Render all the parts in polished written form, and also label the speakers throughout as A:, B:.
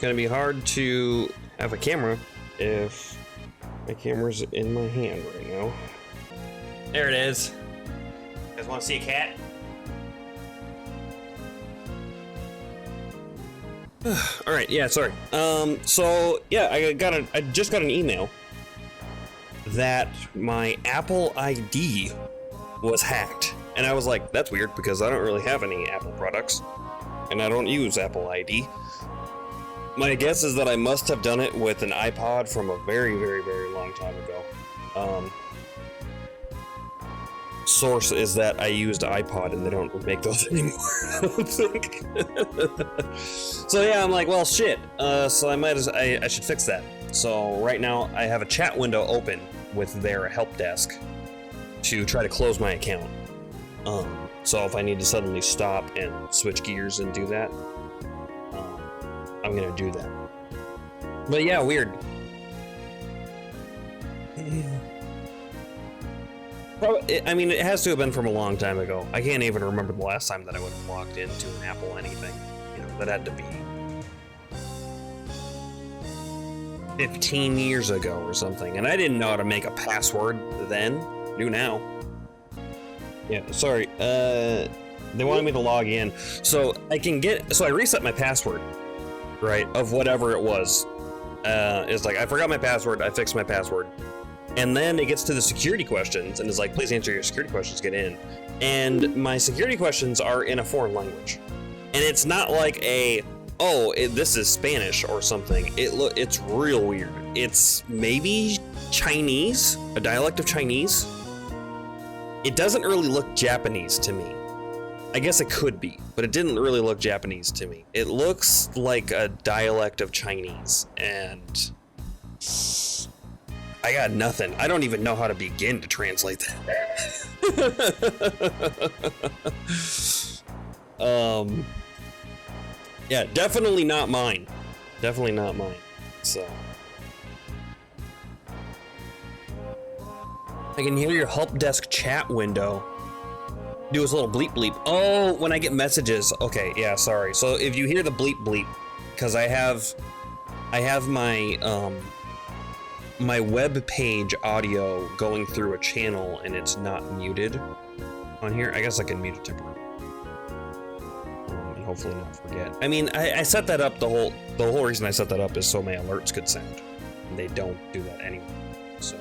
A: gonna be hard to have a camera if my camera's in my hand right now. There it is. You guys want to see a cat? All right, yeah, sorry. So yeah, I just got an email that my Apple ID was hacked, and I was like, that's weird because I don't really have any Apple products, and I don't use Apple ID. My guess is that I must have done it with an iPod from a very, very, very long time ago. Source is that I used iPod and they don't make those anymore, I don't think. So yeah, I'm like, well, shit. So I should fix that. So right now I have a chat window open with their help desk to try to close my account. So if I need to suddenly stop and switch gears and do that, I'm gonna do that. But yeah, weird. I mean, it has to have been from a long time ago. I can't even remember the last time that I would have logged into an Apple anything. You know, that had to be 15 years ago or something. And I didn't know how to make a password then. Do now. Yeah, sorry. They wanted me to log in. So I reset my password, right, of whatever it was. It's like, I forgot my password, I fixed my password. And then it gets to the security questions and is like, please answer your security questions, get in. And my security questions are in a foreign language. And it's not like this is Spanish or something. It's real weird. It's maybe Chinese, a dialect of Chinese. It doesn't really look Japanese to me. I guess it could be, but it didn't really look Japanese to me. It looks like a dialect of Chinese, and I got nothing. I don't even know how to begin to translate that. Yeah, definitely not mine. Definitely not mine. So I can hear your help desk chat window do this little bleep bleep. Oh, when I get messages. Okay, yeah, sorry. So if you hear the bleep bleep, because I have my my web page audio going through a channel and it's not muted on here. I guess I can mute it temporarily. And hopefully not forget. I mean, I set that up, the whole reason I set that up is so my alerts could sound. And they don't do that anyway. So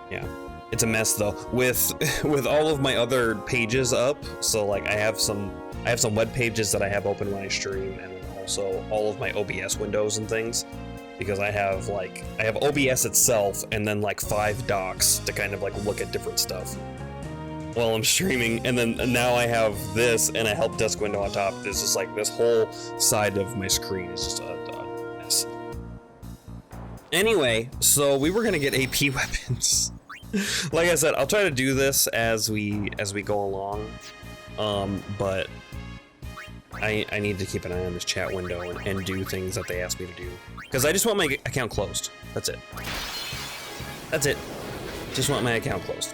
A: yeah. It's a mess though. With all of my other pages up, so like I have some web pages that I have open when I stream, and also all of my OBS windows and things, because I have OBS itself and then like 5 docs to kind of like look at different stuff while I'm streaming, and now I have this and a help desk window on top. There's just like this whole side of my screen is just a mess. Anyway, so we were gonna get AP weapons. Like I said, I'll try to do this as we go along, but I need to keep an eye on this chat window and do things that they ask me to do, because I just want my account closed. That's it. That's it. Just want my account closed,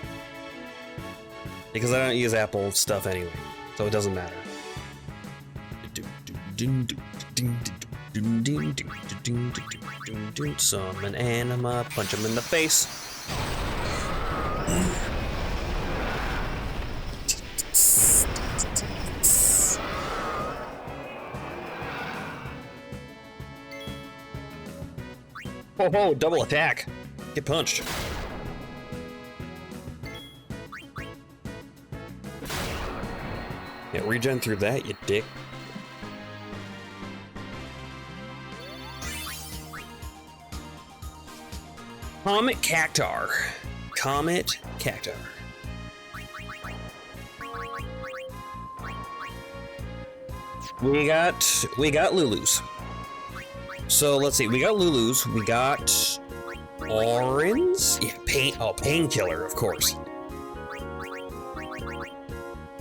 A: because I don't use Apple stuff anyway, so it doesn't matter. Summon anima, punch him in the face. Oh, double attack. Get punched. Yeah, regen through that, you dick. Comet Cactar. Comet Cactar. We got Lulu's. So let's see, we got Lulu's, we got Orange? Yeah, Painkiller, of course.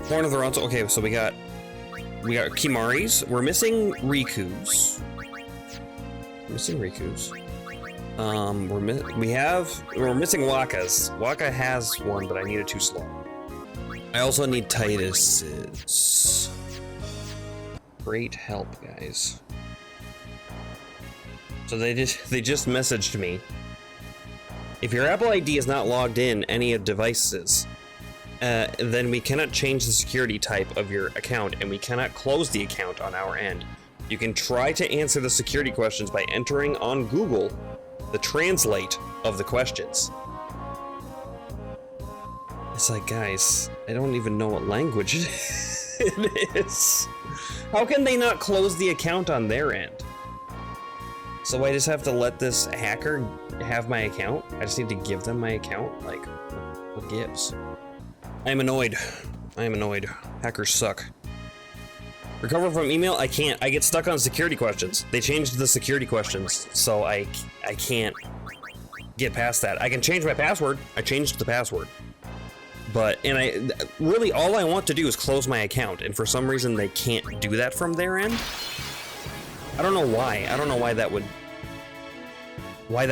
A: Horn of the Ronto. Okay, so we got Kimari's. We're missing Riku's. We're missing Waka's. Waka has one, but I need it too slow. I also need Titus's. Great help, guys. So they just messaged me. If your Apple ID is not logged in any of devices, then we cannot change the security type of your account, and we cannot close the account on our end. You can try to answer the security questions by entering on Google the translate of the questions. It's like, guys, I don't even know what language it is. How can they not close the account on their end? So I just have to let this hacker have my account? I just need to give them my account? Like, what gives? I am annoyed. I am annoyed. Hackers suck. Recover from email? I can't. I get stuck on security questions. They changed the security questions, so I can't get past that. I can change my password. I changed the password. And really all I want to do is close my account, and for some reason they can't do that from their end. I don't know why. I don't know why that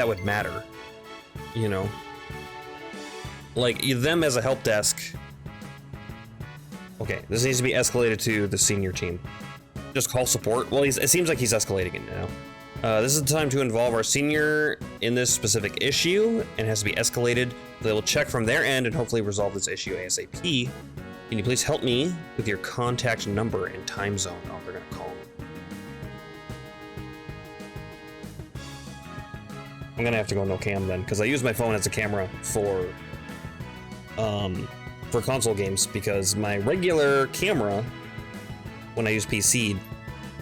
A: would matter. You know? Like, them as a help desk. Okay, this needs to be escalated to the senior team. Just call support. Well, it seems like he's escalating it now. This is the time to involve our senior in this specific issue, and it has to be escalated. They will check from their end and hopefully resolve this issue ASAP. Can you please help me with your contact number and time zone? Oh, they're gonna call me. I'm gonna have to go no cam then, because I use my phone as a camera for console games, because my regular camera, when I use PC,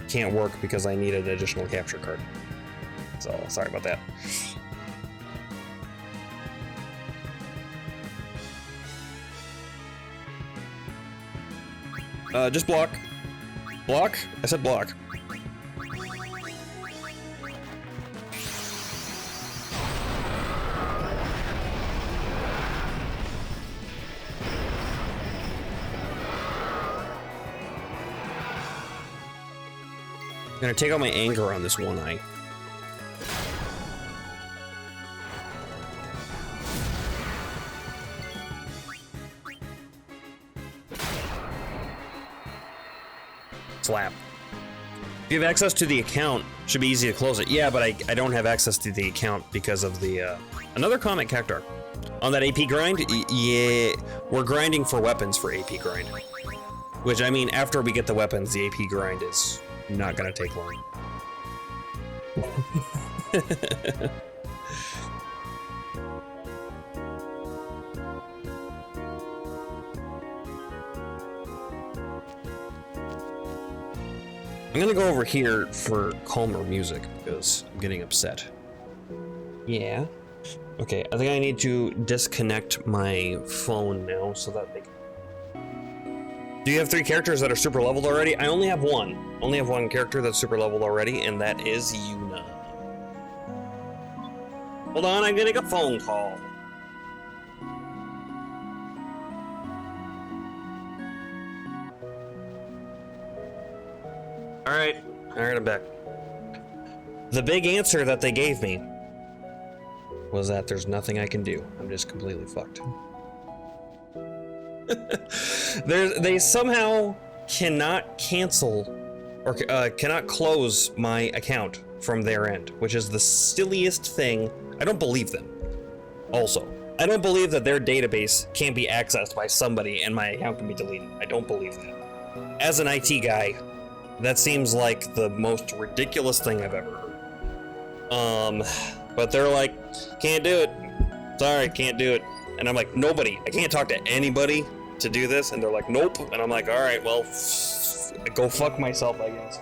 A: can't work because I need an additional capture card. So, sorry about that. Just block. Block? I said block. I'm gonna take out my anger on this one eye. Slap. If you have access to the account, it should be easy to close it. Yeah, but I don't have access to the account because of the, another comment, Cactar. On that AP grind, yeah, we're grinding for weapons for AP grind. Which, I mean, after we get the weapons, the AP grind is not gonna take long. I'm gonna go over here for calmer music because I'm getting upset. Yeah. Okay, I think I need to disconnect my phone now so that they can... Do you have 3 characters that are super leveled already? I only have one. Only have one character that's super leveled already, and that is Yuna. Hold on, I'm getting a phone call. Alright, I'm back. The big answer that they gave me was that there's nothing I can do. I'm just completely fucked. They somehow cannot cancel or cannot close my account from their end, which is the silliest thing. I don't believe them. Also, I don't believe that their database can't be accessed by somebody and my account can be deleted. I don't believe that. As an IT guy, that seems like the most ridiculous thing I've ever heard. But they're like, can't do it. Sorry, can't do it. And I'm like, nobody. I can't talk to anybody to do this. And they're like, nope. And I'm like, all right, well, go fuck myself, I guess.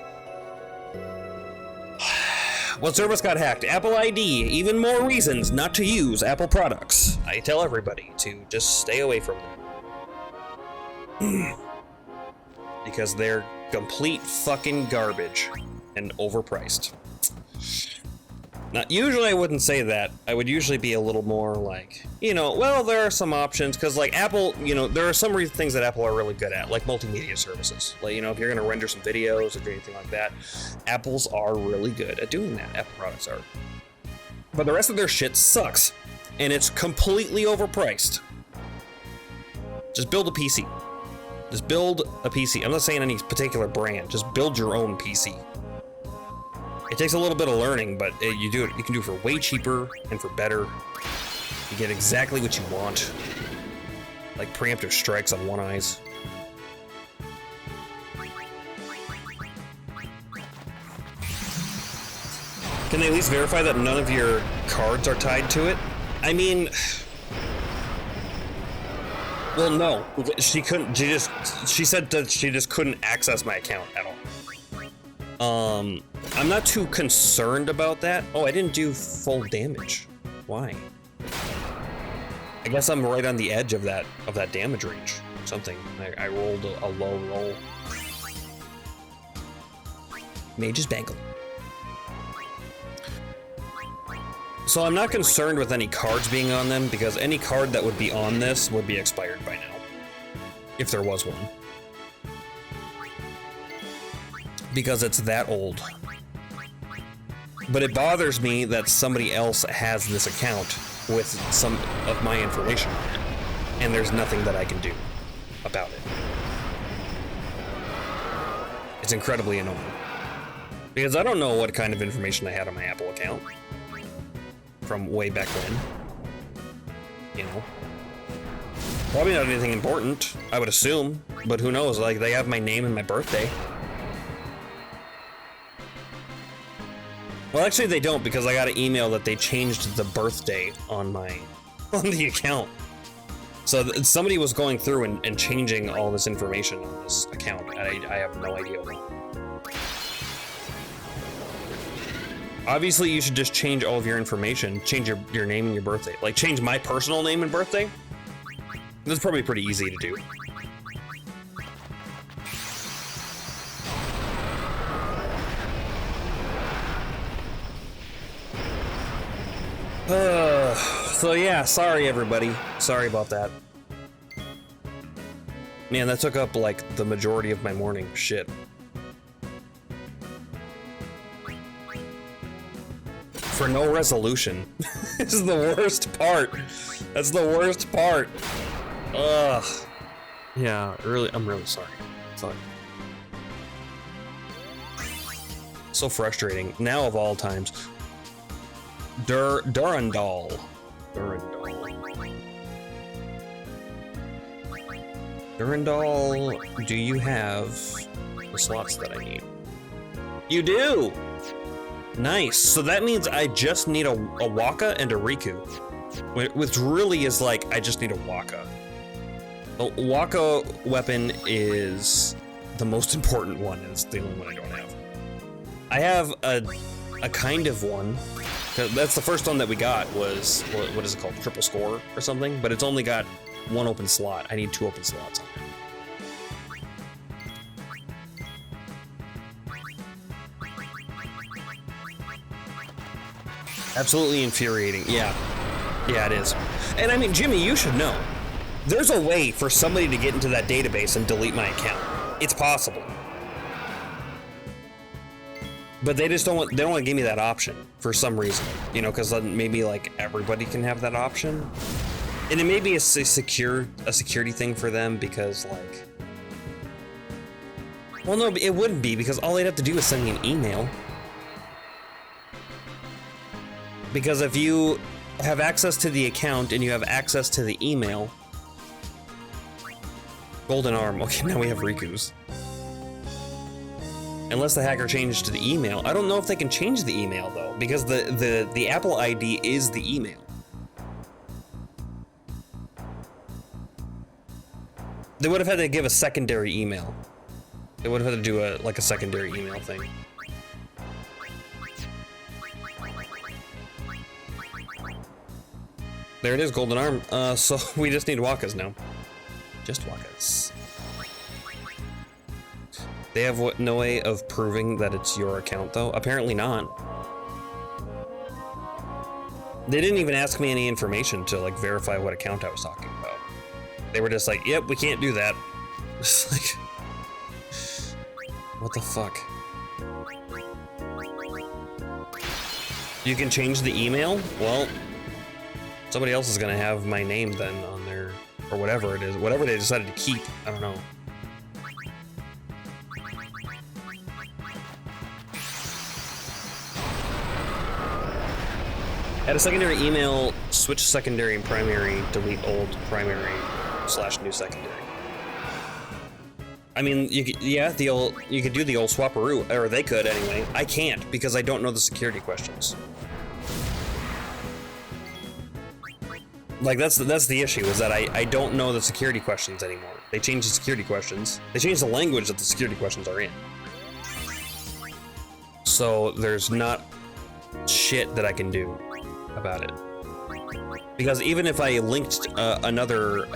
A: What service got hacked? Apple ID. Even more reasons not to use Apple products. I tell everybody to just stay away from them. Because they're complete fucking garbage and overpriced. Now, usually I wouldn't say that. I would usually be a little more like, you know, well, there are some options, because like Apple, you know, there are some things that Apple are really good at, like multimedia services. Like, you know, if you're going to render some videos or do anything like that, Apples are really good at doing that. Apple products are. But the rest of their shit sucks, and it's completely overpriced. Just build a PC. Just build a PC. I'm not saying any particular brand. Just build your own PC. It takes a little bit of learning, but you can do it for way cheaper and for better. You get exactly what you want. Like preemptive strikes on one eyes. Can they at least verify that none of your cards are tied to it? I mean, well, no. She couldn't. She said that she just couldn't access my account at all. I'm not too concerned about that. Oh, I didn't do full damage. Why? I guess I'm right on the edge of that damage range. Something. I rolled a low roll. Mage's Bangle. So I'm not concerned with any cards being on them, because any card that would be on this would be expired by now. If there was one. Because it's that old. But it bothers me that somebody else has this account with some of my information on it, and there's nothing that I can do about it. It's incredibly annoying. Because I don't know what kind of information I had on my Apple account from way back when. You know? Probably not anything important, I would assume, but who knows, like, they have my name and my birthday. Well, actually they don't, because I got an email that they changed the birthday on the account. So somebody was going through and changing all this information on this account. I have no idea why. Obviously, you should just change all of your information. Change your name and your birthday. Like, change my personal name and birthday. That's probably pretty easy to do. So yeah, sorry everybody. Sorry about that. Man, that took up like the majority of my morning. Shit. For no resolution. This is the worst part. That's the worst part. Ugh. Yeah, really, I'm really sorry. Sorry. So frustrating. Now of all times. Durandal. Durandal, do you have the slots that I need? You do! Nice. So that means I just need a Waka and a Riku. Which really is like, I just need a Waka. The Waka weapon is the most important one, and it's the only one I don't have. I have a kind of one. That's the first one that we got was, what is it called? Triple Score or something? But it's only got one open slot. I need 2 open slots on it. Absolutely infuriating. Yeah. Yeah, it is. And I mean, Jimmy, you should know. There's a way for somebody to get into that database and delete my account. It's possible. But they just don't want to give me that option for some reason. You know, because maybe like everybody can have that option. And it may be a security thing for them because like, well, no, it wouldn't be, because all they'd have to do is send me an email. Because if you have access to the account and you have access to the email, Golden Arm. Okay, now we have Riku's. Unless the hacker changed to the email. I don't know if they can change the email though, because the Apple ID is the email. They would have had to give a secondary email. They would have had to do a secondary email thing. There it is, Golden Arm. So we just need Wakas now. Just Wakas. They have no way of proving that it's your account, though? Apparently not. They didn't even ask me any information to, like, verify what account I was talking about. They were just like, yep, we can't do that. It's like... what the fuck? You can change the email? Well, somebody else is gonna have my name then on there, or whatever it is. Whatever they decided to keep, I don't know. Add a secondary email, switch secondary and primary, delete old primary / new secondary. I mean, you could do the old swaparoo, or they could anyway. I can't because I don't know the security questions. Like that's the issue, is that I don't know the security questions anymore. They changed the security questions. They changed the language that the security questions are in. So there's not shit that I can do about it. Because even if I linked another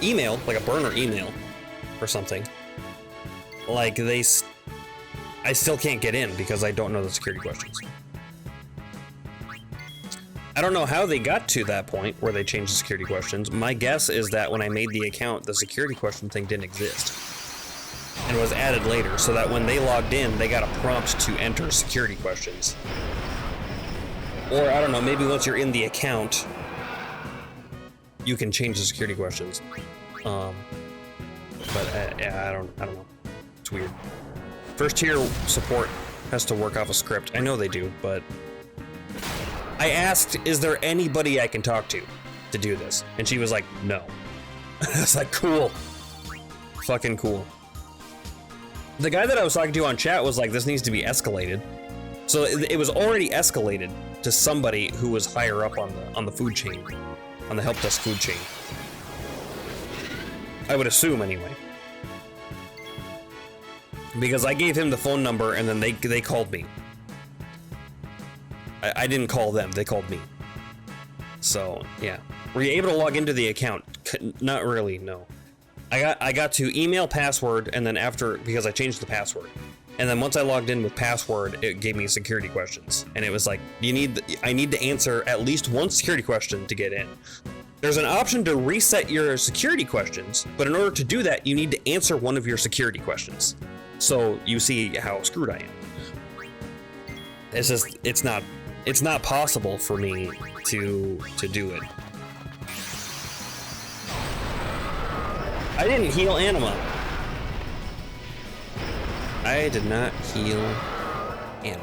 A: email, like a burner email or something, like I still can't get in because I don't know the security questions. I don't know how they got to that point where they changed the security questions. My guess is that when I made the account, the security question thing didn't exist. And was added later, so that when they logged in, they got a prompt to enter security questions. Or, I don't know, maybe once you're in the account, you can change the security questions. But I don't know. It's weird. First tier support has to work off a script. I know they do, but I asked, is there anybody I can talk to do this? And she was like, no. I was like, cool. Fucking cool. The guy that I was talking to on chat was like, this needs to be escalated. So it was already escalated to somebody who was higher up on the food chain, on the help desk food chain. I would assume anyway. Because I gave him the phone number and then they called me. I didn't call them, they called me. So, yeah. Were you able to log into the account? Not really, no. I got to email password, and then after, because I changed the password. And then once I logged in with password, it gave me security questions. And it was like, I need to answer at least one security question to get in. There's an option to reset your security questions, but in order to do that, you need to answer one of your security questions. So you see how screwed I am. It's just, it's not possible for me to do it. I didn't heal Anima. I did not heal Anima.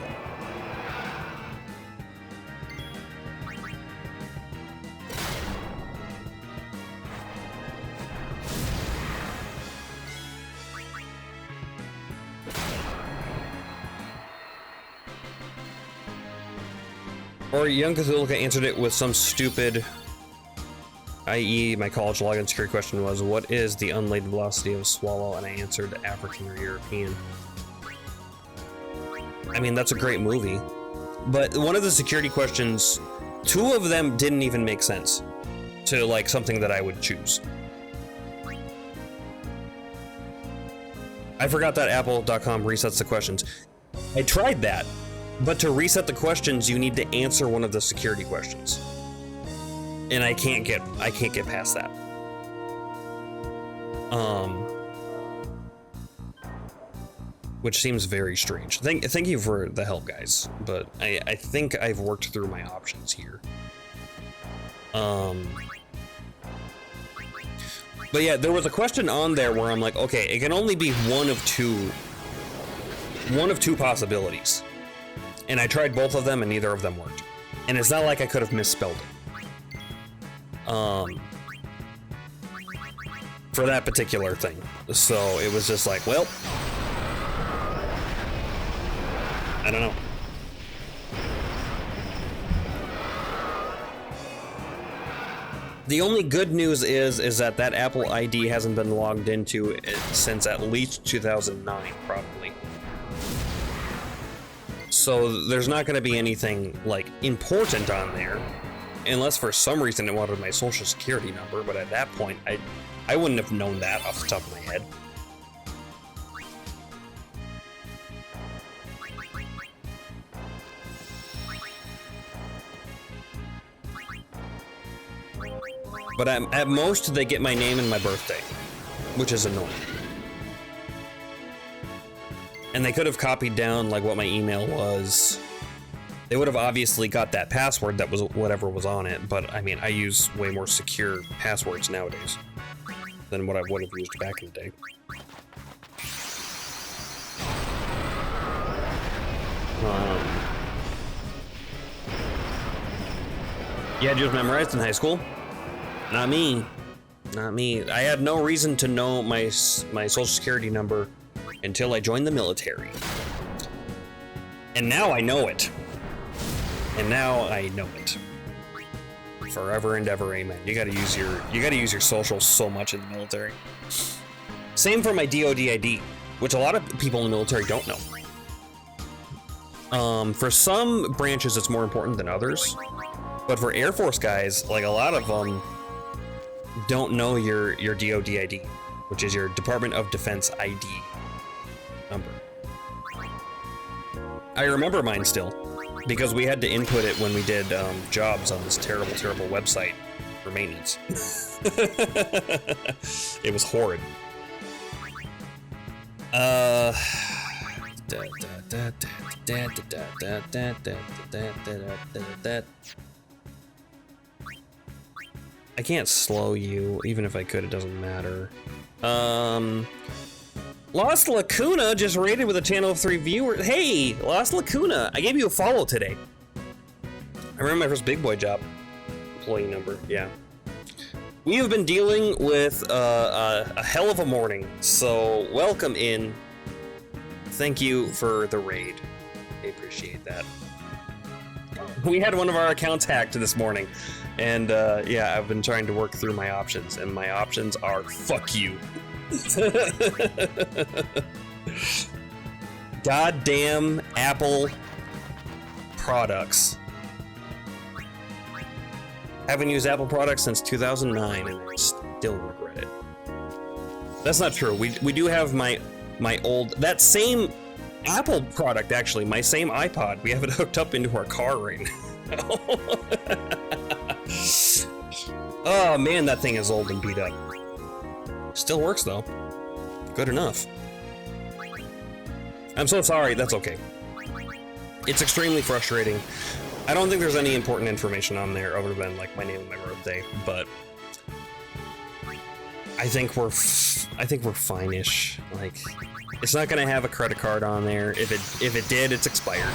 A: Or Young Cthulhu answered it with some stupid, i.e. my college login security question was, what is the unladen velocity of a swallow? And I answered African or European. I mean, that's a great movie. But one of the security questions, two of them didn't even make sense to like something that I would choose. I forgot that apple.com resets the questions. I tried that. But to reset the questions, you need to answer one of the security questions. And I can't get past that. Which seems very strange. Thank you for the help, guys. But I think I've worked through my options here. But yeah, there was a question on there where I'm like, okay, it can only be one of two possibilities. And I tried both of them and neither of them worked. And it's not like I could have misspelled it. For that particular thing. So it was just like, well, I don't know. The only good news is that Apple ID hasn't been logged into since at least 2009, probably. So there's not going to be anything like important on there, unless for some reason it wanted my social security number. But at that point, I wouldn't have known that off the top of my head. But at most, they get my name and my birthday, which is annoying. And they could have copied down like what my email was. They would have obviously got that password that was whatever was on it, but I mean, I use way more secure passwords nowadays than what I would have used back in the day. You had yours memorized in high school? Not me. Not me. I had no reason to know my social security number until I joined the military. And now I know it. And now I know it. Forever and ever, amen. You gotta use your social so much in the military. Same for my DoD ID, which a lot of people in the military don't know. For some branches, it's more important than others. But for Air Force guys, like a lot of them don't know your DoD ID, which is your Department of Defense ID number. I remember mine still, because we had to input it when we did jobs on this terrible, terrible website for maintenance. It was horrid. I can't slow you, even if I could, it doesn't matter. Lost Lacuna just raided with a channel of 3 viewers. Hey, Lost Lacuna, I gave you a follow today. I remember my first big boy job. Employee number, yeah. We have been dealing with a hell of a morning, so welcome in. Thank you for the raid. I appreciate that. We had one of our accounts hacked this morning, and yeah, I've been trying to work through my options, and my options are fuck you. Goddamn Apple products. Haven't used Apple products since 2009, and I still regret it. That's not true. We do have my old, that same Apple product, actually, my same iPod. We have it hooked up into our car right now. Oh man, that thing is old and beat up. Still works though. Good enough. I'm so sorry, that's okay. It's extremely frustrating. I don't think there's any important information on there other than like my name and my birthday, but I think we're fine-ish. Like, it's not gonna have a credit card on there. If it did, it's expired.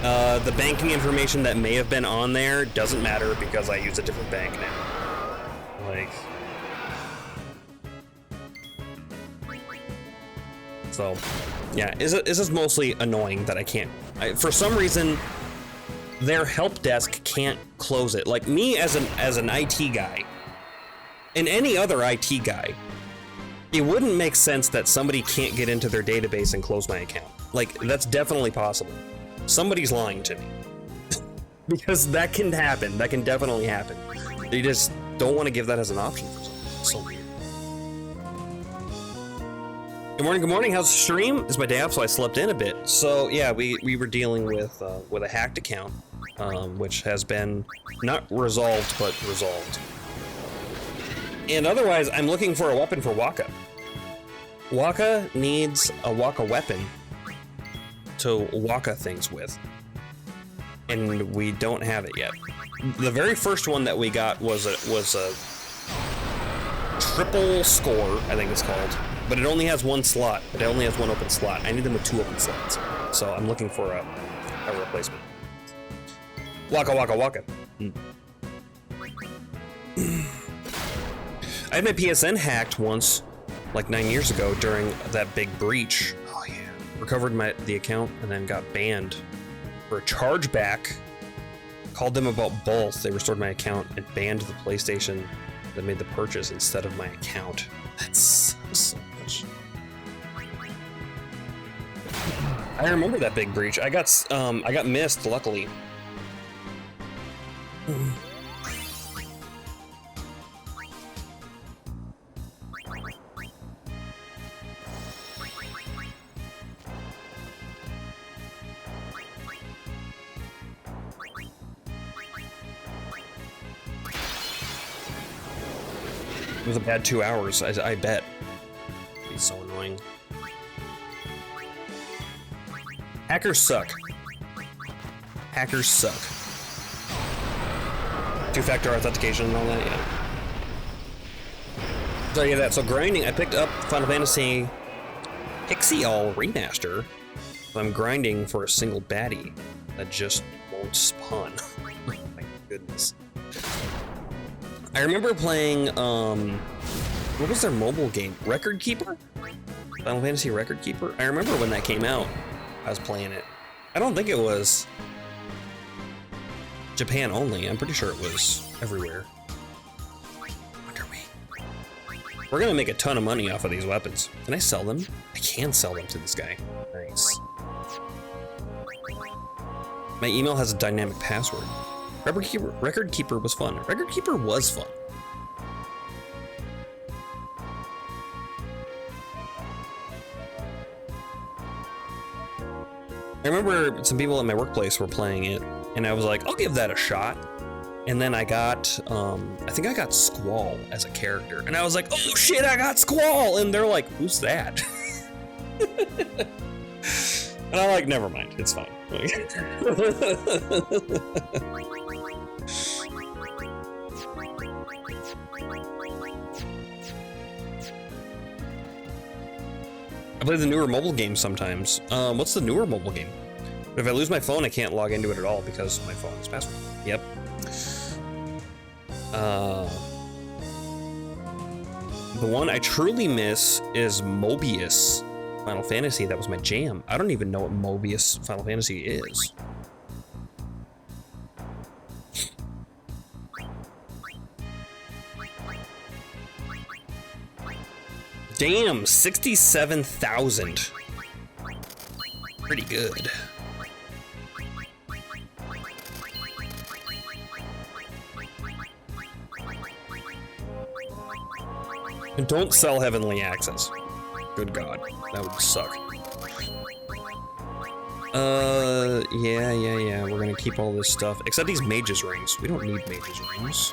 A: The banking information that may have been on there doesn't matter because I use a different bank now. Like, so yeah, this is mostly annoying that I can't. For some reason, their help desk can't close it. Like me as an IT guy, and any other IT guy, it wouldn't make sense that somebody can't get into their database and close my account. Like, that's definitely possible. Somebody's lying to me. Because that can happen. That can definitely happen. They just don't want to give that as an option for some reason. Good morning, good morning. How's the stream? It's my day off, so I slept in a bit. So yeah, we were dealing with a hacked account, which has been not resolved, but resolved. And otherwise, I'm looking for a weapon for Waka. Waka needs a Waka weapon to Waka things with, and we don't have it yet. The very first one that we got was a triple score, I think it's called, but it only has one slot. It only has one open slot. I need them with 2 open slots, so I'm looking for a replacement. Waka waka waka. I had my PSN hacked once, like 9 years ago during that big breach. Oh yeah. Recovered the account and then got banned for a chargeback. Called them about both. They restored my account and banned the PlayStation that made the purchase instead of my account. That's so much. I remember that big breach. I got missed, luckily. It was a bad 2 hours, I bet. It's so annoying. Hackers suck. Hackers suck. 2-factor authentication and all that, yeah. So yeah, that. So grinding, I picked up Final Fantasy Pixie-All Remaster. So I'm grinding for a single baddie that just won't spawn. Oh my I remember playing, what was their mobile game? Record Keeper? Final Fantasy Record Keeper? I remember when that came out, I was playing it. I don't think it was Japan only. I'm pretty sure it was everywhere. Wonder me. We're gonna make a ton of money off of these weapons. Can I sell them? I can sell them to this guy. Nice. My email has a dynamic password. Record Keeper was fun. Record Keeper was fun. I remember some people at my workplace were playing it, and I was like, I'll give that a shot. And then I got, I think I got Squall as a character. And I was like, oh shit, I got Squall! And they're like, who's that? And I'm like, never mind, it's fine. I play the newer mobile games sometimes. What's the newer mobile game? If I lose my phone, I can't log into it at all because my phone is password. Yep. The one I truly miss is Mobius Final Fantasy. That was my jam. I don't even know what Mobius Final Fantasy is. Damn, 67,000. Pretty good. And don't sell Heavenly Access. Good God, that would suck. Yeah, we're gonna keep all this stuff, except these Mage's Rings. We don't need Mage's Rings.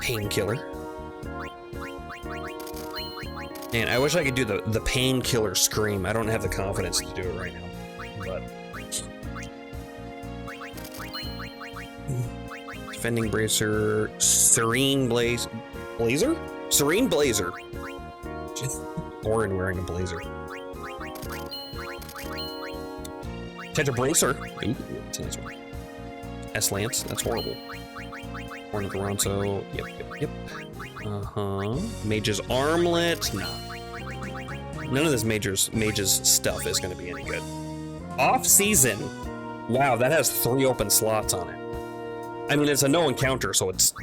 A: Painkiller. Man, I wish I could do the painkiller scream. I don't have the confidence to do it right now, but... Defending Bracer, Serene Blazer? Serene Blazer. Orin wearing a blazer. Tetra Bracer. Ooh, that's a nice one. S-Lance, that's horrible. Horn of Toronto, yep. Mage's Armlet, no. None of this Mage's stuff is gonna be any good. Off-season. Wow, that has 3 open slots on it. I mean, it's a no encounter, so it's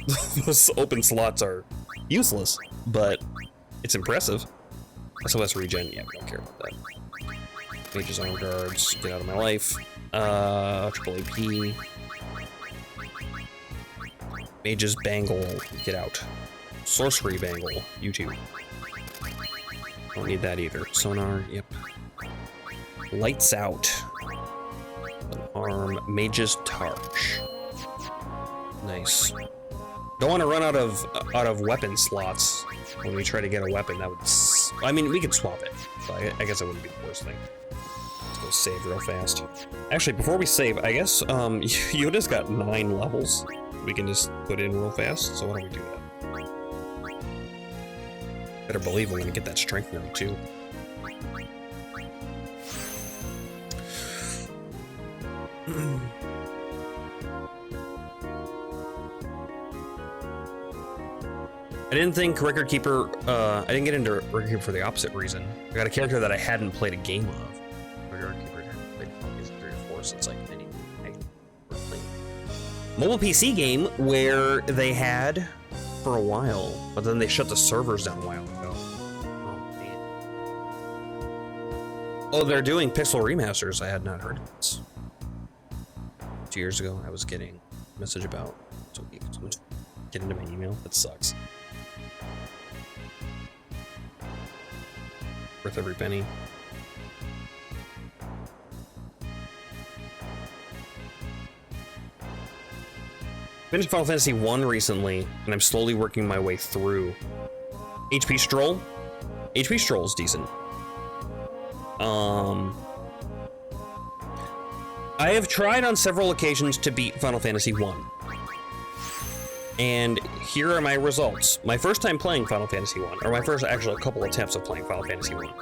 A: those open slots are useless, but it's impressive. SOS regen, yeah, we don't care about that. Mage's Armor Guards, get out of my life. Triple AP. Mage's Bangle, get out. Sorcery Bangle, you too. Don't need that either. Sonar, yep. Lights Out. An arm. Mage's Targe. Nice. Don't want to run out of weapon slots when we try to get a weapon. That would. I mean, we could swap it. So I guess it wouldn't be the worst thing. Let's go save real fast. Actually, before we save, I guess Yoda's got 9 levels. We can just put in real fast. So why don't we do that? Better believe we're gonna get that strength now too. I didn't think Record Keeper, I didn't get into Record Keeper for the opposite reason. I got a character that I hadn't played a game of. Record Keeper, I hadn't played probably 3 or 4 since like any mobile PC game where they had for a while, but then they shut the servers down a while ago. Oh man. Oh, they're doing pixel remasters. I had not heard of this. 2 years ago, I was getting a message about someone get into my email. That sucks. Worth every penny. Finished Final Fantasy 1 recently, and I'm slowly working my way through. HP Stroll? HP Stroll's decent. I have tried on several occasions to beat Final Fantasy 1. And here are my results. My first time playing Final Fantasy 1, or my first actual couple attempts of playing Final Fantasy 1.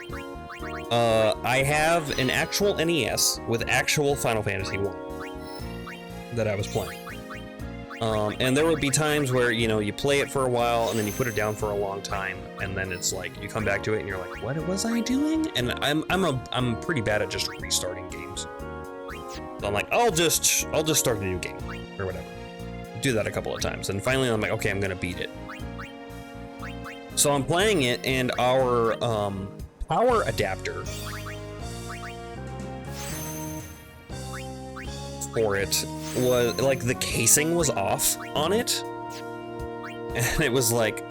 A: I have an actual NES with actual Final Fantasy 1 that I was playing. And there would be times where, you know, you play it for a while and then you put it down for a long time, and then it's like you come back to it and you're like, what was I doing? And I'm pretty bad at just restarting games. So I'm like, I'll just start a new game or whatever. Do that a couple of times, and finally I'm like, okay, I'm gonna beat it. So I'm playing it, and our power adapter for it was like, the casing was off on it, and it was like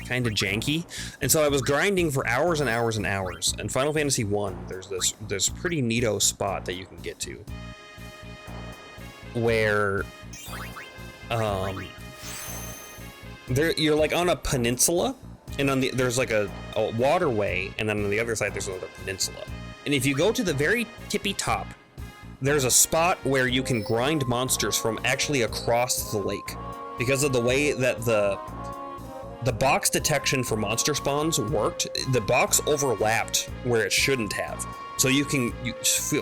A: kind of janky, and so I was grinding for hours and hours and hours. And Final Fantasy 1, there's this pretty neato spot that you can get to where you're like on a peninsula, and there's like a waterway, and then on the other side there's another peninsula. And if you go to the very tippy top, there's a spot where you can grind monsters from actually across the lake, because of the way that the box detection for monster spawns worked. The box overlapped where it shouldn't have, so you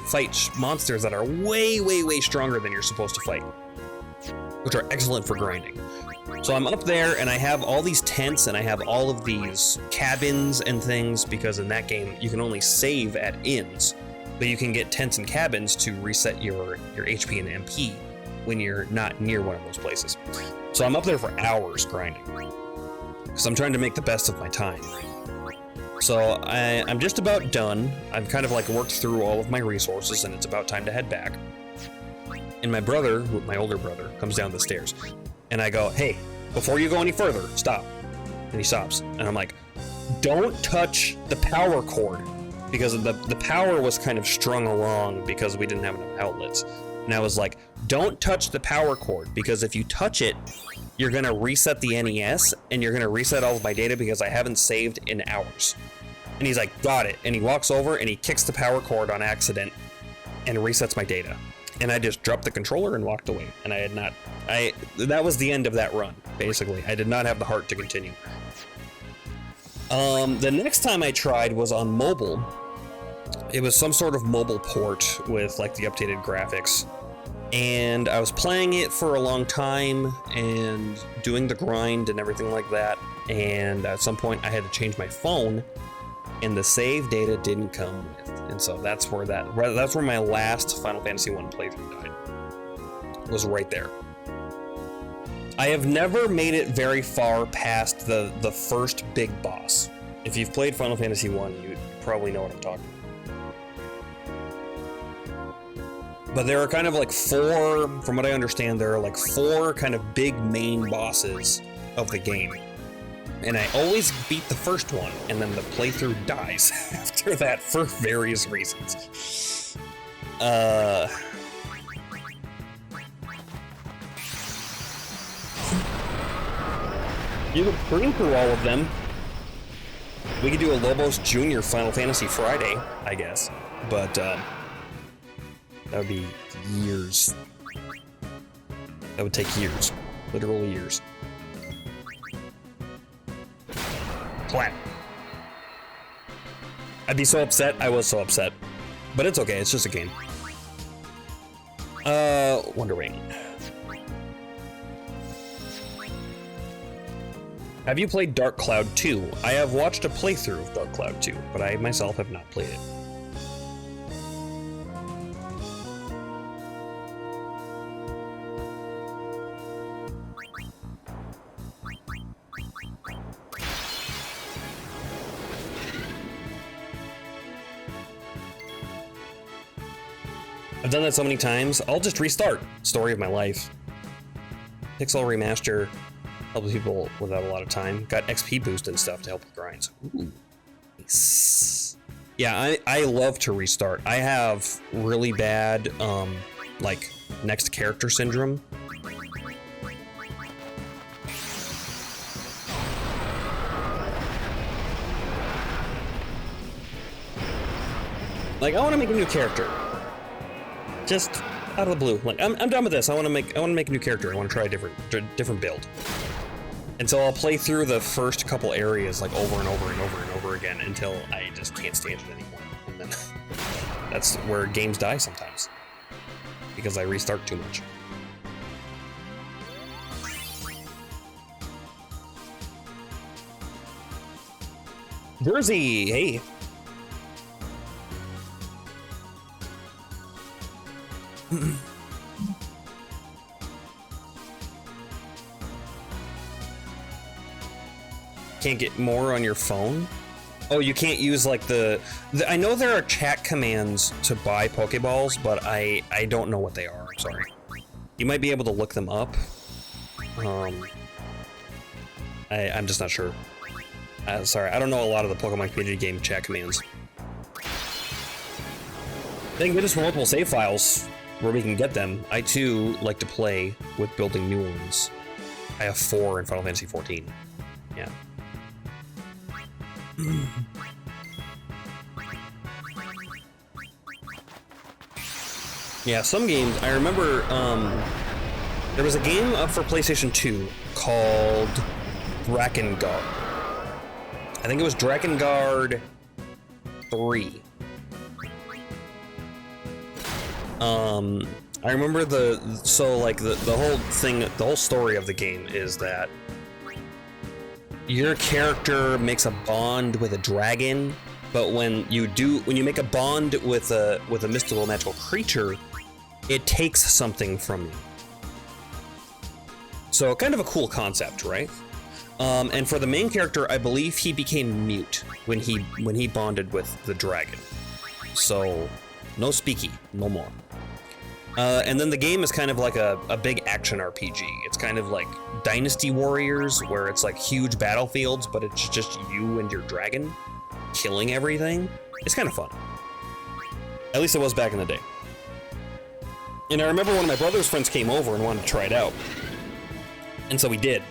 A: fight monsters that are way stronger than you're supposed to fight, which are excellent for grinding. So I'm up there, and I have all these tents, and I have all of these cabins and things, because in that game you can only save at inns, but you can get tents and cabins to reset your HP and MP when you're not near one of those places. So I'm up there for hours grinding, because I'm trying to make the best of my time. So I'm just about done. I've kind of like worked through all of my resources, and it's about time to head back. And my brother, my older brother, comes down the stairs, and I go, hey, before you go any further, stop. And he stops, and I'm like, don't touch the power cord, because the power was kind of strung along because we didn't have enough outlets. And I was like, don't touch the power cord, because if you touch it, you're gonna reset the NES, and you're gonna reset all of my data, because I haven't saved in hours. And he's like, got it. And he walks over and he kicks the power cord on accident and resets my data. And I just dropped the controller and walked away. And that was the end of that run, basically. I did not have the heart to continue. The next time I tried was on mobile. It was some sort of mobile port with like the updated graphics. And I was playing it for a long time and doing the grind and everything like that. And at some point I had to change my phone, and the save data didn't come with. And so that's where my last Final Fantasy 1 playthrough died. It was right there. I have never made it very far past the first big boss. If you've played Final Fantasy 1, you probably know what I'm talking about. But there are kind of like four, from what I understand, there are like four kind of big main bosses of the game. And I always beat the first one, and then the playthrough dies after that for various reasons. You could bring through all of them. We could do a Lobos Jr. Final Fantasy Friday, I guess. But, that would be years. That would take years. Literal years. Flat. I'd be so upset. I was so upset. But it's okay, it's just a game. Wonder Wing. Have you played Dark Cloud 2? I have watched a playthrough of Dark Cloud 2, but I myself have not played it. I've done that so many times, I'll just restart. Story of my life. Pixel Remaster helps people without a lot of time. Got XP boost and stuff to help with grinds. Ooh. Nice. Yeah, I love to restart. I have really bad, like, next character syndrome. Like, I want to make a new character. Just out of the blue. Like, I'm done with this. I want to make a new character. I want to try a different build. And so I'll play through the first couple areas like over and over and over and over again until I just can't stand it anymore. And then that's where games die sometimes, because I restart too much. Jersey, hey. Can't get more on your phone? Oh, you can't use like the I know there are chat commands to buy Pokeballs, but I don't know what they are. I'm sorry. You might be able to look them up. I'm just not sure. Sorry, I don't know a lot of the Pokemon community game chat commands. They can get us multiple save files where we can get them. I too like to play with building new ones. I have 4 in Final Fantasy XIV. Yeah. Yeah, some games, I remember, there was a game up for PlayStation 2 called Drakengard. I think it was Drakengard 3. I remember the whole thing, the whole story of the game is that your character makes a bond with a dragon, but when you make a bond with a mystical natural creature, it takes something from you. So kind of a cool concept, right? And for the main character, I believe he became mute when he bonded with the dragon. So no speaky, no more. And then the game is kind of like a big action RPG. It's kind of like Dynasty Warriors, where it's like huge battlefields, but it's just you and your dragon killing everything. It's kind of fun. At least it was back in the day. And I remember one of my brother's friends came over and wanted to try it out. And so we did.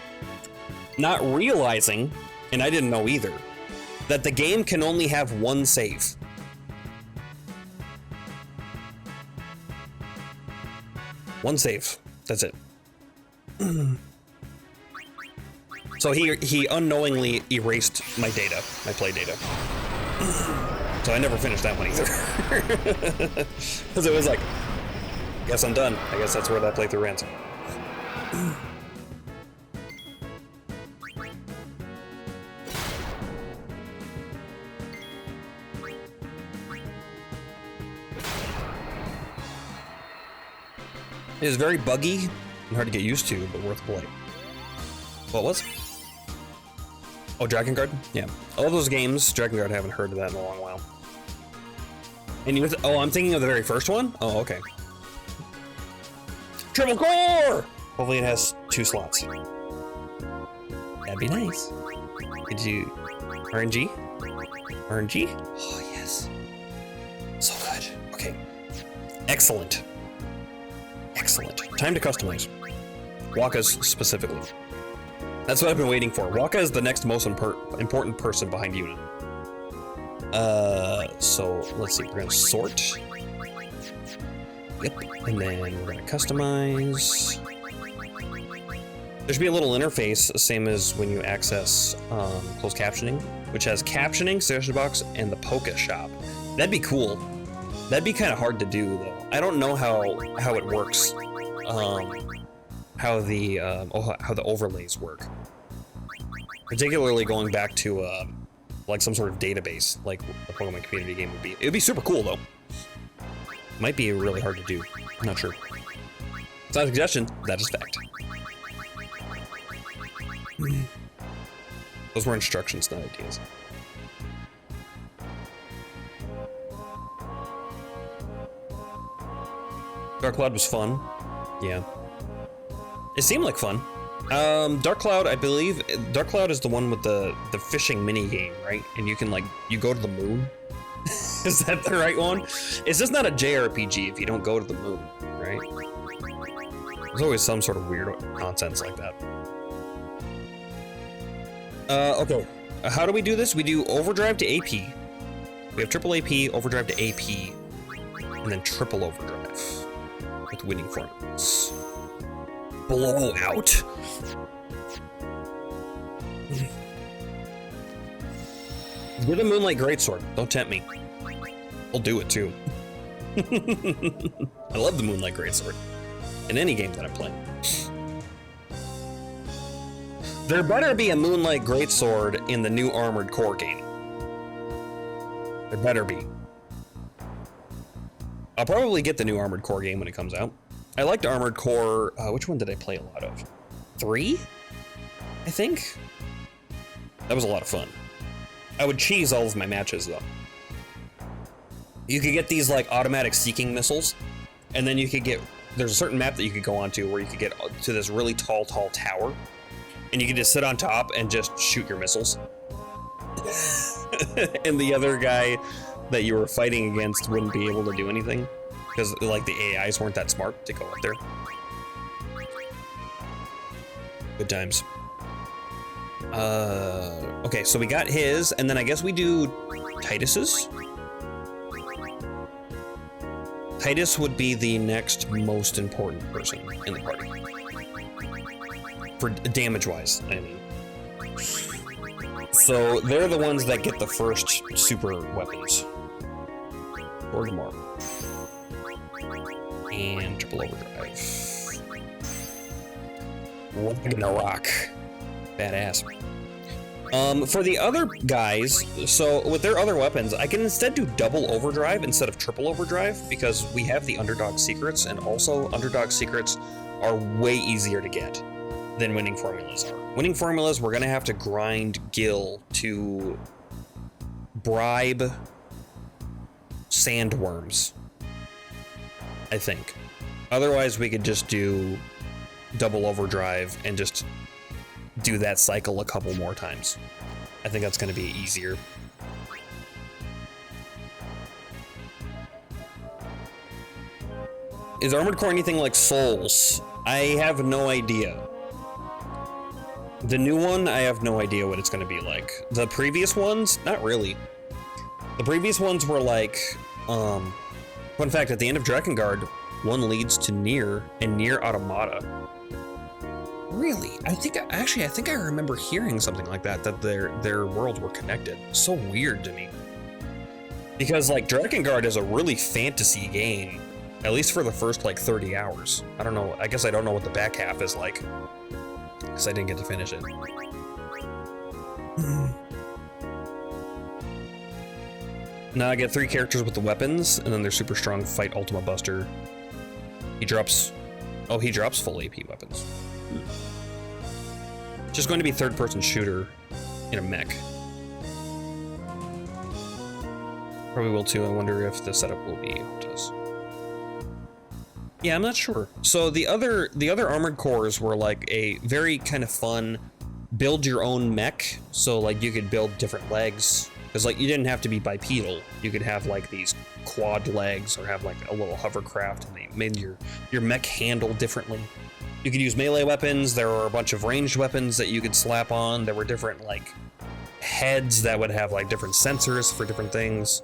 A: Not realizing, and I didn't know either, that the game can only have one save. One save. That's it. So he unknowingly erased my data, my play data. So I never finished that one either. Because it was like, guess I'm done. I guess that's where that playthrough ends. It is very buggy and hard to get used to, but worth play. What was it? Oh, Drakengard? Yeah. All those games, Drakengard, I haven't heard of that in a long while. And you oh, I'm thinking of the very first one? Oh, okay. Triple Core! Hopefully it has 2 slots. That'd be nice. Did you... RNG? RNG? Oh, yes. So good. Okay. Excellent. Excellent. Time to customize. Waka's specifically. That's what I've been waiting for. Waka is the next most important person behind Yuna. So let's see. We're gonna sort. Yep. And then we're gonna customize. There should be a little interface, same as when you access closed captioning, which has captioning, suggestion box, and the Poke Shop. That'd be cool. That'd be kind of hard to do, though. I don't know how it works, how the overlays work. Particularly going back to like some sort of database, like the Pokemon community game would be. It would be super cool, though. Might be really hard to do. I'm not sure. It's not a suggestion. That is fact. Those were instructions, not ideas. Dark Cloud was fun. Yeah. It seemed like fun. Dark Cloud, I believe, Dark Cloud is the one with the fishing mini game, right? And you can, like, you go to the moon. Is that the right one? It's just not a JRPG if you don't go to the moon, right? There's always some sort of weird nonsense like that. Okay. How do we do this? We do overdrive to AP. We have triple AP, overdrive to AP, and then triple overdrive with winning formulas. Blowout. Give the Moonlight Greatsword. Don't tempt me. I'll do it too. I love the Moonlight Greatsword in any game that I'm playing. There better be a Moonlight Greatsword in the new Armored Core game. There better be. I'll probably get the new Armored Core game when it comes out. I liked Armored Core, which one did I play a lot of? 3? I think? That was a lot of fun. I would cheese all of my matches though. You could get these like automatic seeking missiles, and then you could get, there's a certain map that you could go onto where you could get to this really tall tower, and you could just sit on top and just shoot your missiles. And the other guy that you were fighting against wouldn't be able to do anything because like the AIs weren't that smart to go up there. Good times. Okay, so we got his, and then I guess we do Titus's. Titus would be the next most important person in the party. For damage-wise, I mean. So they're the ones that get the first super weapons. Or more. And triple overdrive. Walking the rock. Badass. For the other guys, so with their other weapons, I can instead do double overdrive instead of triple overdrive because we have the underdog secrets, and also underdog secrets are way easier to get than winning formulas are. Winning formulas, we're gonna have to grind Gil to bribe sandworms, I think. Otherwise, we could just do double overdrive and just do that cycle a couple more times. I think that's going to be easier. Is Armored Core anything like Souls? I have no idea. The new one, I have no idea what it's going to be like. The previous ones, not really. The previous ones were like, fun fact, at the end of Drakengard, one leads to Nier and Nier Automata. Really? I think I remember hearing something like that their worlds were connected. So weird to me. Because like Drakengard is a really fantasy game, at least for the first like 30 hours. I don't know, I guess I don't know what the back half is like, because I didn't get to finish it. Now I get 3 characters with the weapons, and then they're super strong fight Ultima Buster. He drops full AP weapons. Just going to be third-person shooter in a mech. Probably will too. I wonder if the setup will be Altus. Yeah, I'm not sure. So the other Armored Cores were like a very kind of fun build your own mech. So like you could build different legs, because like you didn't have to be bipedal. You could have like these quad legs or have like a little hovercraft, and they made your mech handle differently. You could use melee weapons. There were a bunch of ranged weapons that you could slap on. There were different like heads that would have like different sensors for different things.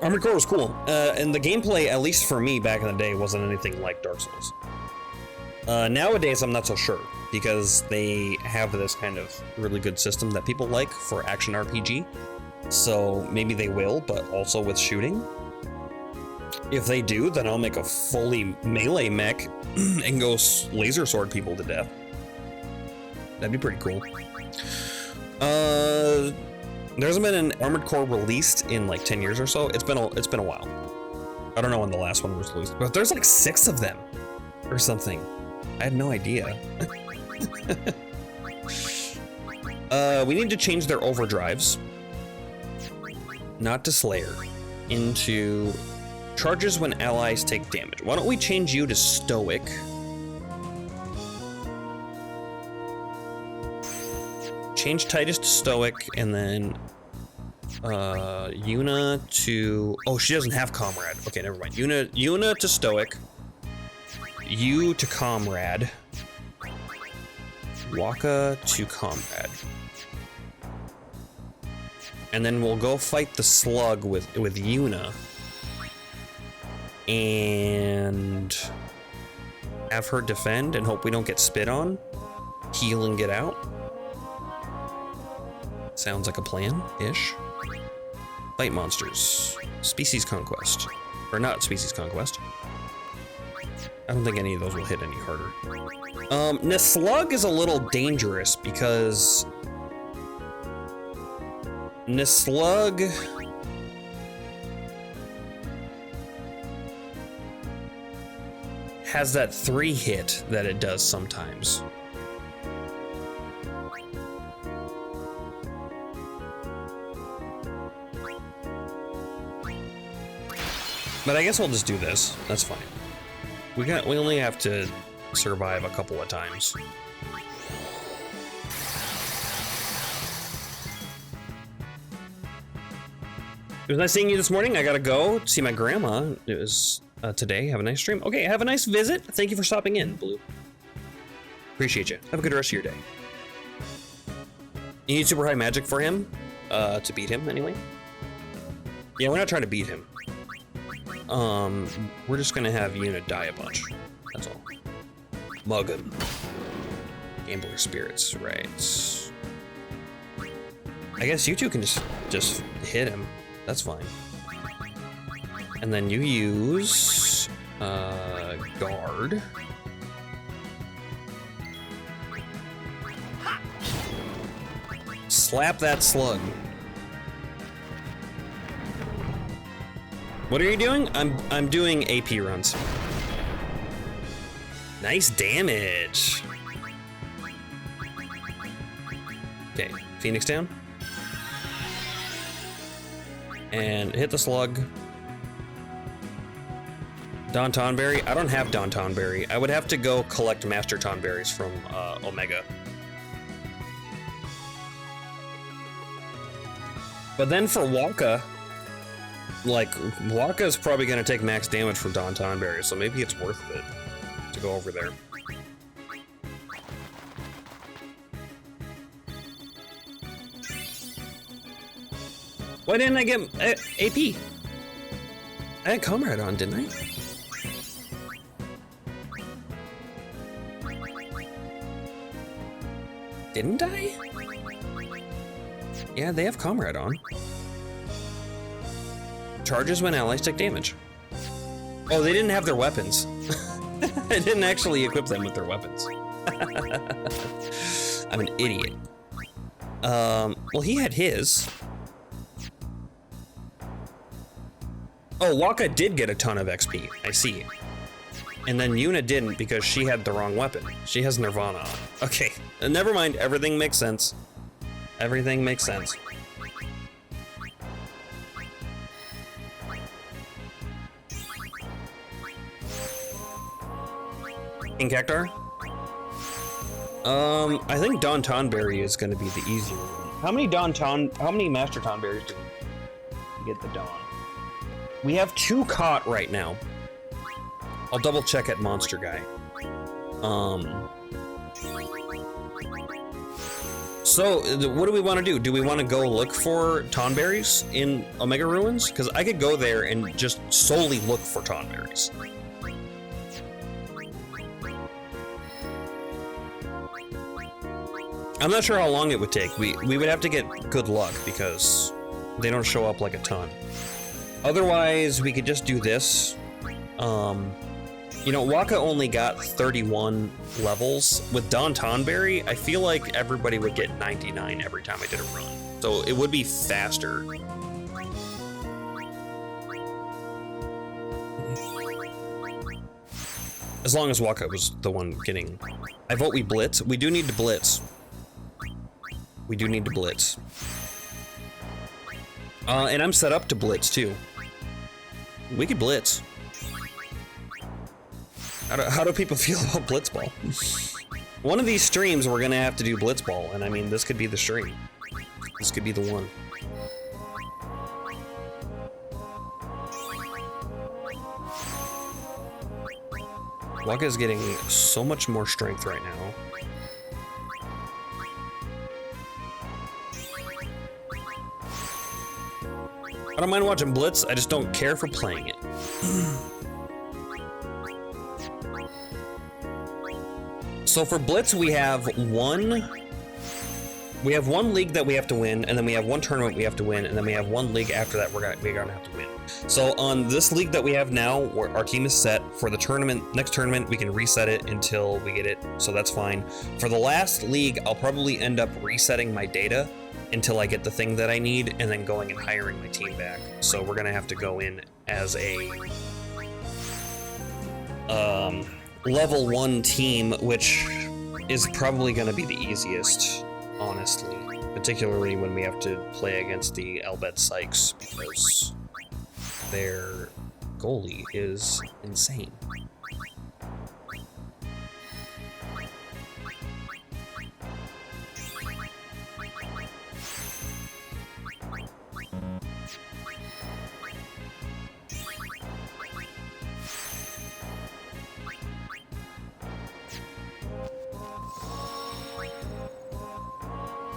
A: Armored Core was cool. And the gameplay, at least for me back in the day, wasn't anything like Dark Souls. Nowadays, I'm not so sure, because they have this kind of really good system that people like for action RPG. So maybe they will, but also with shooting. If they do, then I'll make a fully melee mech and go laser sword people to death. That'd be pretty cool. There hasn't been an Armored Core released in like 10 years or so. It's been a while. I don't know when the last one was released, but there's like 6 of them or something. I had no idea. We need to change their overdrives, not to Slayer, into charges when allies take damage. Why don't we change you to Stoic? Change Titus to Stoic, and then Yuna to... Oh, she doesn't have Comrade. Okay, never mind. Yuna to Stoic. You to Comrade. Waka to Comrade. And then we'll go fight the slug with Yuna. And have her defend and hope we don't get spit on. Heal and get out. Sounds like a plan-ish. Fight monsters. Species Conquest. Or not Species Conquest. I don't think any of those will hit any harder. Slug is a little dangerous because Nislug has that 3 hit that it does sometimes. But I guess we'll just do this. That's fine. We only have to survive a couple of times. It was nice seeing you this morning. I gotta go see my grandma. It was today. Have a nice stream. Okay, have a nice visit. Thank you for stopping in, Blue. Appreciate you. Have a good rest of your day. You need super high magic for him to beat him anyway. Yeah, we're not trying to beat him. We're just gonna have Yuna die a bunch. That's all. Mug him. Gambler spirits, right? I guess you two can just hit him. That's fine. And then you use guard. Slap that slug. What are you doing? I'm doing AP runs. Nice damage. Okay, Phoenix down. And hit the slug. Don Tonberry. I don't have Don Tonberry. I would have to go collect Master Tonberries from Omega. But then for Waka, like, Waka's probably gonna take max damage from Don Tonberry, so maybe it's worth it to go over there. Why didn't I get AP? I had Comrade on, didn't I? Didn't I? Yeah, they have Comrade on. Charges when allies take damage. Oh, they didn't have their weapons. I didn't actually equip them with their weapons. I'm an idiot. Well, he had his. Oh, Waka did get a ton of XP. I see. And then Yuna didn't because she had the wrong weapon. She has Nirvana on. Okay, never mind. Everything makes sense. Everything makes sense. King Cactar? I think Don Tonberry is going to be the easier one. How many Master Tonberries do we get the Don? We have 2 caught right now. I'll double check at Monster Guy. So, what do we want to do? Do we want to go look for Tonberries in Omega Ruins? Because I could go there and just solely look for Tonberries. I'm not sure how long it would take. We would have to get good luck because they don't show up like a ton. Otherwise, we could just do this. You know, Waka only got 31 levels. With Don Tonberry, I feel like everybody would get 99 every time I did a run. So it would be faster. As long as Waka was the one getting... I vote we blitz. We do need to blitz. We do need to blitz. And I'm set up to blitz, too. We could blitz. How do people feel about Blitzball? One of these streams, we're gonna have to do Blitzball, and I mean, this could be the stream. This could be the one. Waka is getting so much more strength right now. I don't mind watching Blitz, I just don't care for playing it. So for Blitz, we have 1, We have one league that we have to win, and then we have one tournament we have to win, and then we have one league after that we're gonna have to win. So on this league that we have now, our team is set for the tournament. Next tournament, we can reset it until we get it, so that's fine. For the last league, I'll probably end up resetting my data until I get the thing that I need, and then going and hiring my team back. So we're gonna have to go in as a level 1 team, which is probably gonna be the easiest, honestly, particularly when we have to play against the Albet Sykes, because their goalie is insane.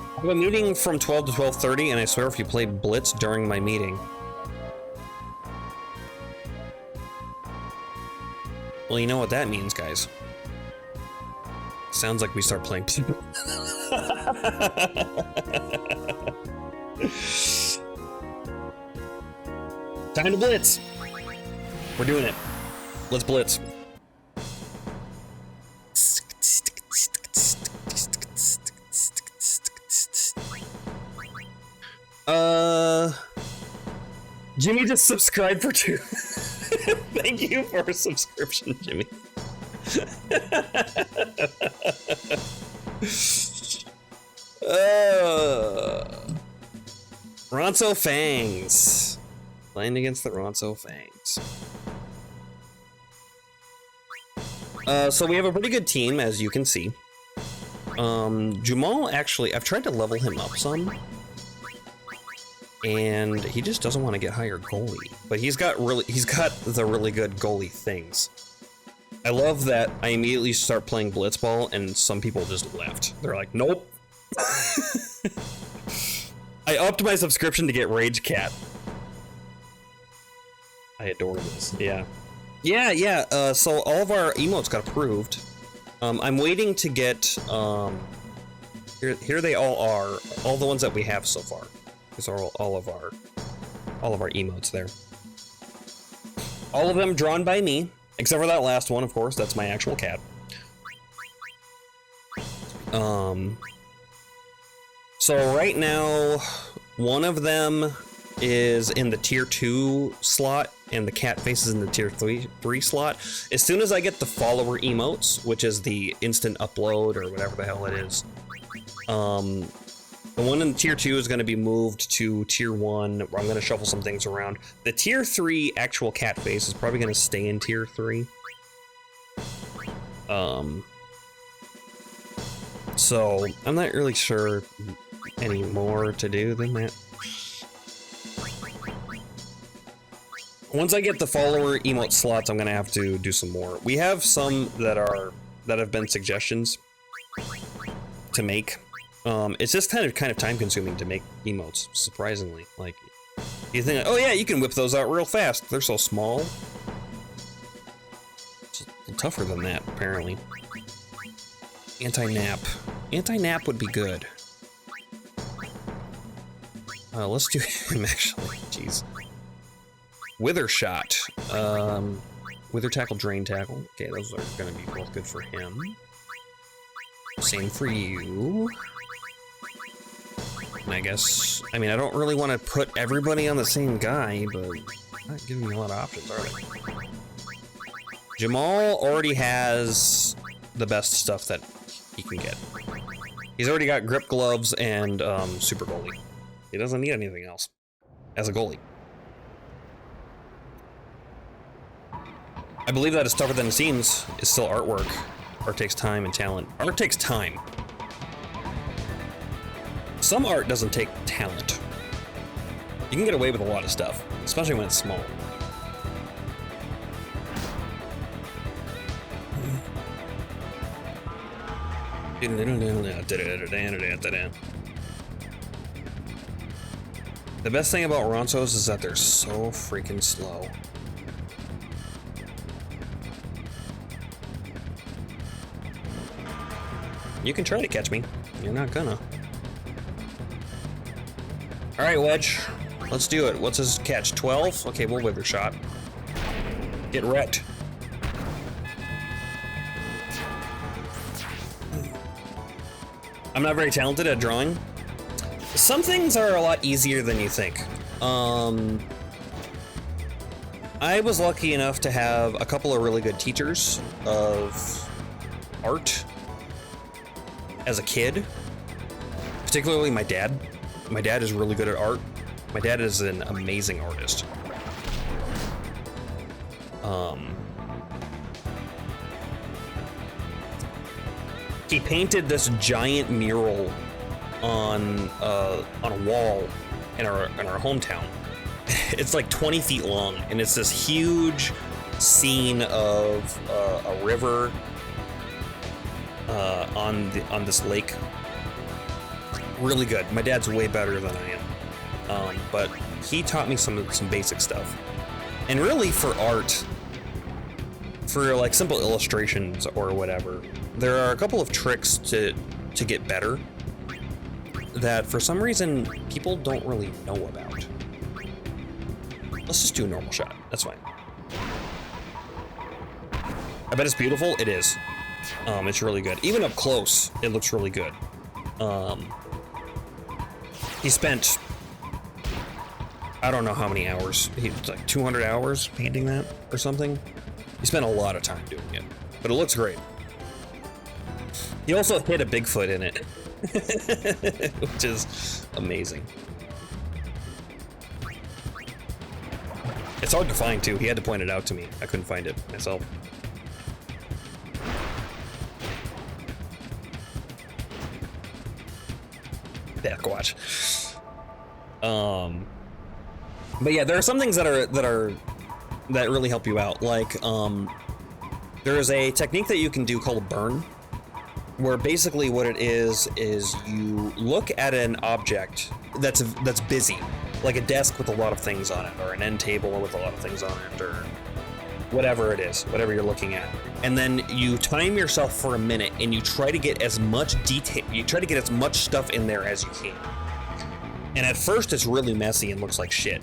A: I have a meeting from 12 to 12:30, and I swear if you play Blitz during my meeting. Well, you know what that means, guys. Sounds like we start playing. Time to blitz. We're doing it. Let's blitz. Jimmy just subscribed for 2. Thank you for a subscription, Jimmy. Ronso Fangs. Playing against the Ronso Fangs. So we have a pretty good team, as you can see. Jamal, actually, I've tried to level him up some. And he just doesn't want to get higher goalie. But he's got the really good goalie things. I love that I immediately start playing Blitzball and some people just left. They're like, nope. I upped my subscription to get Rage Cat. I adore this. Yeah. Yeah. So all of our emotes got approved. I'm waiting to get, here they all are. All the ones that we have so far. These are all of our emotes there. All of them drawn by me, except for that last one, of course. That's my actual cat. So right now, one of them is in the tier 2 slot, and the cat face is in the tier 3 slot. As soon as I get the follower emotes, which is the instant upload or whatever the hell it is, the one in tier 2 is going to be moved to tier 1, where I'm going to shuffle some things around. The tier 3 actual cat face is probably going to stay in tier 3. So I'm not really sure any more to do than that. Once I get the follower emote slots, I'm going to have to do some more. We have some that have been suggestions to make. It's just kind of time consuming to make emotes, surprisingly. Like, you think, oh yeah, you can whip those out real fast. They're so small. It's tougher than that, apparently. Anti-nap. Anti-nap would be good. Let's do him, actually. Jeez. Wither Shot. Wither Tackle, Drain Tackle. Okay, those are gonna be both good for him. Same for you. I guess, I mean, I don't really want to put everybody on the same guy, but not giving me a lot of options, are they? Jamal already has the best stuff that he can get. He's already got grip gloves and super goalie. He doesn't need anything else as a goalie. I believe that is tougher than it seems. It's still artwork. Art takes time and talent. Art takes time. Some art doesn't take talent. You can get away with a lot of stuff, especially when it's small. The best thing about Ronsos is that they're so freaking slow. You can try to catch me. You're not gonna. All right, Wedge. Let's do it. What's his catch? 12? Okay, we'll wither shot. Get wrecked. I'm not very talented at drawing. Some things are a lot easier than you think. I was lucky enough to have a couple of really good teachers of art as a kid, particularly my dad. My dad is really good at art. My dad is an amazing artist. He painted this giant mural on a wall in our hometown. It's like 20 feet long, and it's this huge scene of a river on this lake. Really good. My dad's way better than I am, but he taught me some basic stuff. And really, for art, for like simple illustrations or whatever, there are a couple of tricks to get better that for some reason people don't really know about. Let's just do a normal shot. That's fine. I bet it's beautiful. It is. It's really good. Even up close, it looks really good. He spent, I don't know how many hours. Like 200 hours painting that or something. He spent a lot of time doing it, but it looks great. He also hit a Bigfoot in it, which is amazing. It's hard to find too. He had to point it out to me. I couldn't find it myself. Back watch. But yeah, there are some things that really help you out. Like, there is a technique that you can do called burn, where basically what it is you look at an object that's busy, like a desk with a lot of things on it, or an end table with a lot of things on it, or whatever it is, whatever you're looking at. And then you time yourself for a minute and you try to get as much detail, you try to get as much stuff in there as you can. And at first it's really messy and looks like shit.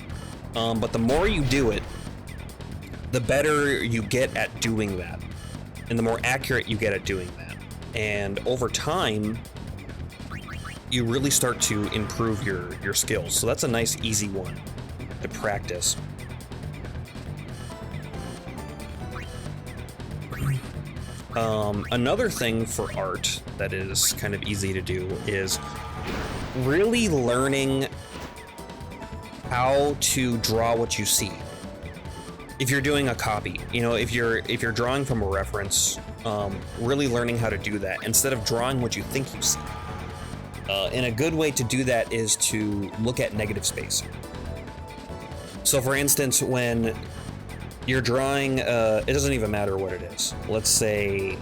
A: But the more you do it, the better you get at doing that. And the more accurate you get at doing that. And over time, you really start to improve your skills. So that's a nice, easy one to practice. Another thing for art that is kind of easy to do is really learning how to draw what you see. If you're doing a copy, if you're drawing from a reference, really learning how to do that instead of drawing what you think you see. And a good way to do that is to look at negative space. So for instance, when you're drawing, it doesn't even matter what it is. Let's say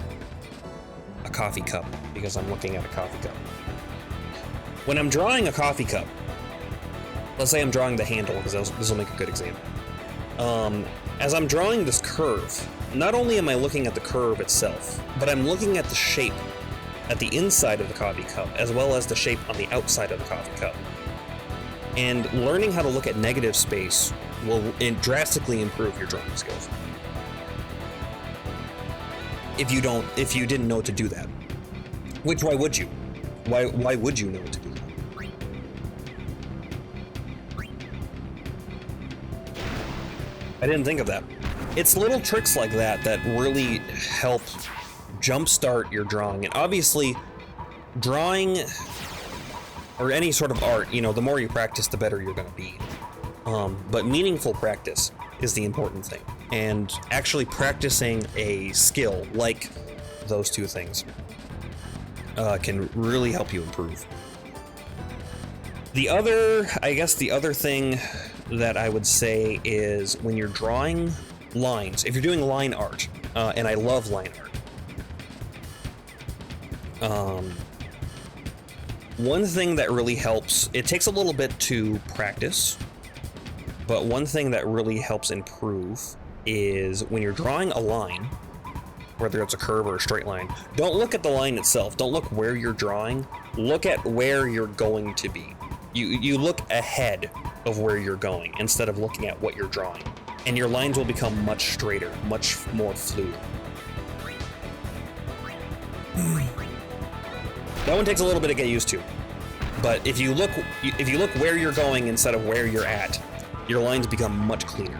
A: a coffee cup, because I'm looking at a coffee cup. When I'm drawing a coffee cup, let's say I'm drawing the handle, because this will make a good example. As I'm drawing this curve, not only am I looking at the curve itself, but I'm looking at the shape at the inside of the coffee cup, as well as the shape on the outside of the coffee cup. And learning how to look at negative space will drastically improve your drawing skills. If you didn't know to do that. Which, why would you? Why would you know to do that? I didn't think of that. It's little tricks like that that really help jumpstart your drawing. And obviously, drawing or any sort of art, the more you practice, the better you're going to be. But meaningful practice is the important thing. And actually practicing a skill like those two things can really help you improve. The other thing that I would say is when you're drawing lines, if you're doing line art, and I love line art, one thing that really helps, it takes a little bit to practice, but one thing that really helps improve is when you're drawing a line, whether it's a curve or a straight line, don't look at the line itself. Don't look where you're drawing. Look at where you're going to be. You look ahead of where you're going instead of looking at what you're drawing. And your lines will become much straighter, much more fluid. That one takes a little bit to get used to. But if you look where you're going instead of where you're at, your lines become much cleaner.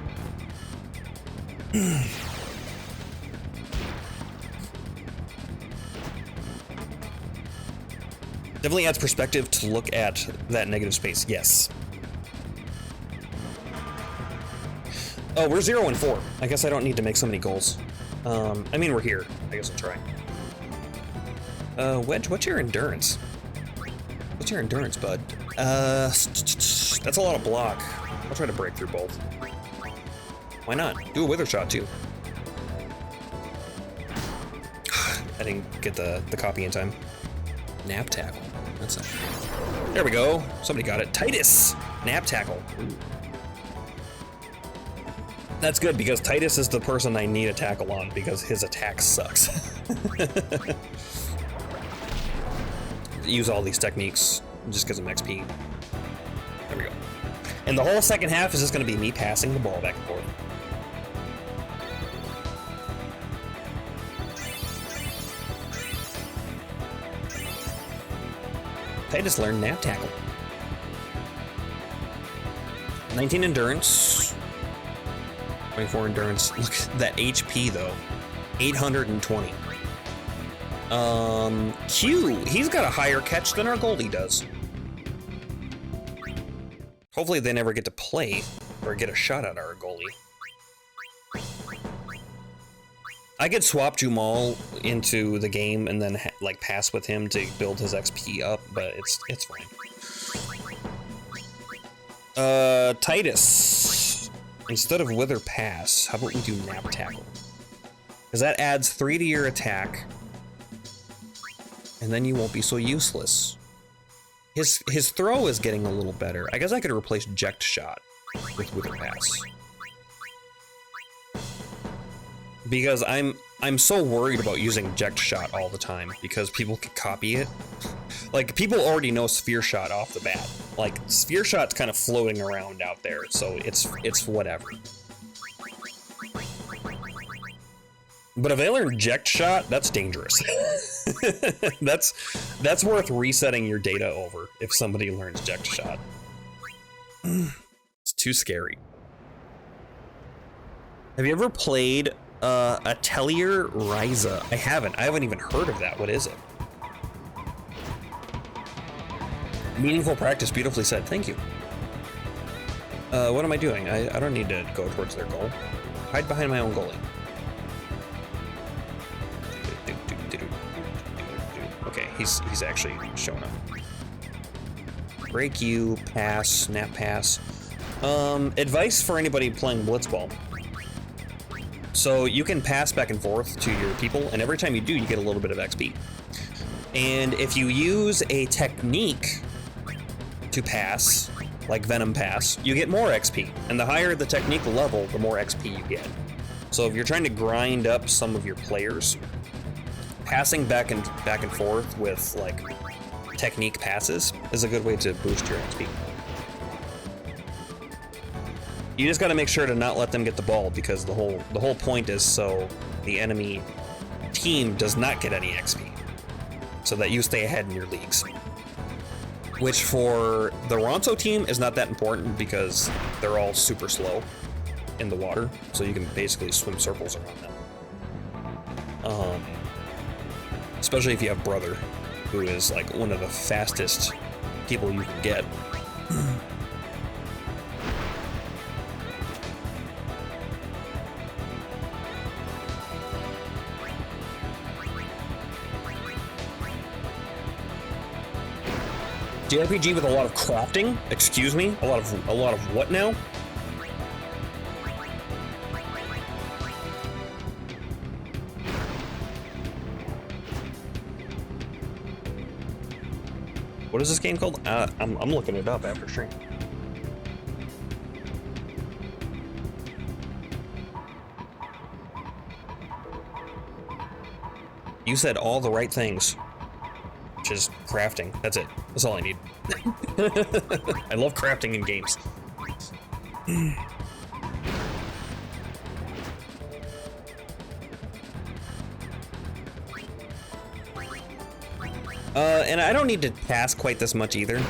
A: Definitely adds perspective to look at that negative space, yes. Oh, we're 0 and 4. I guess I don't need to make so many goals. I mean, we're here. I guess I'll try. Wedge, what's your endurance? What's your endurance, bud? That's a lot of block. I'll try to break through both. Why not? Do a wither shot, too. I didn't get the copy in time. Nap tackle. That's it. There we go. Somebody got it. Titus! Nap tackle. Ooh. That's good, because Titus is the person I need a tackle on, because his attack sucks. Use all these techniques, just gives him XP. There we go. And the whole second half is just going to be me passing the ball back and forth. Titus learned nap tackle. 19 endurance. 24 endurance. Look at that HP though. 820. Q, he's got a higher catch than our goalie does. Hopefully they never get to play or get a shot at our goalie. I could swap Jumal into the game and then like pass with him to build his XP up, but it's fine. Titus, instead of Wither Pass, how about we do Nap Tackle? Because that adds 3 to your attack, and then you won't be so useless. His throw is getting a little better. I guess I could replace Ject Shot with Wither Pass. Because I'm so worried about using Ject Shot all the time because people can copy it. Like, people already know Sphere Shot off the bat. Like, Sphere Shot's kind of floating around out there, so it's whatever. But if they learn Ject Shot, that's dangerous. That's worth resetting your data over if somebody learns Ject Shot. It's too scary. Have you ever played Atelier Ryza? I haven't even heard of that. What is it? Meaningful practice, beautifully said. Thank you. What am I doing? I don't need to go towards their goal. Hide behind my own goalie. Okay, he's actually showing up. Break you, pass, snap pass. Advice for anybody playing Blitzball. So you can pass back and forth to your people, and every time you do, you get a little bit of XP. And if you use a technique to pass, like Venom Pass, you get more XP. And the higher the technique level, the more XP you get. So if you're trying to grind up some of your players, passing back and forth with like technique passes is a good way to boost your XP. You just got to make sure to not let them get the ball, because the whole point is so the enemy team does not get any XP, so that you stay ahead in your leagues. Which for the Ronso team is not that important because they're all super slow in the water, so you can basically swim circles around them. Especially if you have Brother, who is like one of the fastest people you can get. JRPG with a lot of crafting? Excuse me? A lot of what now? What is this game called? I'm looking it up after stream. You said all the right things, which is crafting. That's it. That's all I need. I love crafting in games. And I don't need to task quite this much either,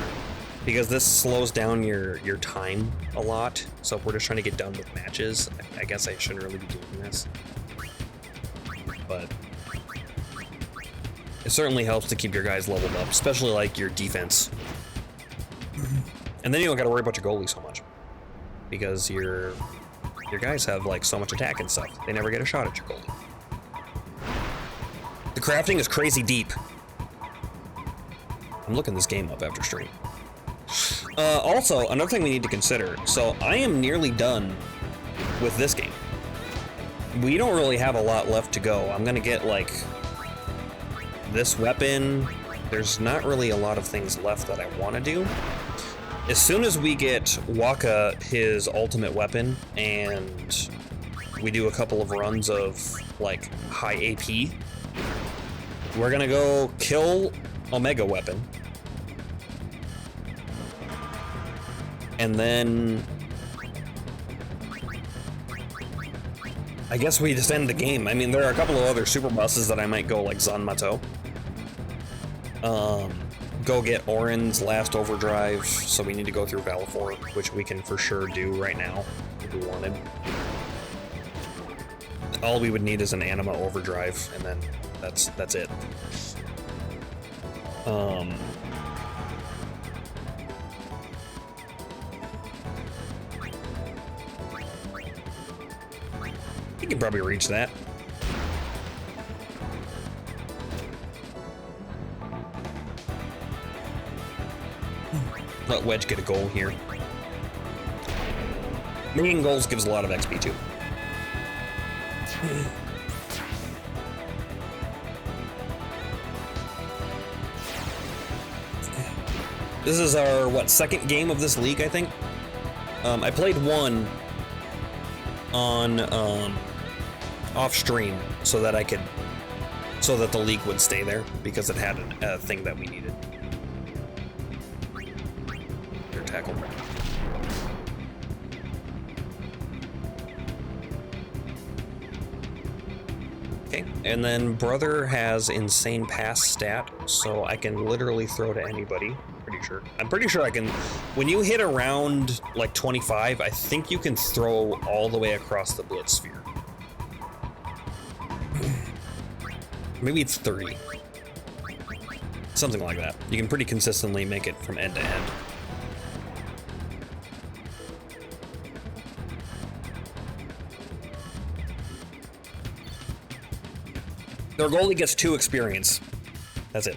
A: because this slows down your time a lot. So if we're just trying to get done with matches, I guess I shouldn't really be doing this. But it certainly helps to keep your guys leveled up, especially like your defense. And then you don't got to worry about your goalie so much, because your guys have like so much attack and stuff. They never get a shot at your goalie. The crafting is crazy deep. I'm looking this game up after stream. Also, another thing we need to consider. So I am nearly done with this game. We don't really have a lot left to go. I'm gonna get like this weapon. There's not really a lot of things left that I want to do. As soon as we get Waka his ultimate weapon and we do a couple of runs of like high AP, we're gonna go kill Omega weapon. And then I guess we just end the game. I mean, there are a couple of other super bosses that I might go like Zanmato. Go get Orin's last overdrive, so we need to go through Valifor, which we can for sure do right now if we wanted. All we would need is an Anima overdrive, and then that's it. You can probably reach that. Let Wedge get a goal here. Making goals gives a lot of XP too. This is our, what, second game of this league, I think? I played one on off stream so that the league would stay there because it had a thing that we needed. Your tackle. Okay, and then Brother has insane pass stat, so I can literally throw to anybody. I'm pretty sure I can. When you hit around like 25, I think you can throw all the way across the Blitz sphere. Maybe it's 30. Something like that. You can pretty consistently make it from end to end. Their goalie gets 2 experience. That's it.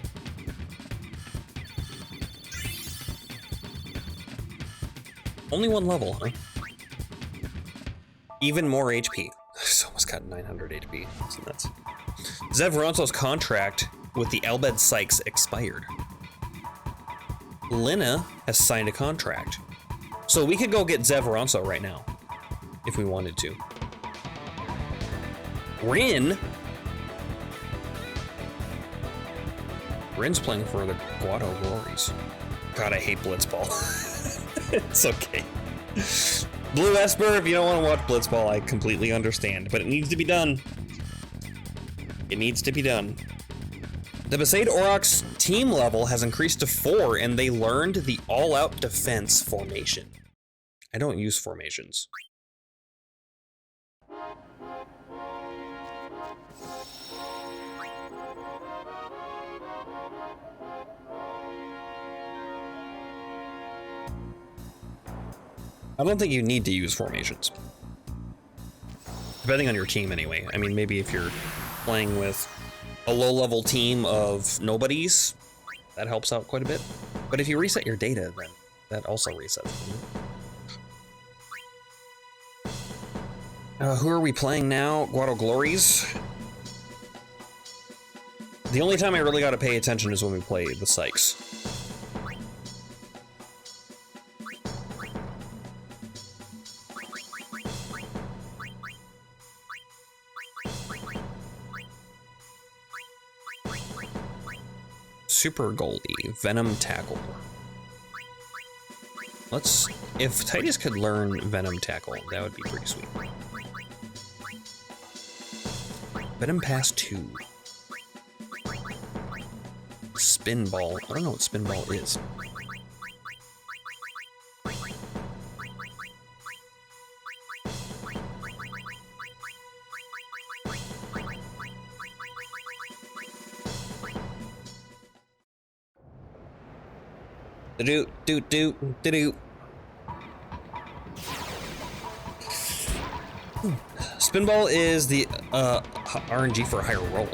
A: Only 1 level, huh? Even more HP. He's almost got 900 HP. That's nuts. Zev Ronso's contract with the Albed Sykes expired. Lina has signed a contract. So we could go get Zev Ronso right now, if we wanted to. Rin's playing for the Guado Glories. God, I hate Blitzball. It's okay. Blue Esper, if you don't want to watch Blitzball, I completely understand, but it needs to be done. It needs to be done. The Besaid Aurochs team level has increased to 4, and they learned the all-out defense formation. I don't use formations. I don't think you need to use formations. Depending on your team anyway. I mean, maybe if you're playing with a low-level team of nobodies, that helps out quite a bit. But if you reset your data, then that also resets. Who are we playing now? Guado Glories. The only time I really got to pay attention is when we play the Sykes. Super Goalie, Venom Tackle. If Titus could learn Venom Tackle, that would be pretty sweet. Venom Pass 2. Spin Ball. I don't know what Spin Ball is. Do do do do do. Spinball is the RNG for a higher roll.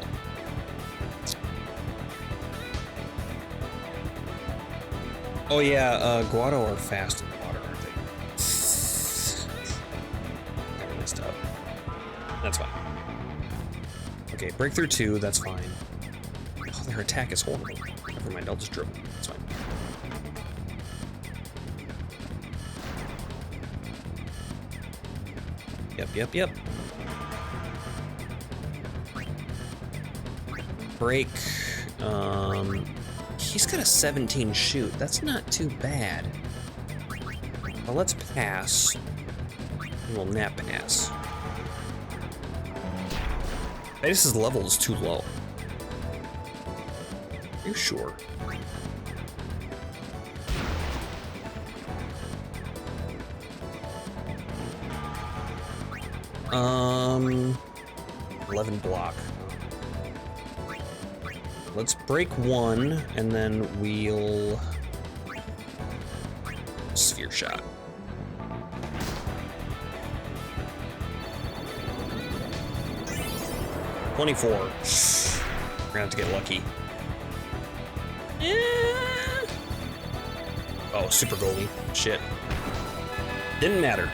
A: Oh yeah, Guado are fast in the water, aren't they? Got messed up. That's fine. Okay, breakthrough 2, that's fine. Oh, their attack is horrible. Never mind, I'll just dribble. That's fine. Yep. Break. He's got a 17 shoot. That's not too bad. Well, let's pass. And we'll nap pass. Titus's level is too low. Are you sure? Um, 11 block. Let's break 1, and then we'll sphere shot. $24. We're gonna have to get lucky. Oh, super goalie. Shit. Didn't matter.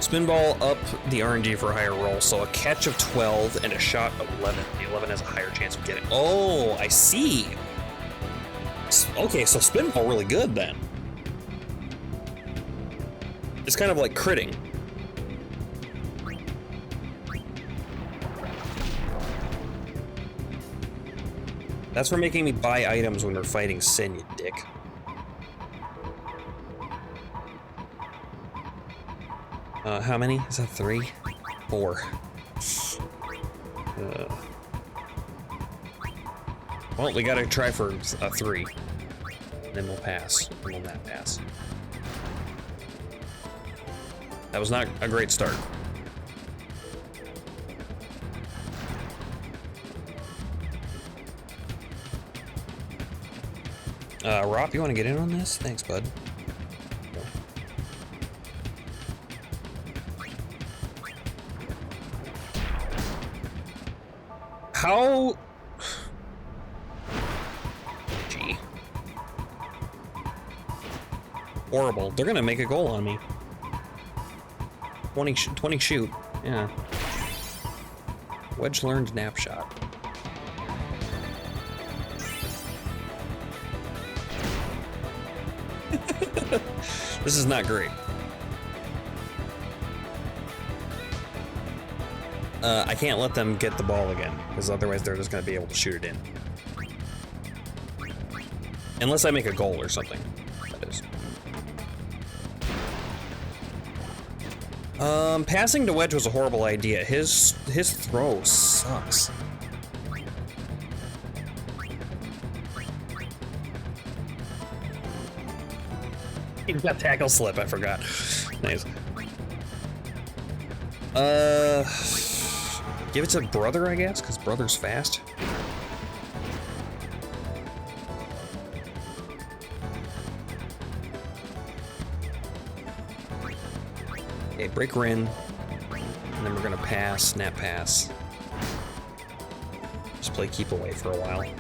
A: Spinball up the RNG for a higher roll, so a catch of 12 and a shot of 11. The 11 has a higher chance of getting. Oh, I see. Okay, so Spinball really good then. It's kind of like critting. That's for making me buy items when we're fighting Sin, you dick. How many? Is that 3? 4. Well, we gotta try for a 3. Then we'll pass. And we'll not pass. That was not a great start. Rob, you want to get in on this? Thanks, bud. How? Gee. Horrible. They're gonna make a goal on me. 20 shoot. Yeah. Wedge learned nap shot. This is not great. I can't let them get the ball again, because otherwise they're just going to be able to shoot it in. Unless I make a goal or something. That is. Passing to Wedge was a horrible idea. His throw sucks. He's got tackle slip, I forgot. Nice. Give it to Brother, I guess, because Brother's fast. Okay, break Rin. And then we're gonna pass, snap pass. Just play keep away for a while.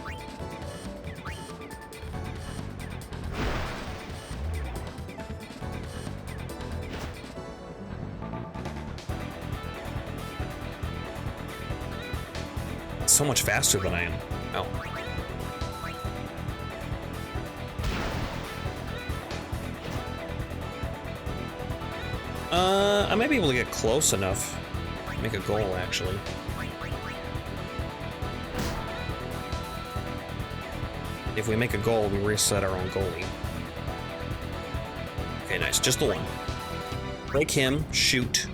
A: So much faster than I am. Oh. I might be able to get close enough. Make a goal, actually. if we make a goal, we reset our own goalie. Okay, nice. Just the one. Break him. Shoot.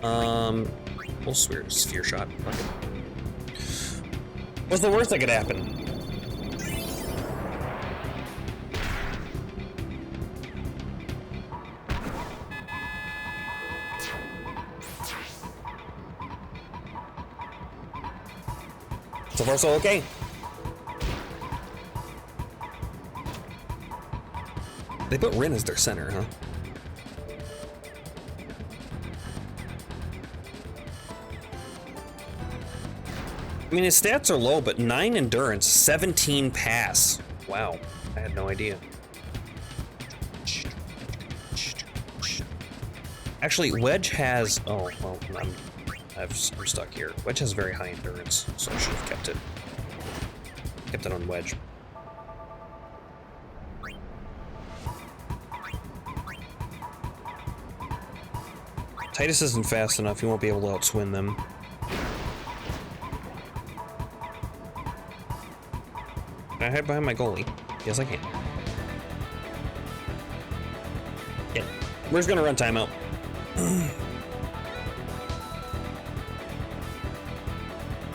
A: We'll sphere shot. Fuck it. What's the worst that could happen? So far, so okay. They put Rin as their center, huh? I mean, his stats are low, but 9 endurance, 17 pass. Wow, I had no idea. Actually, Wedge has... Oh, well, I'm stuck here. Wedge has very high endurance, so I should have kept it. Kept it on Wedge. Titus isn't fast enough, he won't be able to outswim them. Can I hide behind my goalie? Yes, I can. Yeah, we're just gonna run timeout.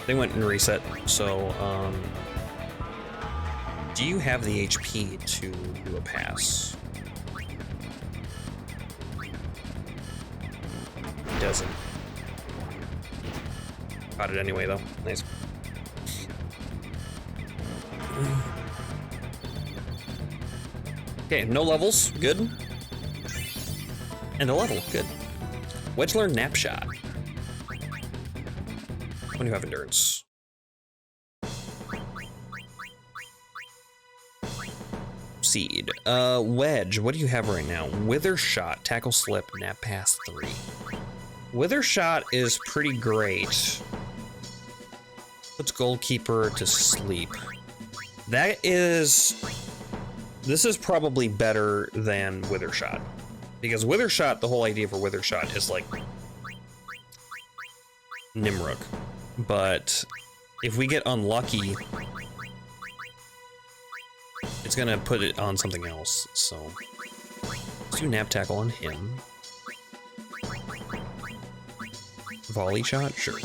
A: They went and reset, so, do you have the HP to do a pass? Doesn't. Got it anyway, though. Nice. Okay, no levels. Good. And a level. Good. Wedge learned Nap Shot. When do you have endurance? Seed. Wedge, what do you have right now? Wither Shot, Tackle Slip, Nap Pass 3. Wither Shot is pretty great. Puts Goalkeeper to sleep. That is... This is probably better than Wither Shot. Because Wither Shot, the whole idea for Wither Shot is like... Nimruk. But if we get unlucky, it's gonna put it on something else, so... Let's do Nap Tackle on him. Volley shot? Sure.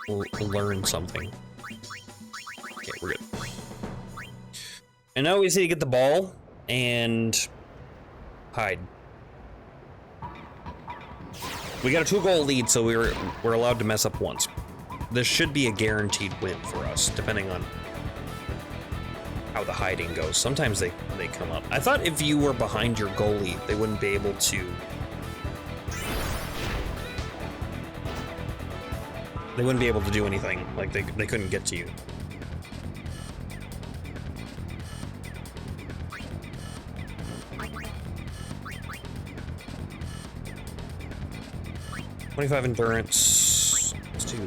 A: We'll learn something. Okay, we're good. And now we just need to get the ball and hide. We got a 2-goal lead, so we're allowed to mess up once. This should be a guaranteed win for us, depending on how the hiding goes. Sometimes they come up. I thought if you were behind your goalie, they wouldn't be able to... They wouldn't be able to do anything. Like, they couldn't get to you. .25 endurance. Let's do...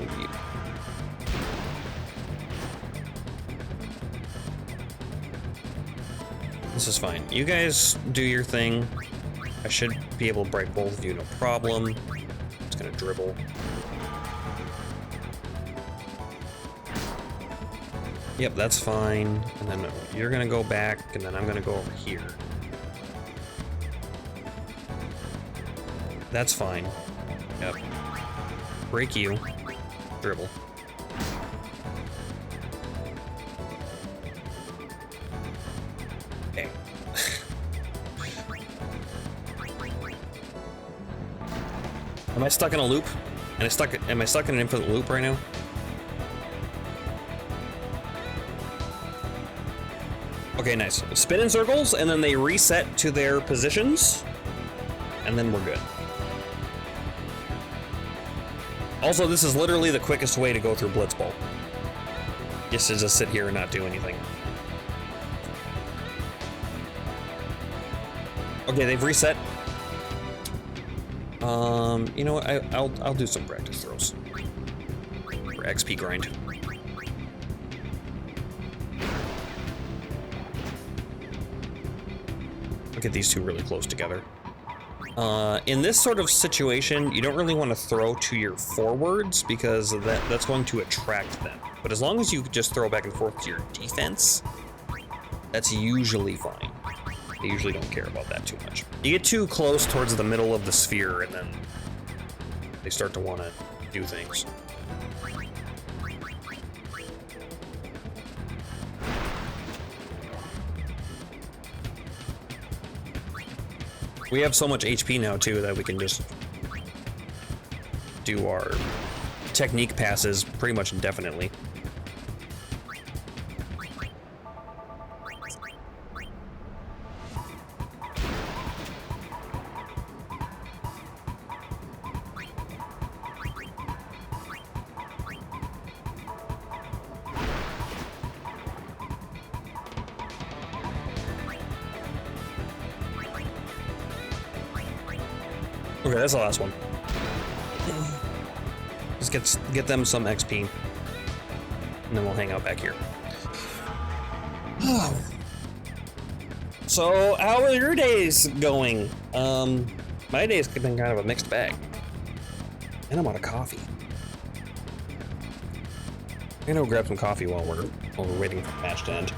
A: This is fine. You guys do your thing. I should be able to break both of you, no problem. It's gonna dribble. Yep, that's fine. And then you're gonna go back, and then I'm gonna go over here. That's fine. Yep. Break you. Dribble. Okay. Am I stuck in a loop? Am I stuck in an infinite loop right now? Okay, nice. Spin in circles, and then they reset to their positions, and then we're good. Also, this is literally the quickest way to go through Blitzball. Just to just sit here and not do anything. Okay, they've reset. You know what? I'll do some practice throws for XP grind. Look at these two really close together. In this sort of situation, you don't really want to throw to your forwards because that's going to attract them. But as long as you just throw back and forth to your defense, that's usually fine. They usually don't care about that too much. You get too close towards the middle of the sphere and then they start to want to do things. We have so much HP now too that we can just do our technique passes pretty much indefinitely. Okay, that's the last one. Just get them some XP, and then we'll hang out back here. So, how are your days going? My days have been kind of a mixed bag, and I'm out of coffee. I'm gonna go grab some coffee while we're waiting for the match to end.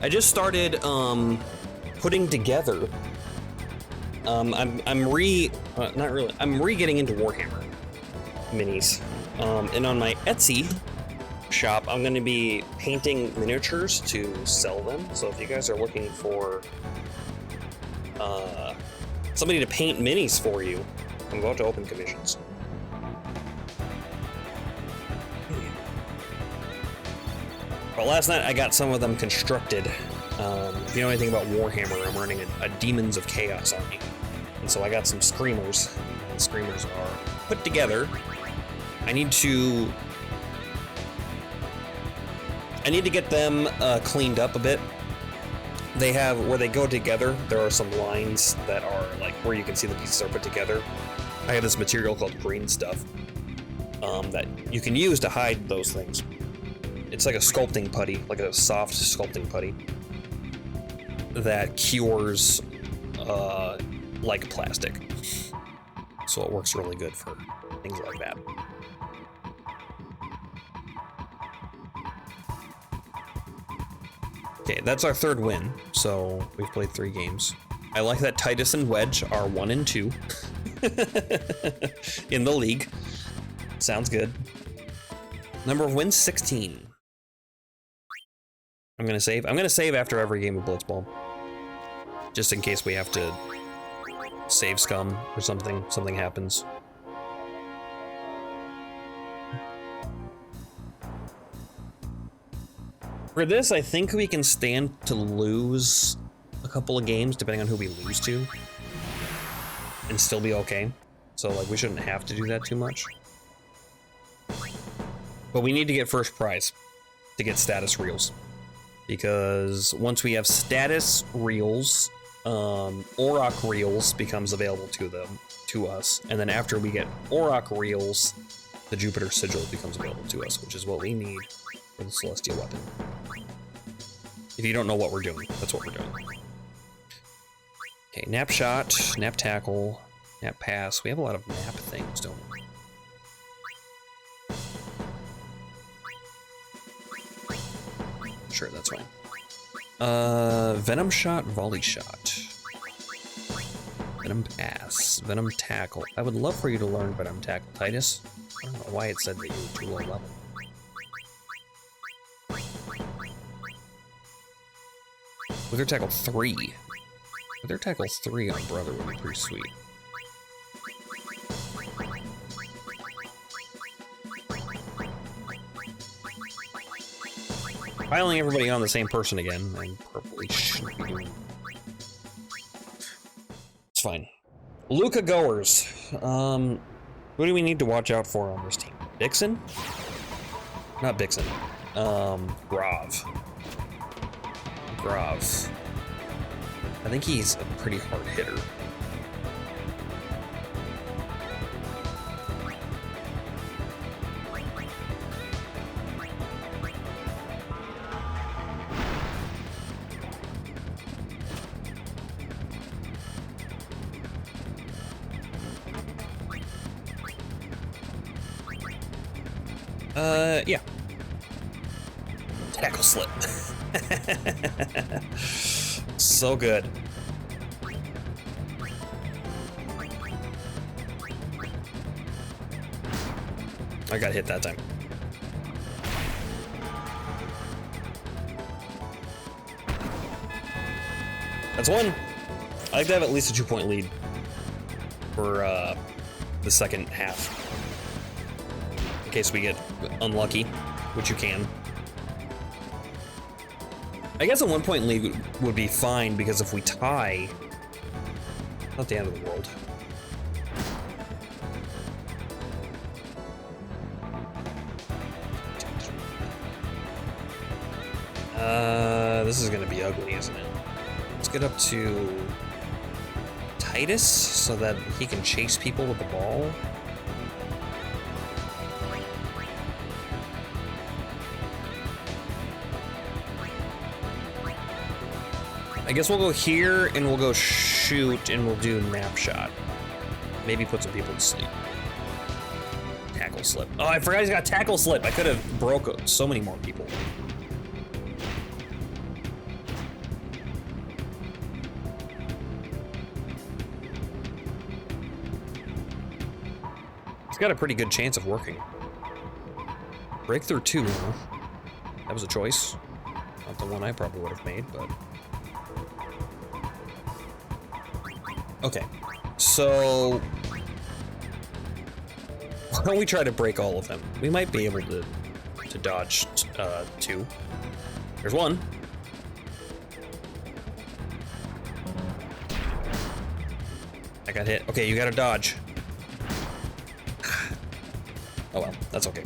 A: I just started putting together. I'm re-getting into Warhammer minis, and on my Etsy shop, I'm going to be painting miniatures to sell them. So if you guys are looking for somebody to paint minis for you, I'm about to open commissions. But last night I got some of them constructed. If you know anything about Warhammer, I'm running a Demons of Chaos army. And so I got some Screamers. And Screamers are put together. I need to get them cleaned up a bit. They have, where they go together, there are some lines that are like where you can see the pieces are put together. I have this material called green stuff that you can use to hide those things. It's like a sculpting putty, like a soft sculpting putty that cures like plastic. So it works really good for things like that. Okay, that's our third win. So we've played 3 games. I like that Titus and Wedge are 1 and 2 in the league. Sounds good. Number of wins, 16. I'm gonna save. I'm gonna save after every game of Blitzball, just in case we have to save scum or something. Something happens. For this, I think we can stand to lose a couple of games, depending on who we lose to, and still be okay. So, like, we shouldn't have to do that too much. But we need to get first prize to get status reels. Because once we have status reels, Auroch reels becomes available to us, and then after we get Auroch reels, the Jupiter sigil becomes available to us, which is what we need for the Celestial Weapon. If you don't know what we're doing, that's what we're doing. Okay, nap shot, nap tackle, nap pass. We have a lot of nap things, don't we? Sure, that's fine. Venom shot, volley shot. Venom pass, venom tackle. I would love for you to learn venom tackle, Titus. I don't know why it said that you were too low level. Wither tackle 3. Wither tackle 3 on brother would be pretty sweet. Piling everybody on the same person again, I probably shouldn't be doing. It's fine. Luca goers. Who do we need to watch out for on this team? Bixen? Not Bixen. Grav. I think he's a pretty hard hitter. Yeah. Tackle slip. So good. I got hit that time. That's one. I like to have at least a 2-point lead for the second half. In case we get unlucky, which you can. I guess a 1-point lead would be fine, because if we tie, not the end of the world. This is gonna be ugly, isn't it? Let's get up to Titus so that he can chase people with the ball. I guess we'll go here and we'll go shoot and we'll do nap shot. Maybe put some people to sleep. Tackle slip. Oh, I forgot he's got tackle slip. I could have broke so many more people. It's got a pretty good chance of working. Breakthrough 2, huh? That was a choice. Not the one I probably would have made, but... Okay, so why don't we try to break all of them? We might be able to dodge 2. There's one. I got hit. Okay, you gotta dodge. Oh well, that's okay.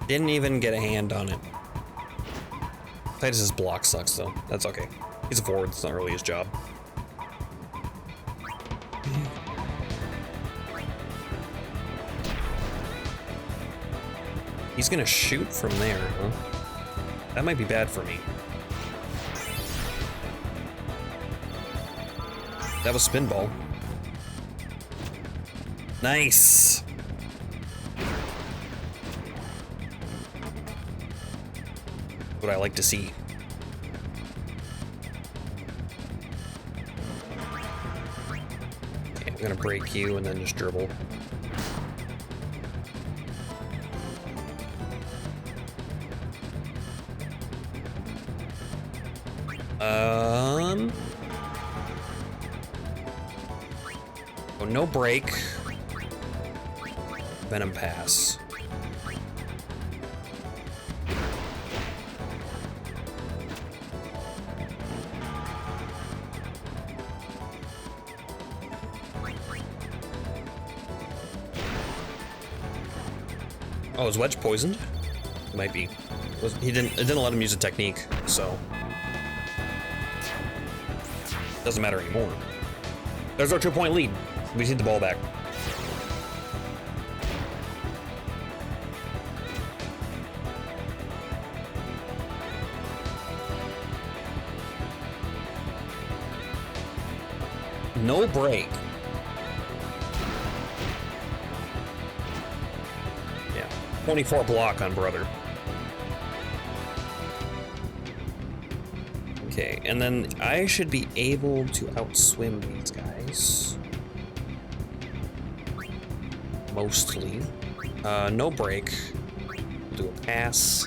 A: Didn't even get a hand on it. Titus's block sucks though. That's okay. He's a forward, it's not really his job. He's gonna shoot from there, huh? That might be bad for me. That was spin ball. Nice! What I like to see. Okay, I'm gonna break you and then just dribble. Oh, no break. Venom pass. Oh, is Wedge poisoned? Might be. It didn't let him use a technique, so doesn't matter anymore. There's our 2-point lead. We just need the ball back. No break. Yeah, 24 block on brother. Okay, and then I should be able to outswim these guys. Mostly. No break. Do a pass.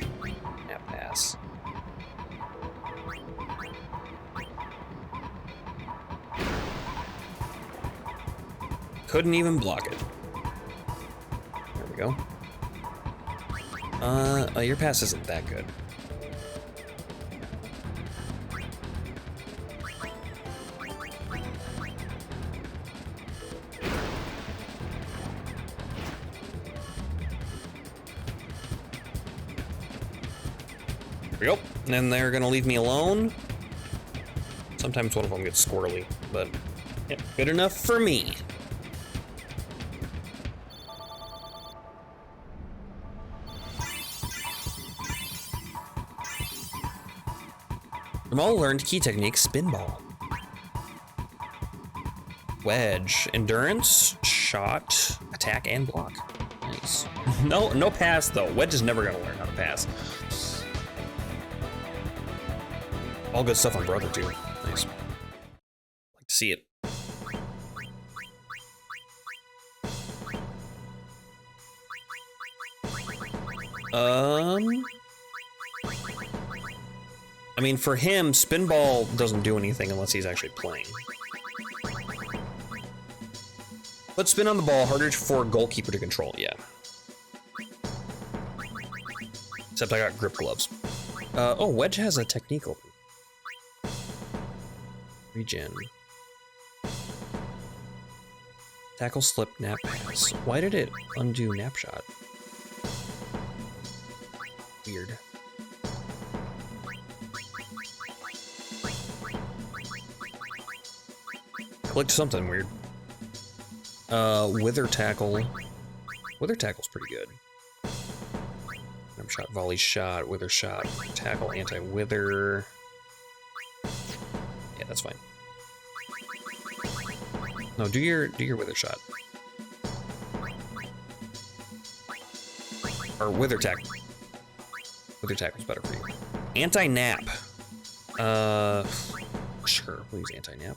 A: Yeah, pass. Couldn't even block it. There we go. Your pass isn't that good. we go. And then they're gonna leave me alone. Sometimes one of them gets squirrely, but yeah, good enough for me. From all learned key technique, spin ball. Wedge, endurance, shot, attack, and block. Nice. No pass though. Wedge is never gonna learn how to pass. All good stuff on Brother too. Nice. Like to see it. I mean, for him, spin ball doesn't do anything unless he's actually playing. But spin on the ball, harder for a goalkeeper to control, yeah. Except I got grip gloves. Oh, Wedge has a technique open. Regen. Tackle, slip, nap, pass. Why did it undo nap shot? Weird. Clicked something weird. Wither tackle. Wither tackle's pretty good. Nap shot, volley shot, wither shot, tackle, anti-wither. Yeah, that's fine. No, do your wither shot. Or wither tackle. Wither tackle's better for you. Anti-nap. Sure, please anti-nap.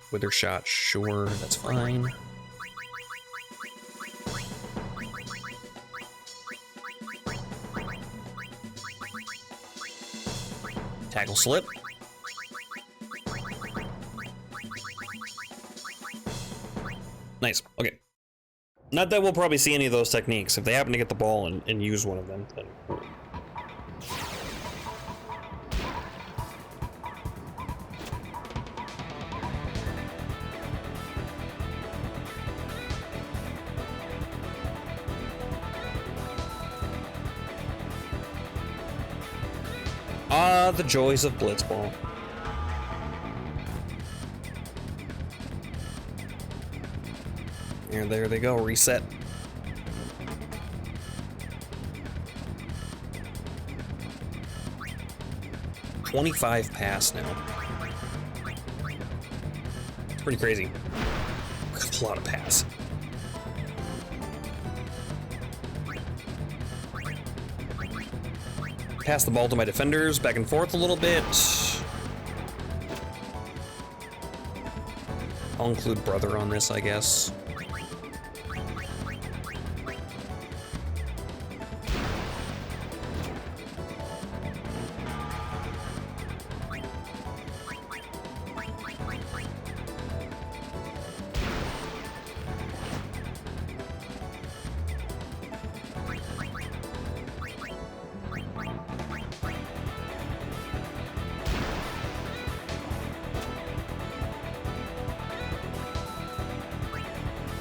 A: Wither shot, sure, that's fine. Tackle slip. Nice, okay. Not that we'll probably see any of those techniques. If they happen to get the ball and use one of them, then cool. Ah, the joys of Blitzball. And there they go, reset. $25 pass now. It's pretty crazy. That's a lot of pass. Pass the ball to my defenders, back and forth a little bit. I'll include Brother on this, I guess.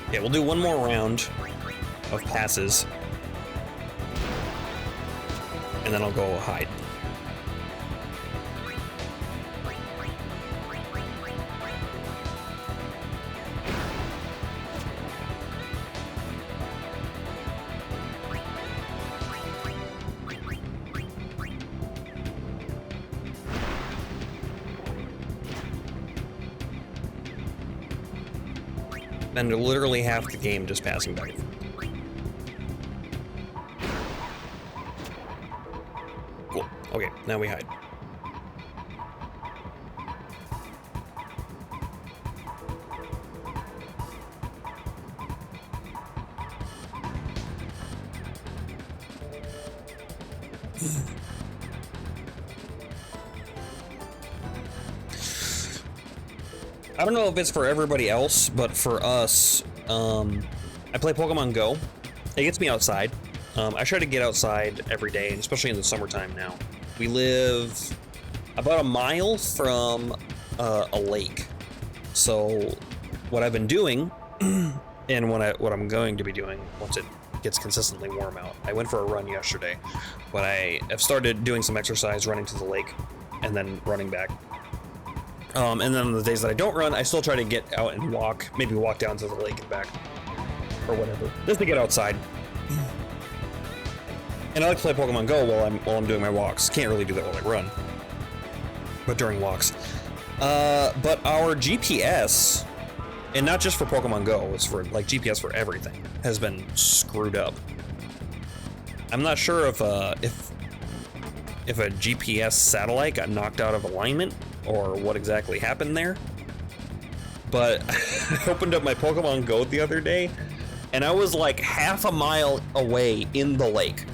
A: Okay, we'll do one more round of passes. And then I'll go hide. And literally half the game just passing back and forth. Cool. Okay, now we hide. I don't know if it's for everybody else, but for us, I play Pokemon Go. It gets me outside. I try to get outside every day, especially in the summertime now. We live about a mile from a lake. So what I've been doing, and what I'm going to be doing once it gets consistently warm out. I went for a run yesterday, but I have started doing some exercise, running to the lake, and then running back. And then on the days that I don't run, I still try to get out and walk, maybe walk down to the lake and back, or whatever, just to get outside. And I like to play Pokemon Go while I'm doing my walks. Can't really do that while I run, but during walks. But our GPS, and not just for Pokemon Go, it's for like GPS for everything, has been screwed up. I'm not sure if a GPS satellite got knocked out of alignment or what exactly happened there. But I opened up my Pokemon Go the other day, and I was like half a mile away in the lake.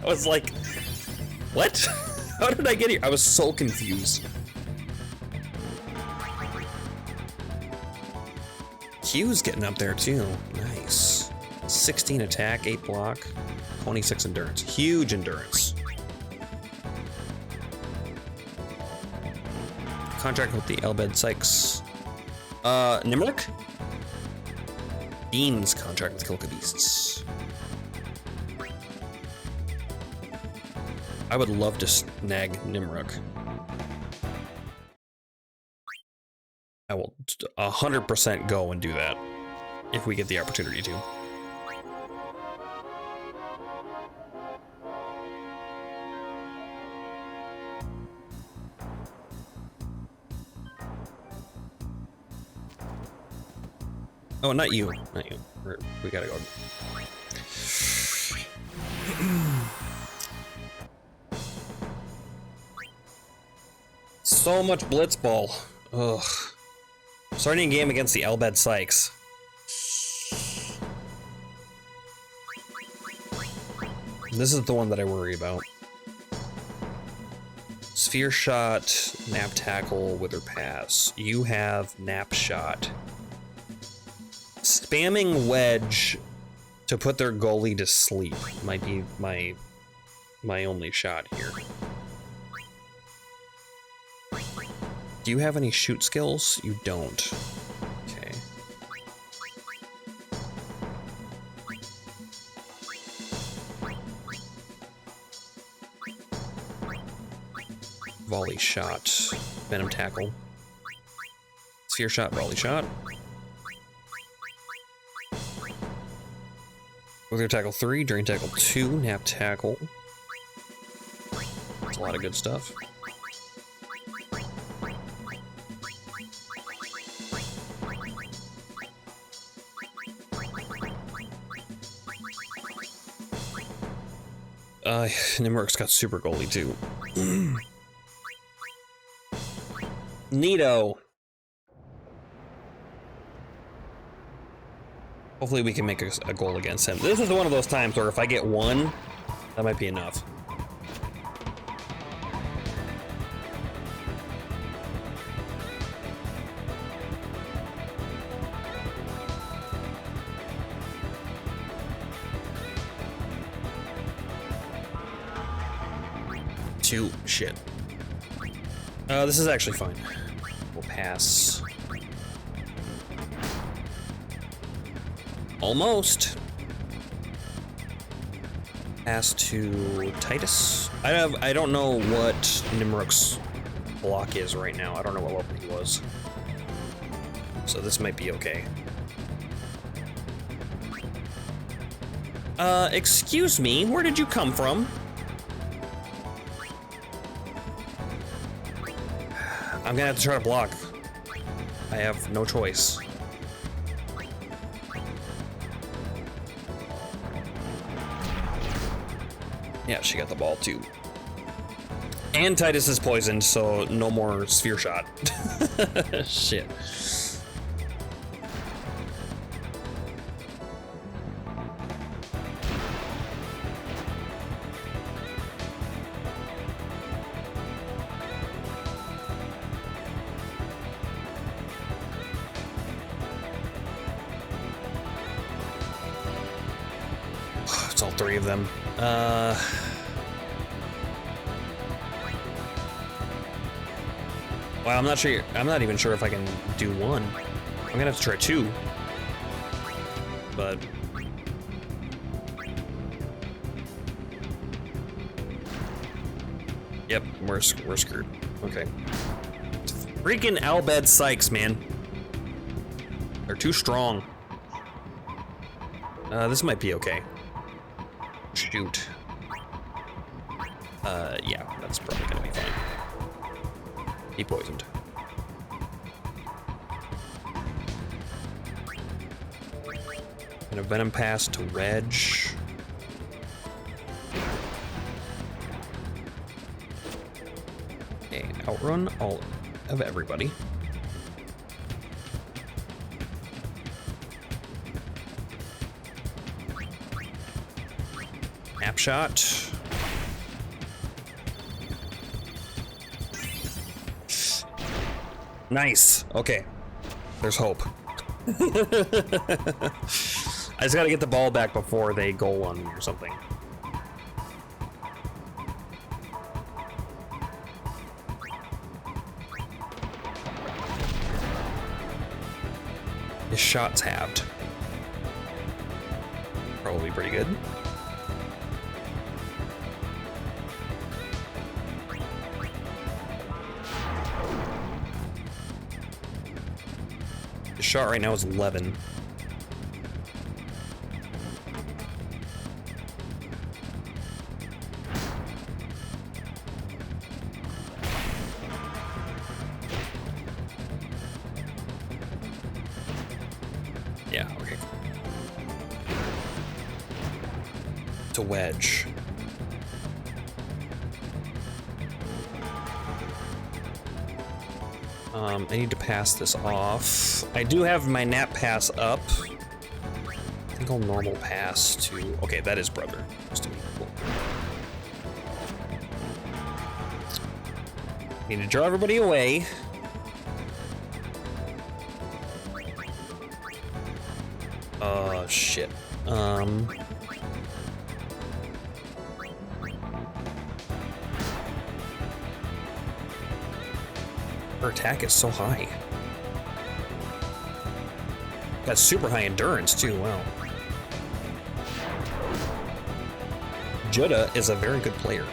A: I was like, what? How did I get here? I was so confused. Q's getting up there too. Nice. 16 attack, 8 block, 26 endurance. Huge endurance. Contract with the Elbed Sykes. Nimerick? Beam's contract with Kilka Beasts. I would love to snag Nimerick. I will 100% go and do that if we get the opportunity to. Oh, not you. Not you. We gotta go. So much Blitzball. Ugh. Starting a game against the Elbed Sykes. This is the one that I worry about. Sphere Shot, Nap Tackle, Wither Pass. You have Nap Shot. Spamming Wedge to put their goalie to sleep might be my only shot here. Do you have any shoot skills? You don't. Okay. Volley Shot, Venom Tackle. Sphere Shot, Volley Shot. Wither Tackle 3, Drain Tackle 2, Nap Tackle. That's a lot of good stuff. Nimerick's got super goalie too. Neato. Hopefully we can make a goal against him. This is one of those times where if I get one, that might be enough. Two. Shit. This is actually fine. We'll pass. Almost. Pass to Titus. I don't know what Nimerick's block is right now. I don't know what level he was. So this might be okay. Excuse me, where did you come from? I'm gonna have to try to block. I have no choice. Yeah, she got the ball too. And Titus is poisoned, so no more Sphere Shot. Shit. It's all three of them. Well, I'm not sure. I'm not even sure if I can do one. I'm gonna have to try two. But Yep, we're screwed. Okay. Freaking Albed Sykes, man. They're too strong. This might be okay. Shoot. Yeah, that's probably gonna be fine. He poisoned. And a Venom Pass to Wedge. Okay, outrun all of everybody. Snapshot. Nice. Okay. There's hope. I just gotta get the ball back before they goal on me or something. His shot's halved. Probably pretty good. His shot right now is 11. Yeah, okay. To Wedge. I need to pass this off. I do have my nap pass up. I think I'll normal pass to... Okay, that is brother. Cool. Need to draw everybody away. Shit. Her attack is so high. Got super high endurance too, wow. Judah is a very good player.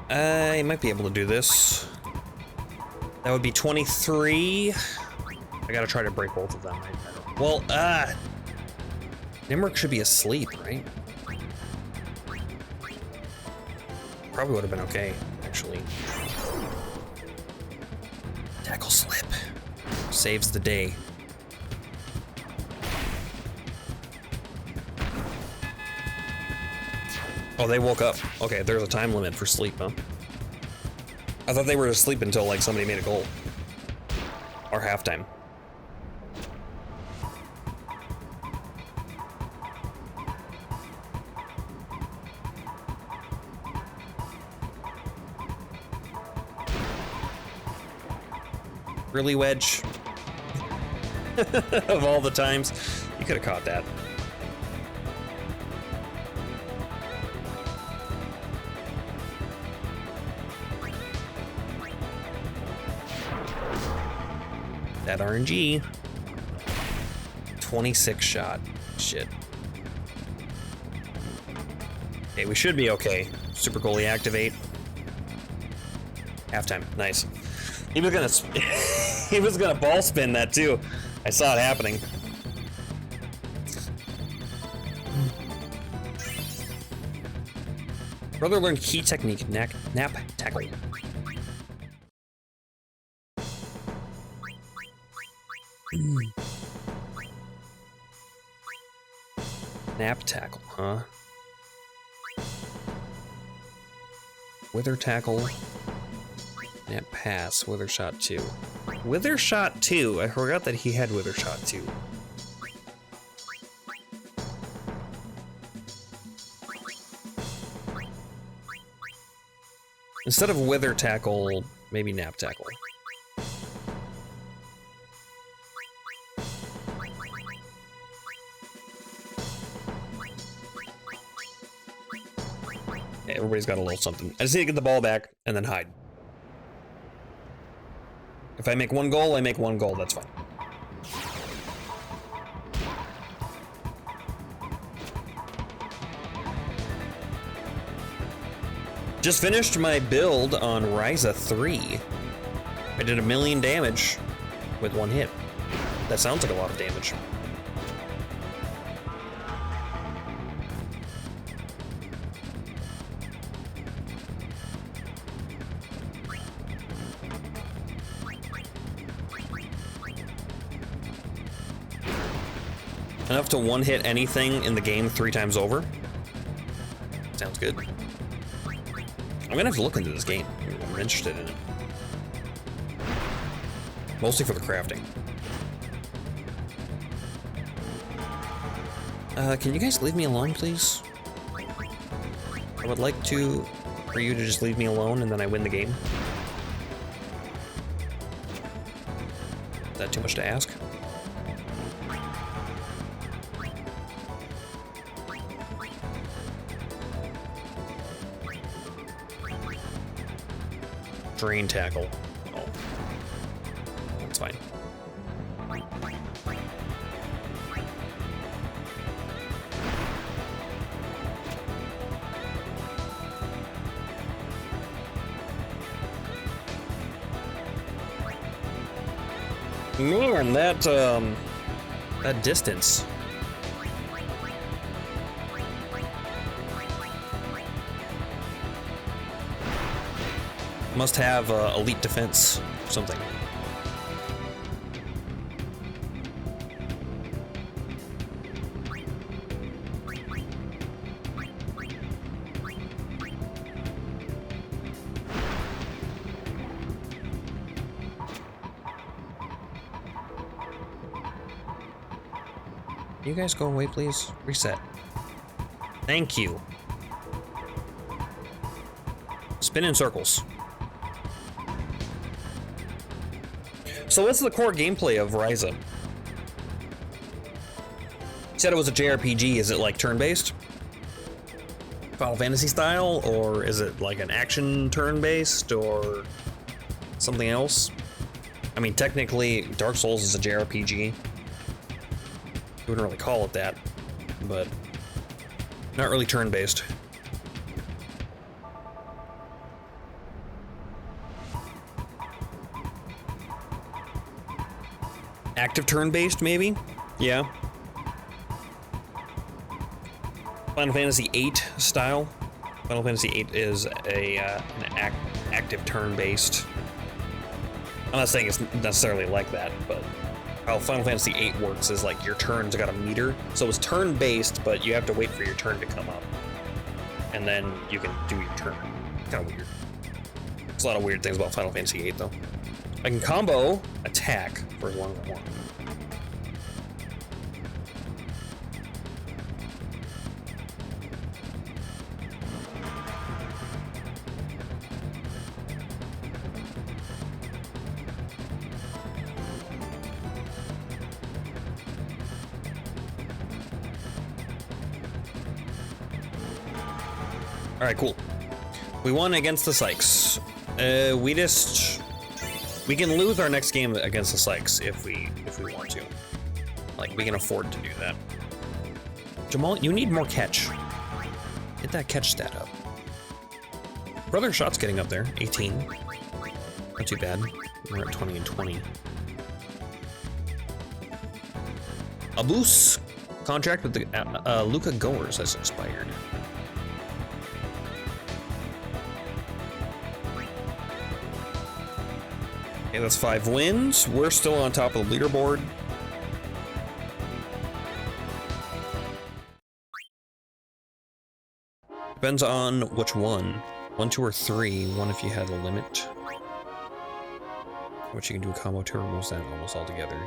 A: I might be able to do this. That would be 23. I gotta try to break both of them. Well, Nimric should be asleep, right? Probably would have been okay, actually. Tackle slip. Saves the day. Oh, they woke up. Okay, there's a time limit for sleep, huh? I thought they were asleep until, like, somebody made a goal. Or halftime. Really, Wedge? Of all the times, you could have caught that. That RNG. 26 shot. Shit. Okay, we should be okay. Super goalie activate. Halftime. Nice. He was gonna he was gonna ball spin that too. I saw it happening. Brother learned key technique, nap tackle. Nap tackle, huh? Wither tackle. Nap pass. Wither shot 2. Wither shot 2. I forgot that he had wither shot 2. Instead of Wither Tackle, maybe Nap Tackle. Yeah, everybody's got a little something. I just need to get the ball back and then hide. If I make one goal, I make one goal, that's fine. Just finished my build on Ryza 3. I did 1,000,000 damage with one hit. That sounds like a lot of damage. Enough to one-hit anything in the game 3 times over. Sounds good. I'm gonna have to look into this game. I'm interested in it. Mostly for the crafting. Can you guys leave me alone, please? I would like for you to just leave me alone and then I win the game. Is that too much to ask? Drain tackle. Oh. That's fine. Man, that distance. Must have elite defense or something. You guys go away, please. Reset. Thank you. Spin in circles. So what's the core gameplay of Ryza? You said it was a JRPG. Is it like turn-based? Final Fantasy style? Or is it like an action turn-based? Or something else? I mean, technically, Dark Souls is a JRPG. You wouldn't really call it that, but not really turn-based. Active turn-based, maybe? Yeah. Final Fantasy VIII style. Final Fantasy VIII is an active turn-based. I'm not saying it's necessarily like that, but how Final Fantasy VIII works is like your turns got a meter. So it's turn-based, but you have to wait for your turn to come up. And then you can do your turn. Kind of weird. There's a lot of weird things about Final Fantasy VIII, though. I can combo attack for as long as I want. All right, cool. We won against the Sykes. We can lose our next game against the Sykes if we want to. Like, we can afford to do that. Jamal, you need more catch. Get that catch stat up. Brother Shot's getting up there, 18. Not too bad. We're at 20 and 20. Abus contract with the Luca Goers has expired. Okay, that's 5 wins. We're still on top of the leaderboard. Depends on which one. 1, 2, or 3. 1 if you had a limit. Which you can do a combo to remove that almost altogether.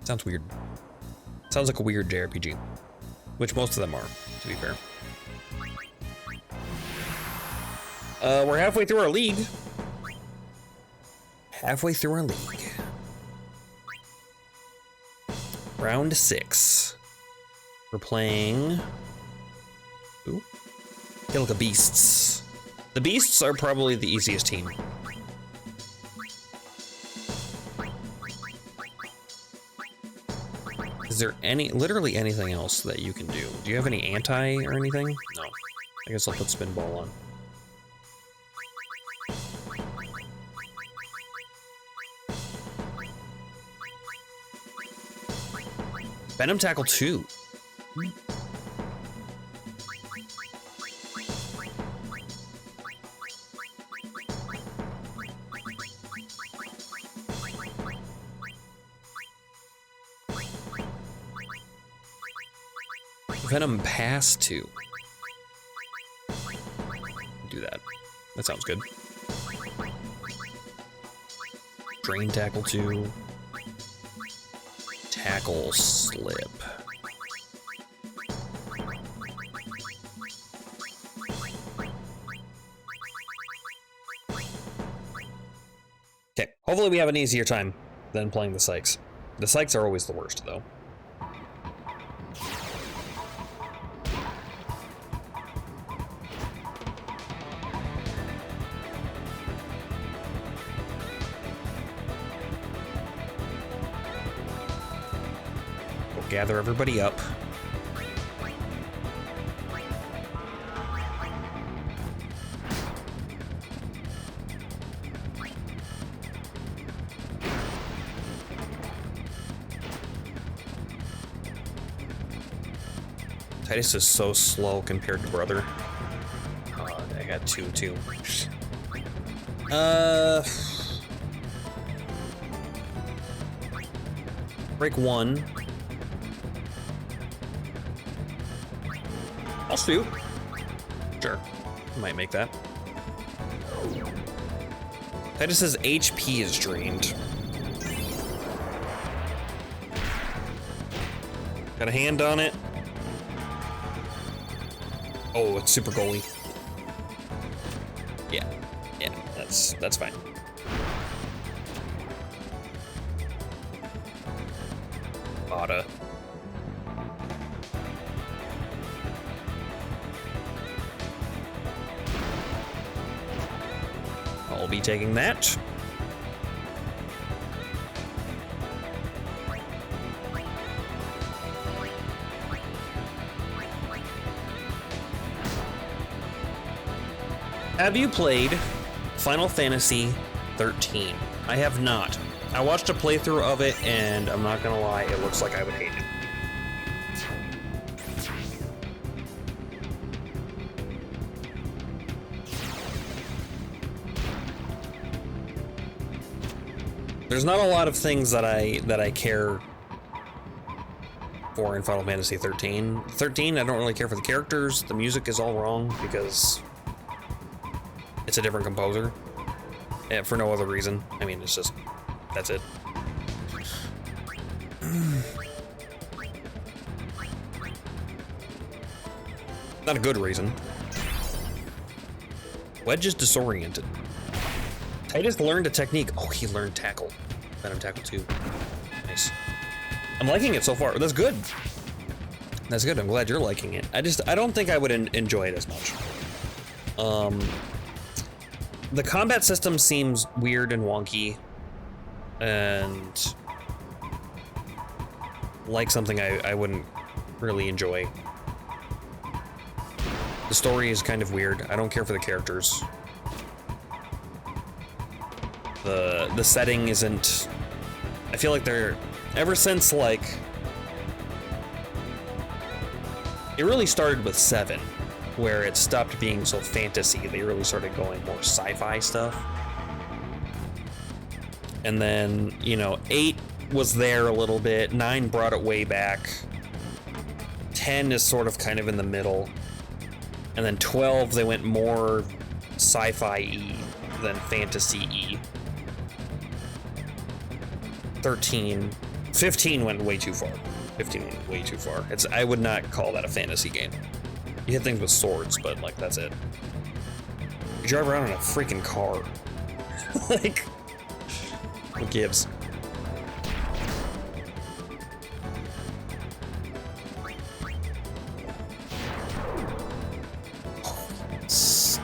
A: Sounds weird. Sounds like a weird JRPG. which most of them are, to be fair. We're halfway through our league. Halfway through our league. Round 6. We're playing... Ooh. Kilka Beasts. The Beasts are probably the easiest team. Is there literally anything else that you can do? Do you have any anti or anything? No. I guess I'll put Spin Ball on. Venom Tackle 2. Venom Pass 2. Do that. That sounds good. Drain Tackle 2. Tackle Slip. Okay, hopefully we have an easier time than playing the Sykes. The Sykes are always the worst, though. Gather everybody up. Titus is so slow compared to Brother. I got 2-2. Break 1. I'll shoot. Sure. Might make that. Titus's HP is drained. Got a hand on it. Oh, it's super goalie. Yeah. Yeah, that's fine. Bada. I'll be taking that. Have you played Final Fantasy 13? I have not. I watched a playthrough of it, and I'm not gonna lie, it looks like I would hate it. There's not a lot of things that I care for in Final Fantasy 13. 13, I don't really care for the characters. The music is all wrong because it's a different composer. Yeah, for no other reason. I mean, it's just, that's it. Not a good reason. Wedge is disoriented. Titus learned a technique. Oh, he learned Tackle. Venom Tackle 2. Nice. I'm liking it so far. That's good. That's good. I'm glad you're liking it. I don't think I would enjoy it as much. The combat system seems weird and wonky, and like something I wouldn't really enjoy. The story is kind of weird. I don't care for the characters. The setting isn't... I feel like they're... Ever since, like... It really started with 7, where it stopped being so fantasy. They really started going more sci-fi stuff. And then, you know, 8 was there a little bit. 9 brought it way back. 10 is sort of kind of in the middle. And then 12, they went more sci-fi-y than fantasy-y. 13, 15 went way too far. 15 went way too far. I would not call that a fantasy game. You hit things with swords, but like that's it. You drive around in a freaking car. Like, what gives?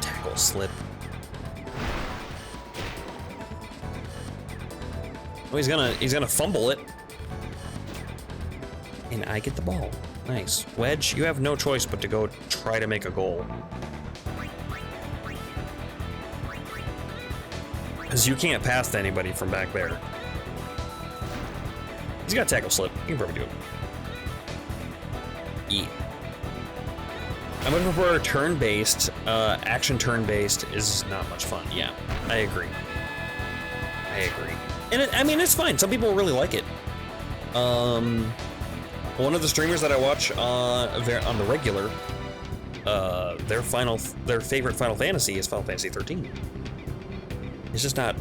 A: Tackle slip. Oh, he's gonna fumble it. And I get the ball. Nice. Wedge, you have no choice but to go try to make a goal. Because you can't pass to anybody from back there. He's got tackle slip. You can probably do it. Yeah. I would prefer turn-based. Action turn-based is not much fun. Yeah, I agree. I agree. And I mean, it's fine. Some people really like it. One of the streamers that I watch on the regular, their favorite Final Fantasy is Final Fantasy 13. It's just not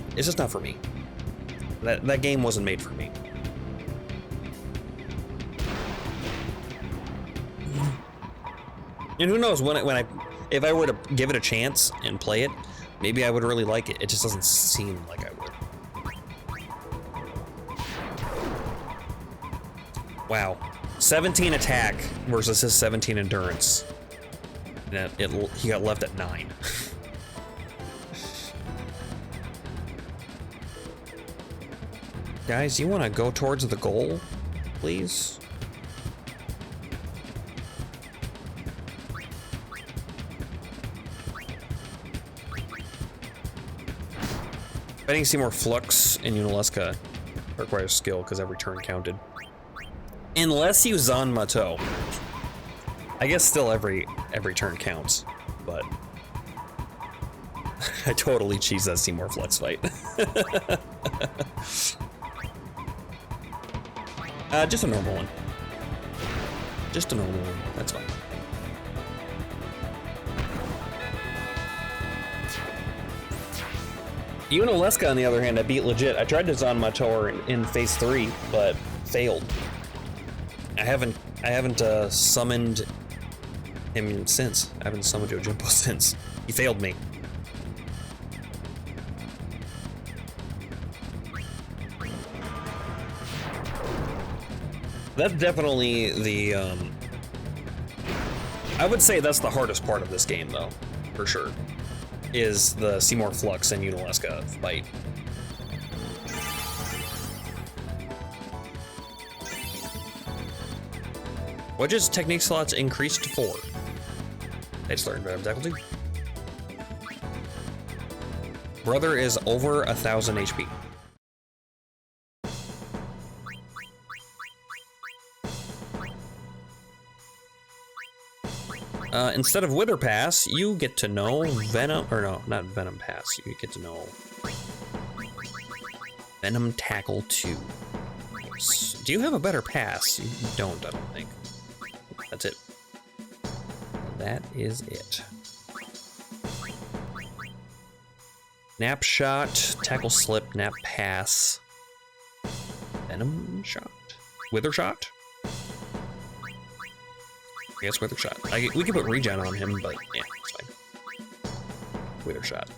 A: for me. That game wasn't made for me. And who knows, if I were to give it a chance and play it, maybe I would really like it. It just doesn't seem like I would. Wow. 17 attack versus his 17 endurance. And he got left at 9. Guys, you want to go towards the goal, please? Betting Seymour Flux and Unalesca requires skill because every turn counted. Unless you Zanmato. I guess still every turn counts, but I totally cheesed that Seymour Flux fight. Just a normal one. Just a normal one. That's fine. Unalesca, on the other hand, I beat legit. I tried to Zanmato in phase 3, but failed. I haven't summoned him since. I haven't summoned Yojimbo since. He failed me. That's definitely the, I would say that's the hardest part of this game, though, for sure, is the Seymour Flux and Unalesca fight. Wedge's technique slots increased to 4. I just learned Venom Tackle 2. Brother is over 1,000 HP. Instead of Wither Pass, you get to know Venom, or no, not Venom Pass, you get to know Venom Tackle 2. Do you have a better pass? You don't, I don't think. That's it. That is it. Nap Shot, Tackle Slip, Nap Pass, Venom Shot, Wither Shot? I guess Wither Shot. We could put regen on him, but yeah, it's fine. Wither Shot.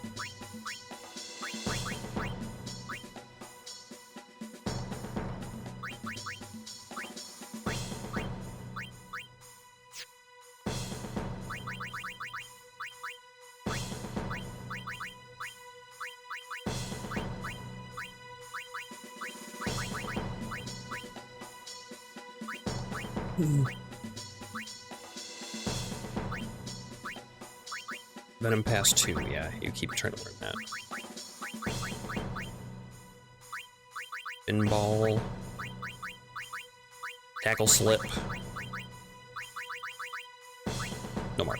A: Venom Pass 2, yeah, you keep trying to learn that. Pinball. Tackle Slip. No mark.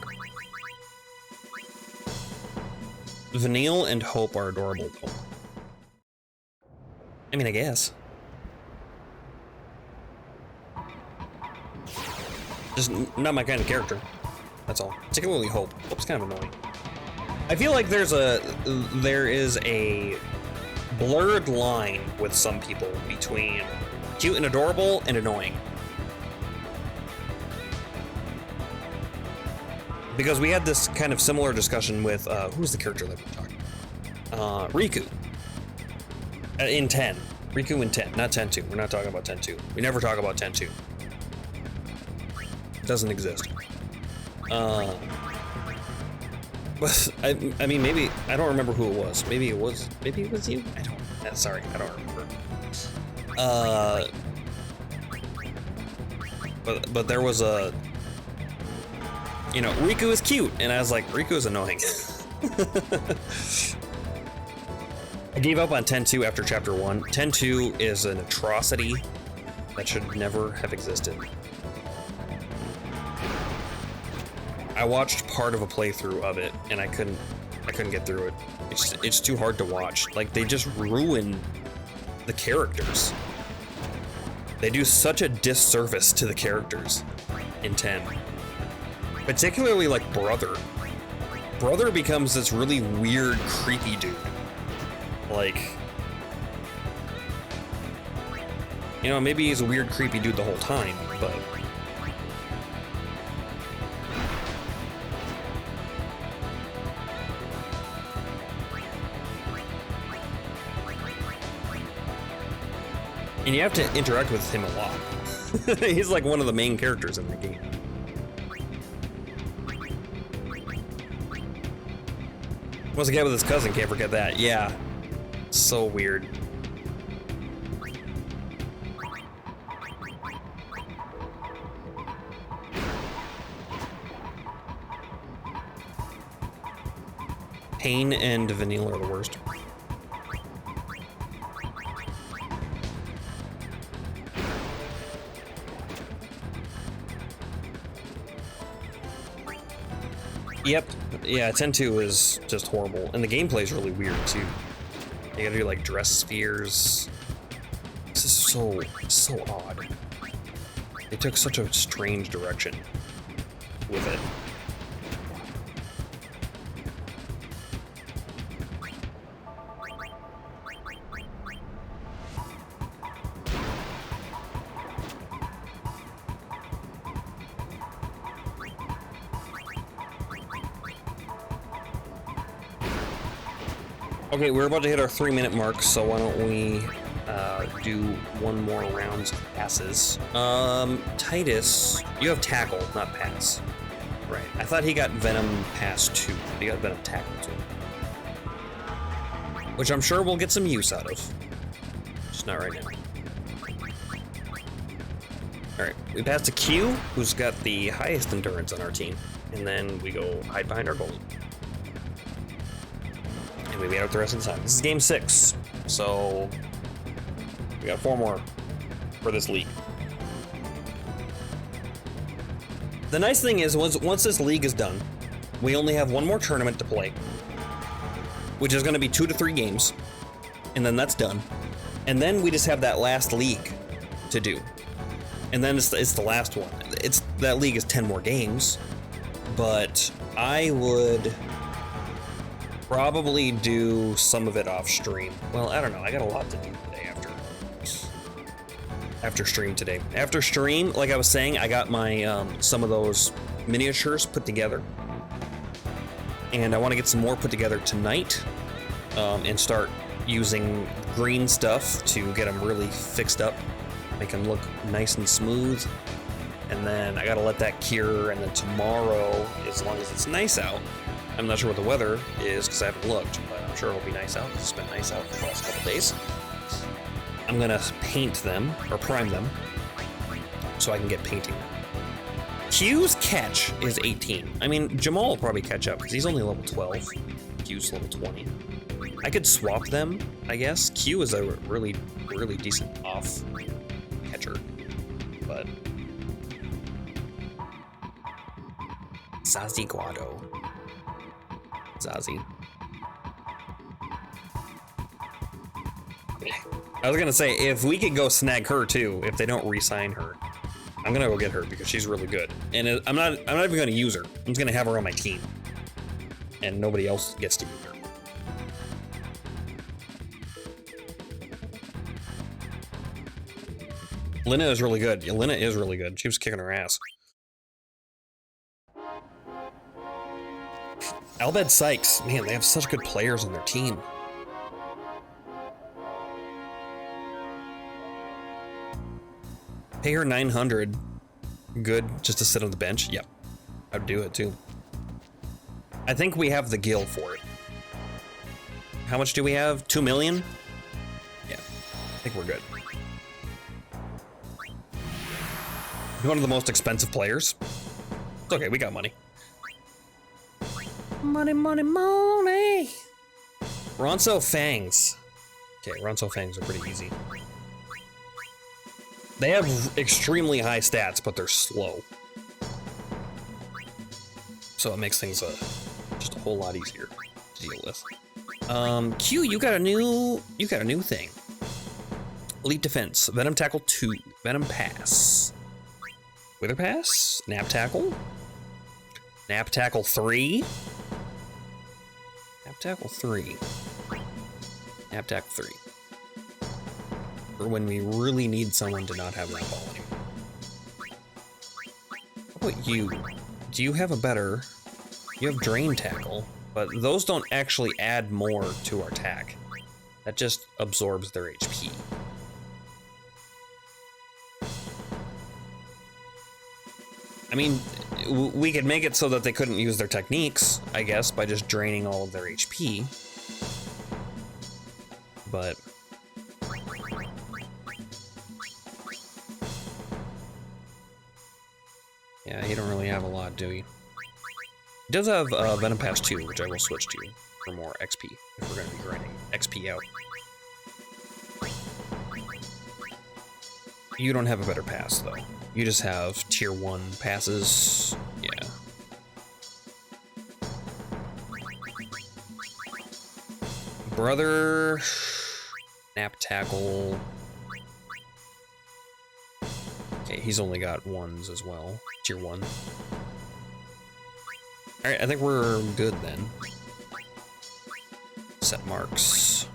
A: Vanille and Hope are adorable, though. I mean, I guess. Just not my kind of character. That's all. Particularly Hope. Hope's kind of annoying. I feel like there is a blurred line with some people between cute and adorable and annoying. because we had this kind of similar discussion with who's the character that we're talking about? Riku. In 10. Riku in 10, not 10-2. We're not talking about 10-2. We never talk about 10-2. It doesn't exist. But I mean, maybe I don't remember who it was. Maybe it was you. I don't. Sorry, I don't remember. But there was a, you know, Riku is cute, and I was like, Riku is annoying. I gave up on 10-2 after chapter 1. 10-2 is an atrocity that should never have existed. I watched part of a playthrough of it, and I couldn't get through it. It's too hard to watch. Like, they just ruin the characters. They do such a disservice to the characters in 10. Particularly like Brother. Brother becomes this really weird, creepy dude. Like, you know, maybe he's a weird, creepy dude the whole time, but and you have to interact with him a lot. He's like one of the main characters in the game. Was a guy with his cousin, can't forget that. Yeah. So weird. Pain and Vanilla are the worst. Yep. Yeah, 10-2 is just horrible. And the gameplay is really weird, too. You gotta do, like, dress spheres. This is so odd. They took such a strange direction with it. Okay, we're about to hit our 3-minute mark, so why don't we do one more round of passes. Titus, you have tackle, not pass. Right. I thought he got Venom pass 2, but he got Venom tackle 2. Which I'm sure we'll get some use out of. Just not right now. Alright, we pass to Q, who's got the highest endurance on our team. And then we go hide behind our goalie. And we made out the rest of the time. This is game 6, so we got 4 more for this league. The nice thing is, once this league is done, we only have 1 more tournament to play, which is going to be 2 to 3 games, and then that's done. And then we just have that last league to do, and then it's the last one. That league is 10 more games, but I would probably do some of it off stream. Well, I don't know. I got a lot to do today after stream today. After stream, like I was saying, I got my some of those miniatures put together, and I want to get some more put together tonight, and start using green stuff to get them really fixed up, make them look nice and smooth. And then I gotta let that cure, and then tomorrow, as long as it's nice out, I'm not sure what the weather is because I haven't looked, but I'm sure it'll be nice out because it's been nice out for the last couple days. I'm gonna paint them, or prime them, so I can get painting them. Q's catch is 18. I mean, Jamal will probably catch up because he's only level 12. Q's level 20. I could swap them, I guess. Q is a really, really decent off catcher, but Zazie Guado. Zazie. I was gonna say, if we could go snag her too, if they don't re-sign her, I'm gonna go get her because she's really good. And I'm not even gonna use her. I'm just gonna have her on my team, and nobody else gets to use her. Lina is really good. Lina is really good. She was kicking her ass. Albed Sykes, man, they have such good players on their team. Pay her 900. Good, just to sit on the bench. Yep, I'd do it too. I think we have the gil for it. How much do we have? 2 million? Yeah, I think we're good. One of the most expensive players. It's okay, we got money. Money, money, money. Ronso Fangs. Okay, Ronso Fangs are pretty easy. They have extremely high stats, but they're slow. So it makes things just a whole lot easier to deal with. Q, you got a new thing. Elite Defense, Venom Tackle 2, Venom Pass. Wither Pass, Nap Tackle. Nap Tackle 3. Nap Tackle 3. Nap Tackle 3. For when we really need someone to not have that ball anymore. How about you? Do you have a better... You have Drain Tackle, but those don't actually add more to our attack. That just absorbs their HP. I mean, we could make it so that they couldn't use their techniques, I guess, by just draining all of their HP. But... yeah, you don't really have a lot, do you? He does have Venom Pass 2, which I will switch to for more XP, if we're going to be grinding XP out. You don't have a better pass, though. You just have tier 1 passes. Yeah. Brother... Nap Tackle... Okay, he's only got 1s as well. Tier 1. Alright, I think we're good then. Set marks.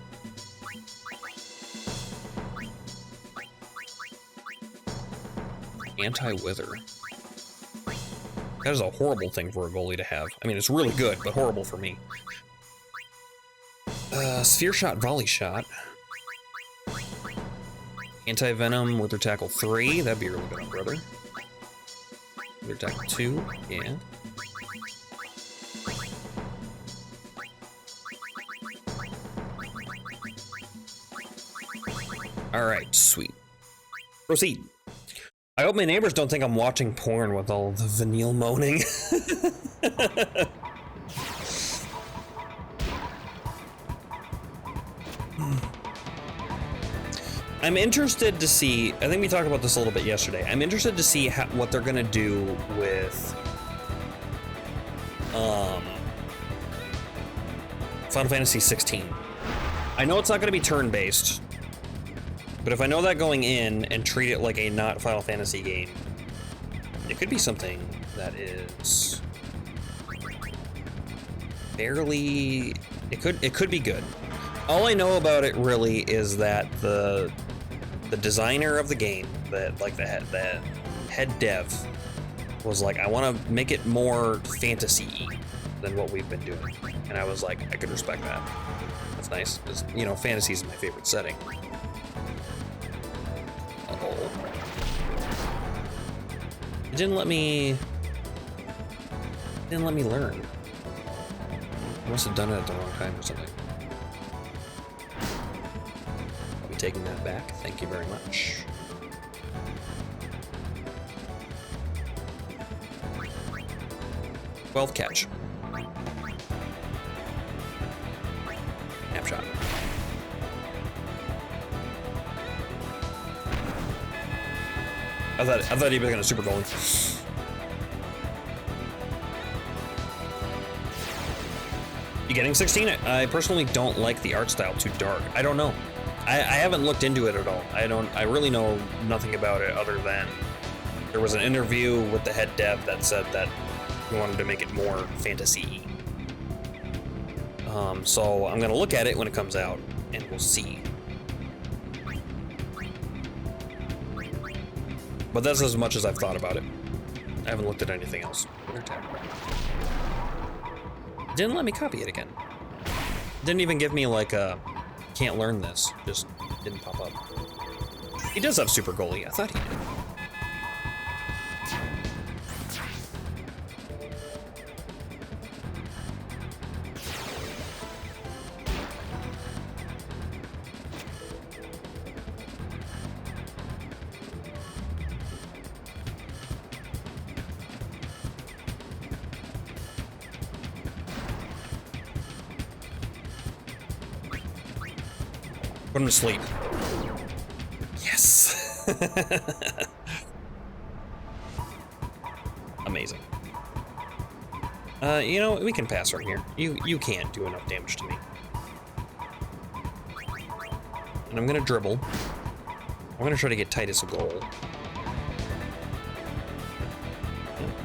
A: Anti-wither. That is a horrible thing for a goalie to have. I mean, it's really good, but horrible for me. Sphere Shot, Volley Shot. Anti-Venom, Wither Tackle 3. That'd be really good on Brother. Wither Tackle 2, yeah. Alright, sweet. Proceed. I hope my neighbors don't think I'm watching porn with all the Vanille moaning. I'm interested to see, I think we talked about this a little bit yesterday, I'm interested to see what they're gonna do with Final Fantasy 16. I know it's not gonna be turn-based, but if I know that going in and treat it like a not Final Fantasy game, it could be something that is barely, it could be good. All I know about it really is that the designer of the game, the head dev, was like, I want to make it more fantasy-y than what we've been doing, and I was like, I could respect that. That's nice, because, you know, fantasy is my favorite setting. Uh-oh. It didn't let me learn. I must have done it at the wrong time or something. I'll be taking that back. Thank you very much. Wealth catch. Snapshot. I thought he was gonna super goalie. You getting 16? I personally don't like the art style too dark. I don't know. I haven't looked into it at all. I really know nothing about it other than there was an interview with the head dev that said that he wanted to make it more fantasy-y. So I'm gonna look at it when it comes out and we'll see. But that's as much as I've thought about it. I haven't looked at anything else. Didn't let me copy it again. Didn't even give me like a can't learn this. Just didn't pop up. He does have super goalie. I thought he did. Put him to sleep. Yes. Amazing. You know, we can pass from here. You can't do enough damage to me. And I'm gonna dribble. I'm gonna try to get Titus a goal.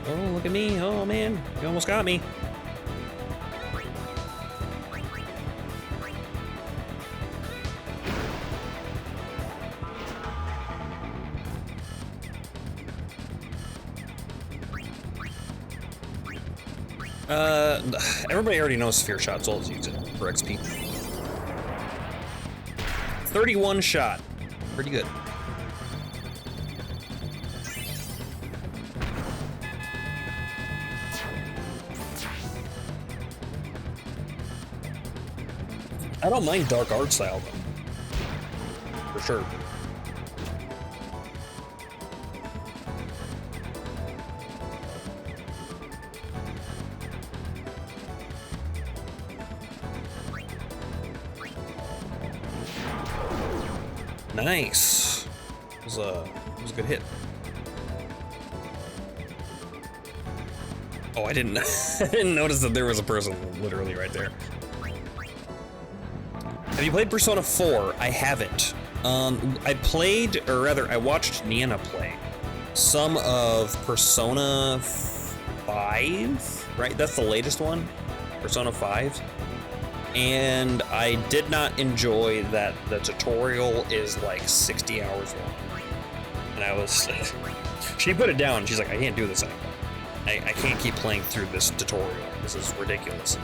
A: Oh, look at me. Oh man, you almost got me. Everybody already knows Sphere Shot, so let's use it for XP. 31 shot. Pretty good. I don't mind dark art style, though. For sure. Nice. It was a good hit. Oh, I didn't I didn't notice that there was a person literally right there. Have you played Persona 4? I haven't. I played, or rather, I watched Niana play some of Persona 5, right? That's the latest one, Persona 5. And I did not enjoy that the tutorial is like 60 hours long. And I was, she put it down. She's like, I can't do this anymore. I can't keep playing through this tutorial. This is ridiculous.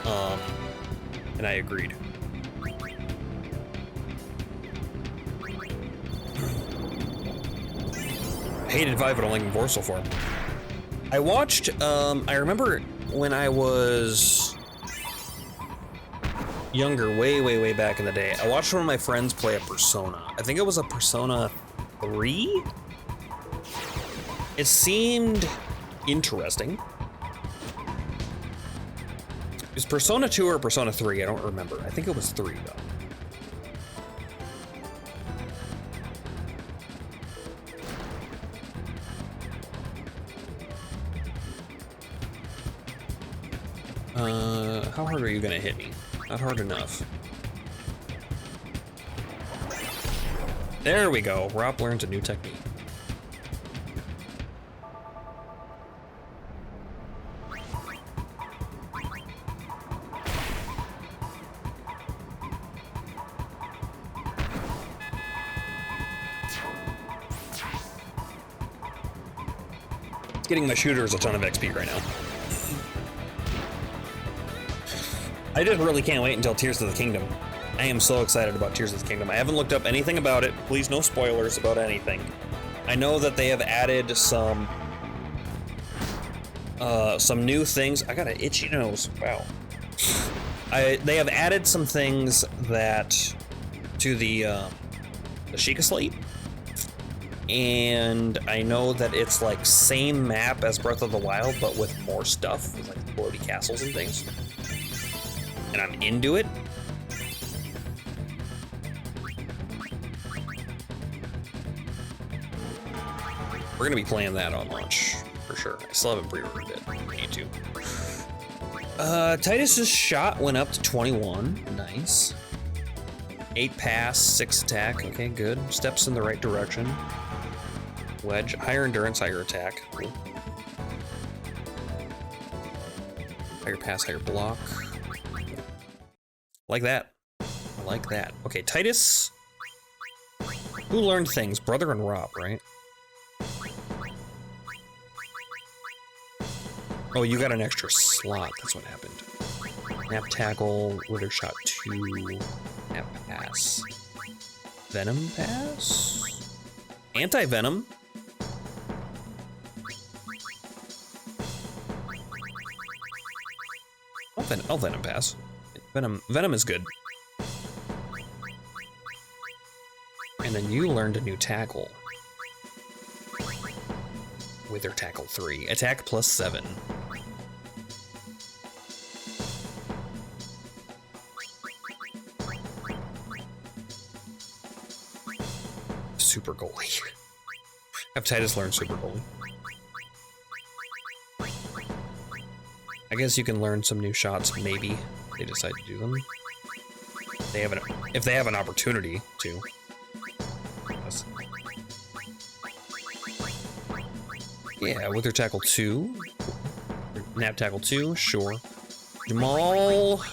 A: And I agreed. I hated 5, but I'm liking 4 so far. I watched, I remember when I was younger, way back in the day, I watched one of my friends play a Persona. I think it was a Persona 3? It seemed interesting. It was Persona 2 or Persona 3, I don't remember. I think it was 3 though. How hard are you gonna hit me? Not hard enough. There we go. Rob learns a new technique. Getting my shooters a ton of XP right now. I just really can't wait until Tears of the Kingdom. I am so excited about Tears of the Kingdom. I haven't looked up anything about it. Please, no spoilers about anything. I know that they have added some new things. I got an itchy nose. Wow. They have added some things that to the Sheikah Slate. And I know that it's like same map as Breath of the Wild, but with more stuff, with like floaty castles and things. And I'm into it. We're gonna be playing that on launch, for sure. I still haven't pre-ordered it, I need to. Titus's shot went up to 21, nice. 8 pass, 6 attack, okay, good. Steps in the right direction. Wedge, higher endurance, higher attack. Cool. Higher pass, higher block. Like that. I like that. Okay, Titus. Who learned things? Brother and Rob, right? Oh, you got an extra slot. That's what happened. Nap tackle, wither shot 2, nap pass. Venom pass? Anti-venom? I'll venom pass. Venom is good. And then you learned a new tackle. Wither tackle 3. Attack plus 7. Super goalie. Have Titus learn super goalie. I guess you can learn some new shots, maybe. If they decide to do them. If they have an opportunity to. Yes. Yeah, Wither tackle 2. Nap tackle 2, sure. Jamal,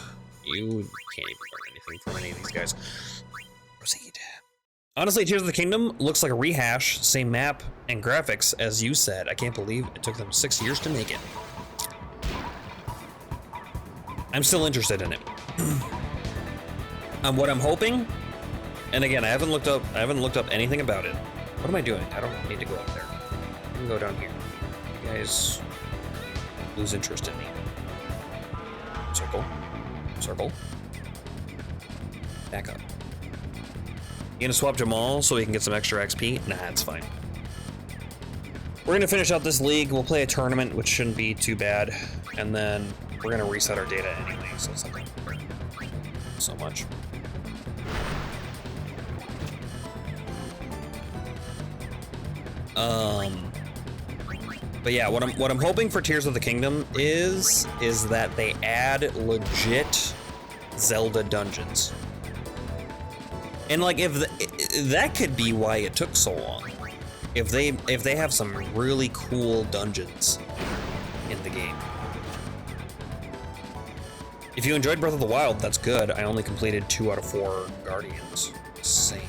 A: you can't even learn anything from any of these guys. Proceed. Honestly, Tears of the Kingdom looks like a rehash, same map and graphics as you said. I can't believe it took them 6 years to make it. I'm still interested in it. What I'm hoping, and again, I haven't looked up anything about it. What am I doing? I don't need to go up there. I can go down here. You guys lose interest in me. Circle. Circle. Back up. You gonna swap Jamal so we can get some extra XP? Nah, it's fine. We're gonna finish out this league. We'll play a tournament, which shouldn't be too bad. And then we're gonna reset our data anyway, so it's not gonna hurt so much. But yeah, what I'm hoping for Tears of the Kingdom is that they add legit Zelda dungeons. And like that could be why it took so long. If they have some really cool dungeons in the game. If you enjoyed Breath of the Wild, that's good. I only completed 2 out of 4 Guardians. Same.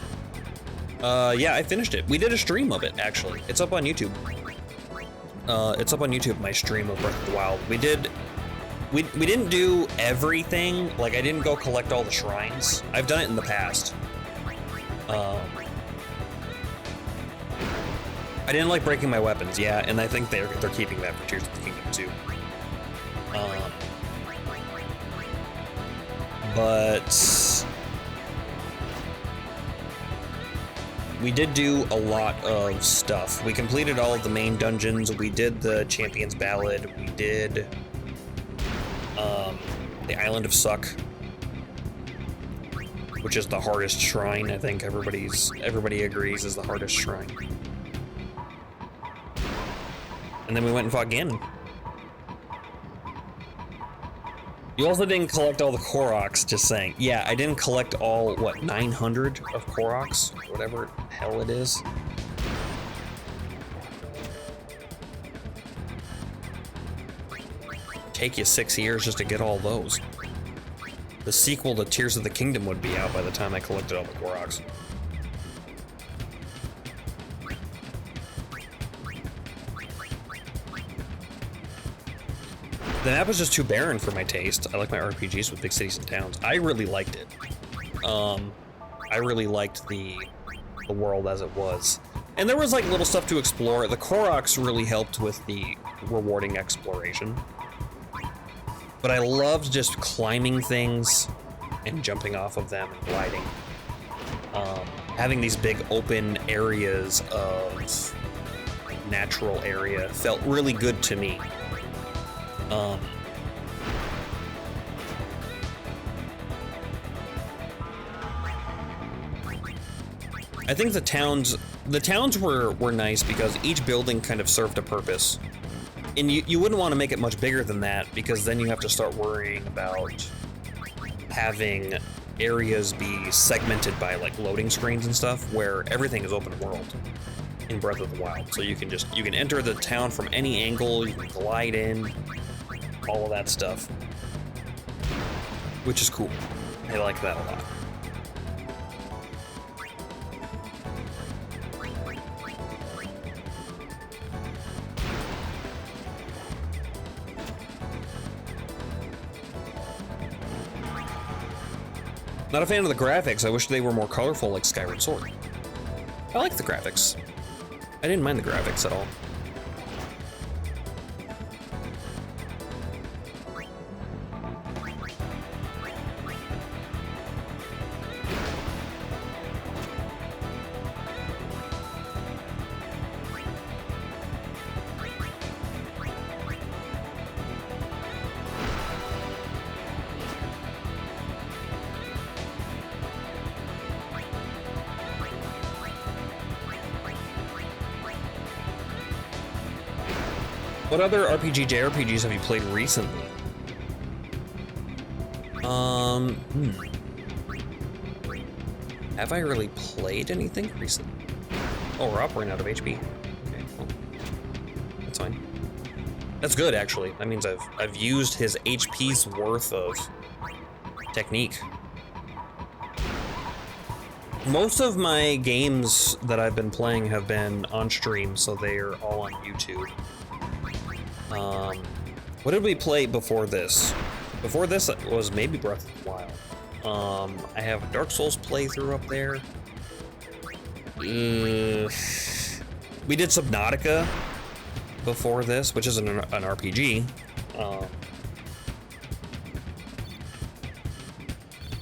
A: Yeah, I finished it. We did a stream of it, actually. It's up on YouTube. It's up on YouTube, my stream of Breath of the Wild. We didn't do everything. Like, I didn't go collect all the shrines. I've done it in the past. I didn't like breaking my weapons, yeah, and I think they're keeping that for Tears of the Kingdom too. But we did do a lot of stuff. We completed all of the main dungeons. We did the Champion's Ballad. We did the Island of Suck, which is the hardest shrine. I think everybody agrees is the hardest shrine. And then we went and fought Ganon. You also didn't collect all the Koroks, just saying. Yeah, I didn't collect all, what, 900 of Koroks? Whatever the hell it is. Take you 6 years just to get all those. The sequel to Tears of the Kingdom would be out by the time I collected all the Koroks. The map was just too barren for my taste. I like my RPGs with big cities and towns. I really liked it. I really liked the world as it was. And there was like little stuff to explore. The Koroks really helped with the rewarding exploration. But I loved just climbing things and jumping off of them and gliding. Having these big open areas of natural area felt really good to me. I think the towns were nice because each building kind of served a purpose. And you wouldn't want to make it much bigger than that because then you have to start worrying about having areas be segmented by like loading screens and stuff where everything is open world in Breath of the Wild. So you can enter the town from any angle, you can glide in, all of that stuff, which is cool. I like that a lot. Not a fan of the graphics. I wish they were more colorful like Skyward Sword. I like the graphics. I didn't mind the graphics at all. What other RPG, JRPGs have you played recently? Have I really played anything recently? Oh, we're operating out of HP. Okay, well, that's fine. That's good, actually. That means I've used his HP's worth of technique. Most of my games that I've been playing have been on stream, so they are all on YouTube. What did we play before this? Before this was maybe Breath of the Wild. I have a Dark Souls playthrough up there. We did Subnautica before this, which is an RPG.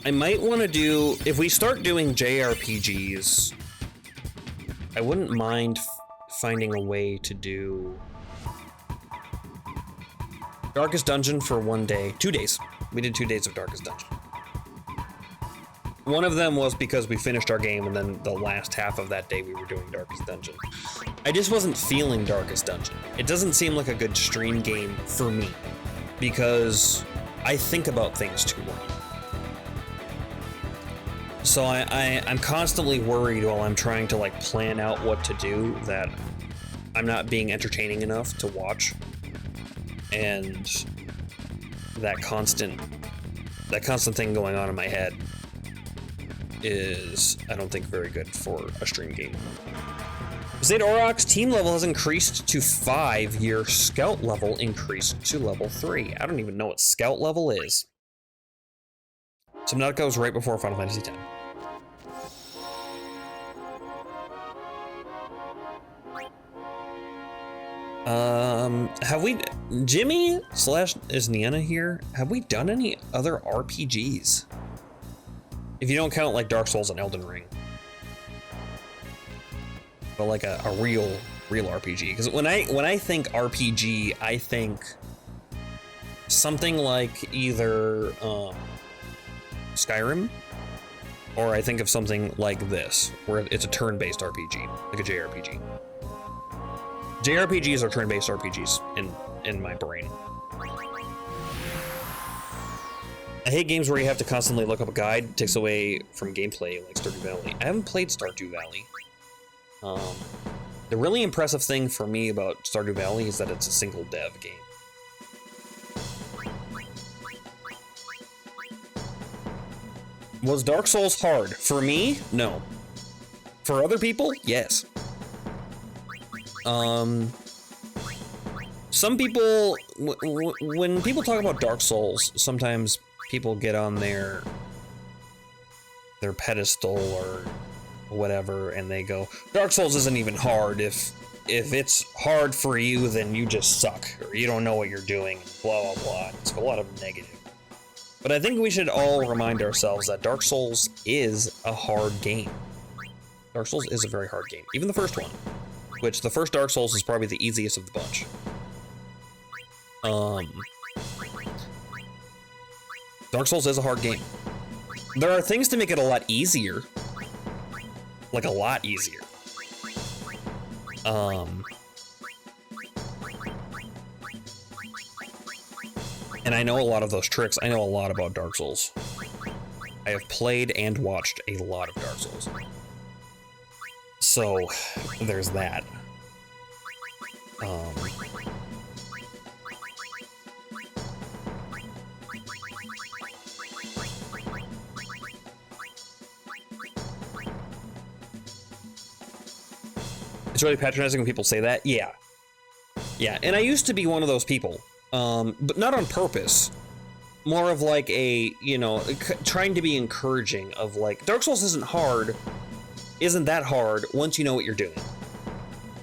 A: I might want to do, if we start doing JRPGs, I wouldn't mind finding a way to do Darkest Dungeon for 1 day, 2 days. We did 2 days of Darkest Dungeon. One of them was because we finished our game, and then the last half of that day we were doing Darkest Dungeon. I just wasn't feeling Darkest Dungeon. It doesn't seem like a good stream game for me, because I think about things too long. So I'm constantly worried while I'm trying to like plan out what to do that I'm not being entertaining enough to watch. And that constant thing going on in my head is, I don't think, very good for a stream game. Zeta Oroc's team level has increased to 5. Your scout level increased to level 3. I don't even know what scout level is. Subnautica was right before Final Fantasy X. Have we, Jimmy / is Niana here? Have we done any other RPGs? If you don't count like Dark Souls and Elden Ring. But like a real RPG. Because when I think RPG, I think something like either Skyrim, or I think of something like this, where it's a turn-based RPG, like a JRPG. JRPGs are turn-based RPGs in my brain. I hate games where you have to constantly look up a guide. It takes away from gameplay, like Stardew Valley. I haven't played Stardew Valley. The really impressive thing for me about Stardew Valley is that it's a single dev game. Was Dark Souls hard? For me, no. For other people, yes. Some people, when people talk about Dark Souls, sometimes people get on their pedestal or whatever, and they go, Dark Souls isn't even hard. If it's hard for you, then you just suck, or you don't know what you're doing, and blah, blah, blah. It's a lot of negative. But I think we should all remind ourselves that Dark Souls is a hard game. Dark Souls is a very hard game. Even the first one. Which, the first Dark Souls is probably the easiest of the bunch. Dark Souls is a hard game. There are things to make it a lot easier. Like, a lot easier. And I know a lot of those tricks. I know a lot about Dark Souls. I have played and watched a lot of Dark Souls. So, there's that. It's really patronizing when people say that. Yeah. Yeah, and I used to be one of those people. But not on purpose. more of like a, you know, trying to be encouraging of like, Dark Souls isn't that hard once you know what you're doing.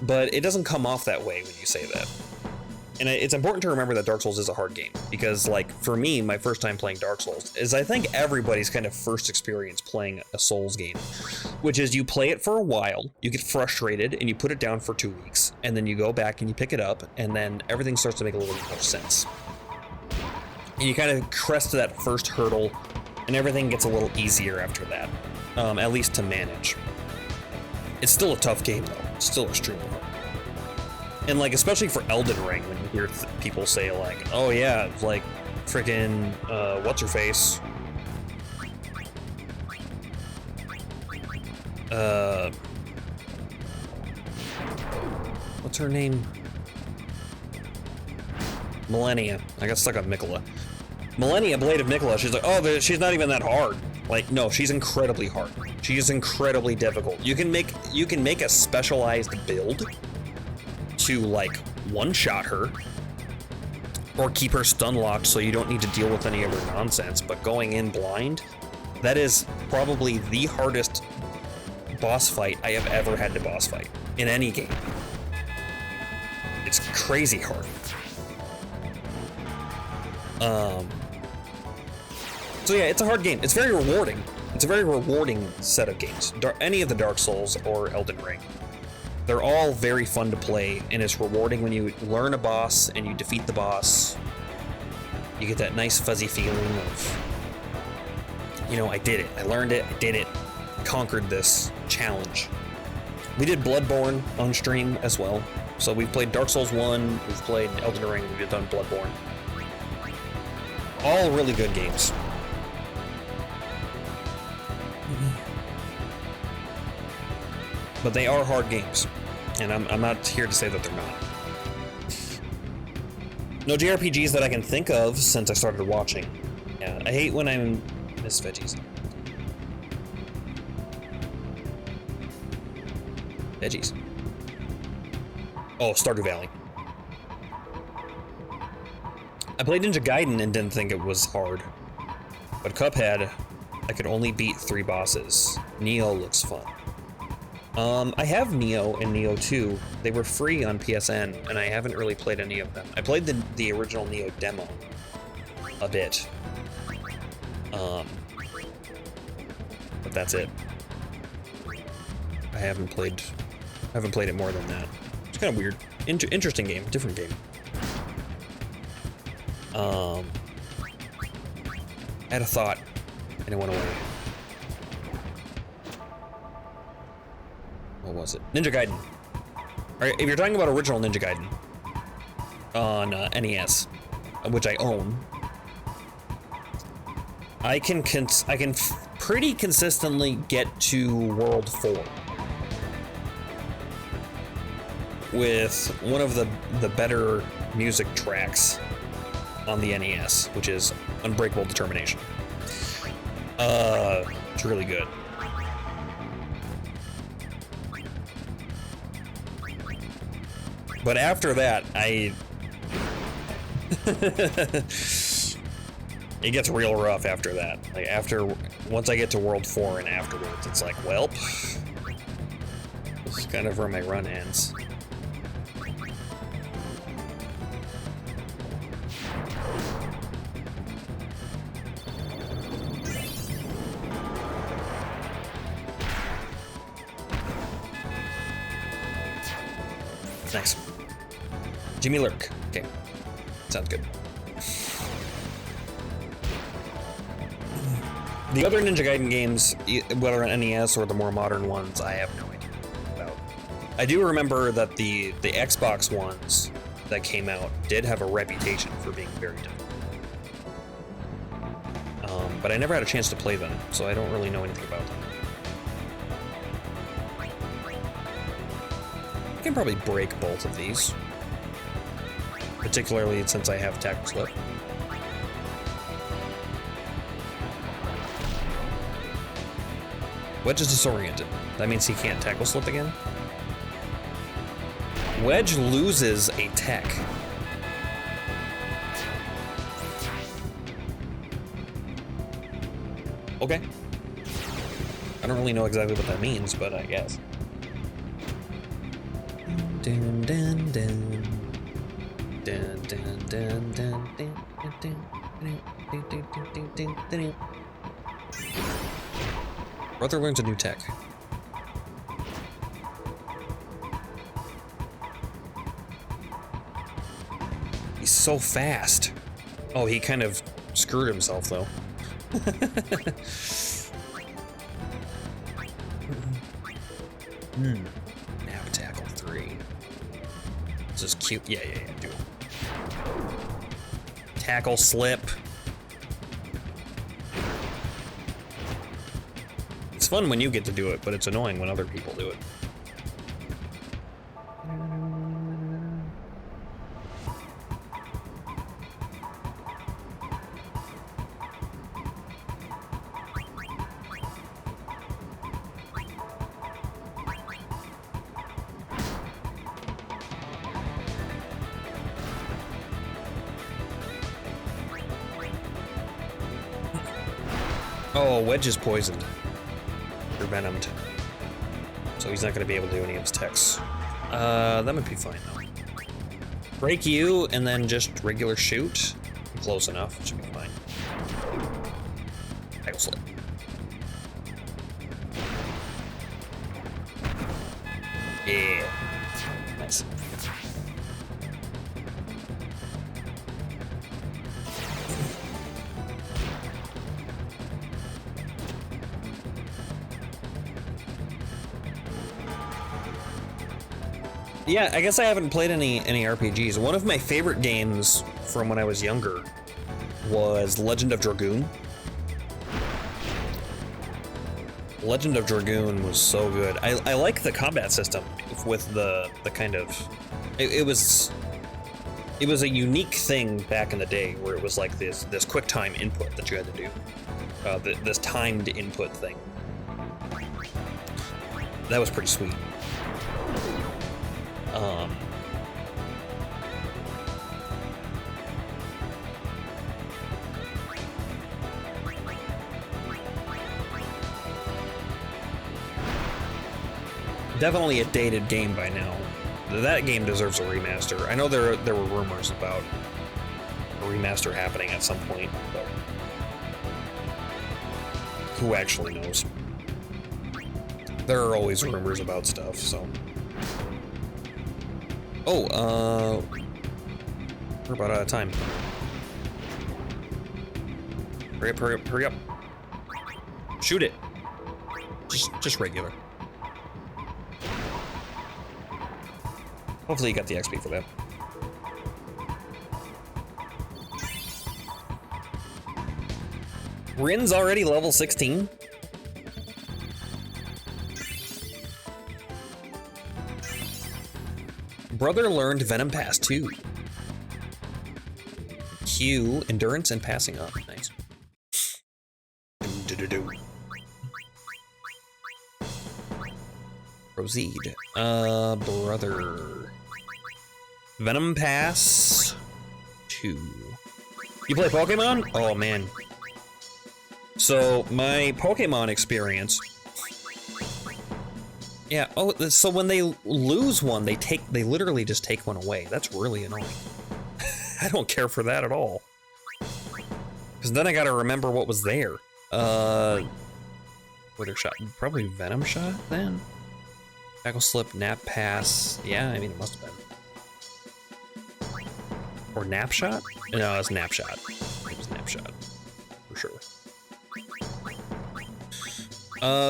A: But it doesn't come off that way when you say that. And it's important to remember that Dark Souls is a hard game, because like for me, my first time playing Dark Souls is, I think, everybody's kind of first experience playing a Souls game, which is you play it for a while, you get frustrated, and you put it down for 2 weeks, and then you go back and you pick it up, and then everything starts to make a little bit more sense. And you kind of crest that first hurdle, and everything gets a little easier after that, at least to manage. It's still a tough game though, it's still extremely hard. And like, especially for Elden Ring, when you hear people say like, oh yeah, like freaking, what's her face? What's her name? Millennia. I got stuck on Mikola. Millennia, Blade of Mikola, she's like, oh, she's not even that hard. Like, no, she's incredibly hard. She is incredibly difficult. You can make a specialized build to like one-shot her, or keep her stun locked so you don't need to deal with any of her nonsense, but going in blind, that is probably the hardest boss fight I have ever had to boss fight in any game. It's crazy hard. So yeah, it's a hard game. It's very rewarding. It's a very rewarding set of games. Any of the Dark Souls or Elden Ring. They're all very fun to play, and it's rewarding when you learn a boss and you defeat the boss. You get that nice fuzzy feeling of, you know, I did it. I learned it. I did it. Conquered this challenge. We did Bloodborne on stream as well. So we've played Dark Souls 1, we've played Elden Ring, we've done Bloodborne. All really good games. But they are hard games, and I'm not here to say that they're not. No JRPGs that I can think of since I started watching. Yeah, I hate when I miss veggies. Veggies. Oh, Stardew Valley. I played Ninja Gaiden and didn't think it was hard. But Cuphead, I could only beat 3 bosses. Nioh looks fun. I have Nioh and Nioh 2. They were free on PSN, and I haven't really played any of them. I played the original Nioh demo a bit. But that's it. I haven't played it more than that. It's kind of weird. Interesting game, different game. I had a thought, and it went away. What was it? Ninja Gaiden. Alright, if you're talking about original Ninja Gaiden on NES, which I own, I can pretty consistently get to World 4 with one of the better music tracks on the NES, which is Unbreakable Determination. It's really good. But after that, it gets real rough after that. Like once I get to World 4 and afterwards, it's like, well, this is kind of where my run ends. Nice. Jimmy Lurk. Okay. Sounds good. The other Ninja Gaiden games, whether on NES or the more modern ones, I have no idea about. I do remember that the Xbox ones that came out did have a reputation for being very difficult. But I never had a chance to play them, so I don't really know anything about them. I can probably break both of these. Particularly since I have tackle slip. Wedge is disoriented. That means he can't tackle slip again? Wedge loses a tech. Okay. I don't really know exactly what that means, but I guess. Dun, dun, dun. Dun, dun, dun, dun, dun, dun, dun, dun. Brother learns a new tech. He's so fast. Oh, he kind of screwed himself though. Nap tackle 3. This is cute. Yeah, do it. Tackle slip. It's fun when you get to do it, but it's annoying when other people do it. Oh, Wedge is poisoned. Or venomed. So he's not going to be able to do any of his techs. That might be fine, though. Break you, and then just regular shoot. Close enough. It should be fine. Tackle slip. Yeah. Nice. Yeah, I guess I haven't played any RPGs. One of my favorite games from when I was younger was Legend of Dragoon. Legend of Dragoon was so good. I like the combat system with the kind of it was a unique thing back in the day where it was like this quick time input that you had to do. This timed input thing. That was pretty sweet. Definitely a dated game by now. That game deserves a remaster. I know there were rumors about a remaster happening at some point, but who actually knows? There are always rumors about stuff, so. Oh, we're about out of time. Hurry up, hurry up, hurry up. Shoot it. Just regular. Hopefully you got the XP for that. Rin's already level 16? Brother learned Venom Pass 2. Q, endurance and passing up. Nice. Proceed. Brother. Venom Pass 2. You play Pokemon? Oh man. So my Pokemon experience. Yeah, oh, so when they lose one, they literally just take one away. That's really annoying. I don't care for that at all. Because then I gotta remember what was there. Wither Shot, probably Venom Shot then? Tackle Slip, Nap Pass, yeah, I mean it must have been. Or Nap Shot? No, it's Nap Shot. It was Nap Shot, for sure.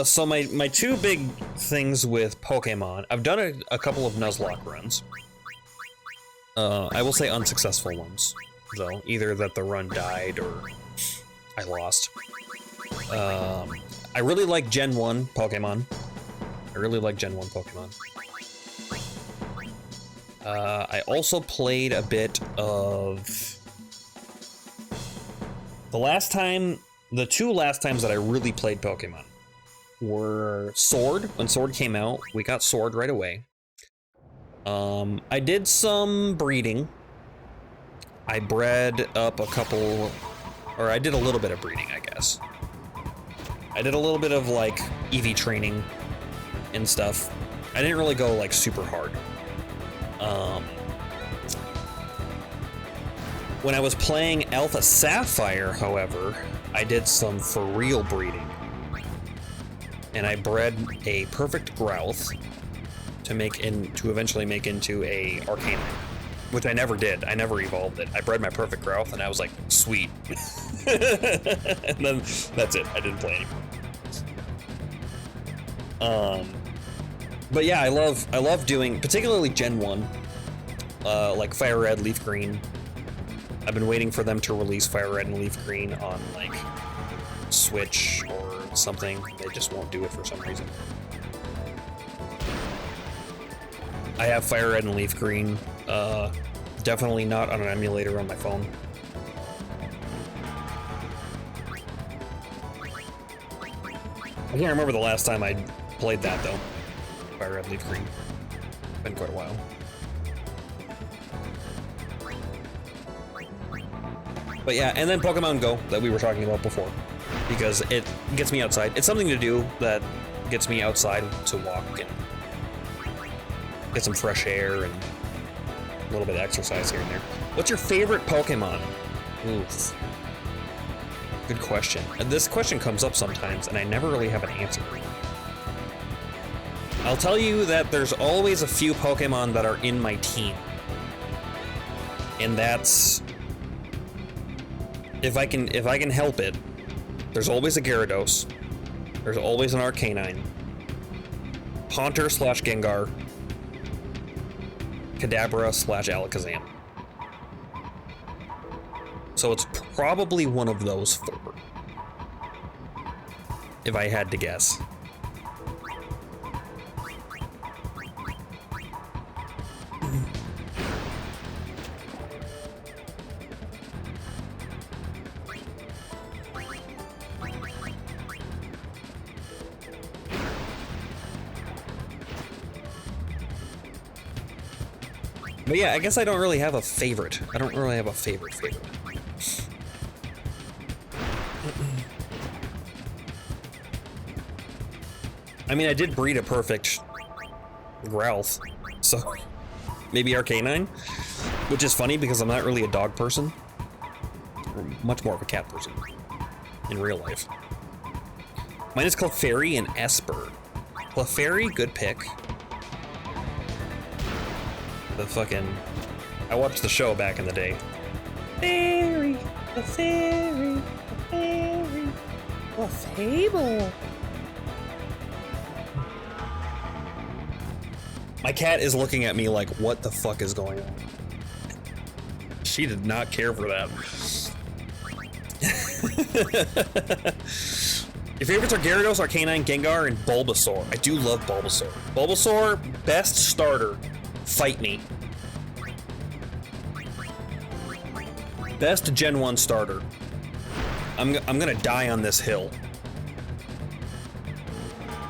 A: So my two big things with Pokemon, I've done a couple of Nuzlocke runs. I will say unsuccessful ones, though. Either that the run died or I lost. I really like Gen 1 Pokemon. I also played a bit of... The two last times that I really played Pokemon were Sword. When Sword came out, we got Sword right away. I did some breeding. I bred up a couple, or I did a little bit of breeding, I guess. I did a little bit of like EV training and stuff. I didn't really go like super hard. When I was playing Alpha Sapphire, however, I did some for real breeding. And I bred a perfect Growth to eventually make into a Arcanine, which I never did. I never evolved it. I bred my perfect Growth and I was like, sweet. And then that's it. I didn't play anymore. But yeah, I love doing, particularly Gen 1, like Fire Red, Leaf Green. I've been waiting for them to release Fire Red and Leaf Green on like Switch or something. They just won't do it for some reason. I have Fire Red and Leaf Green. Definitely not on an emulator on my phone. I can't remember the last time I played that though. Fire Red, Leaf Green. Been quite a while. But yeah, and then Pokemon Go that we were talking about before, because it gets me outside. It's something to do that gets me outside to walk and get some fresh air and a little bit of exercise here and there. What's your favorite Pokemon? Oof. Good question. And this question comes up sometimes, and I never really have an answer. I'll tell you that there's always a few Pokemon that are in my team. And that's... If I can help it, there's always a Gyarados. There's always an Arcanine. Haunter / Gengar. Kadabra / Alakazam. So it's probably one of those four, if I had to guess. But yeah, I guess I don't really have a favorite. I don't really have a favorite. I mean, I did breed a perfect Growth, so maybe Arcanine, which is funny because I'm not really a dog person. I'm much more of a cat person in real life. Mine is Clefairy and Esper. Clefairy, good pick. The fucking... I watched the show back in the day. Fairy, a fairy, a fairy, a fable. My cat is looking at me like, what the fuck is going on? She did not care for that. Your favorites are Gyarados, Arcanine, Gengar, and Bulbasaur. I do love Bulbasaur. Bulbasaur, best starter. Fight me. Best Gen 1 starter. I'm gonna die on this hill.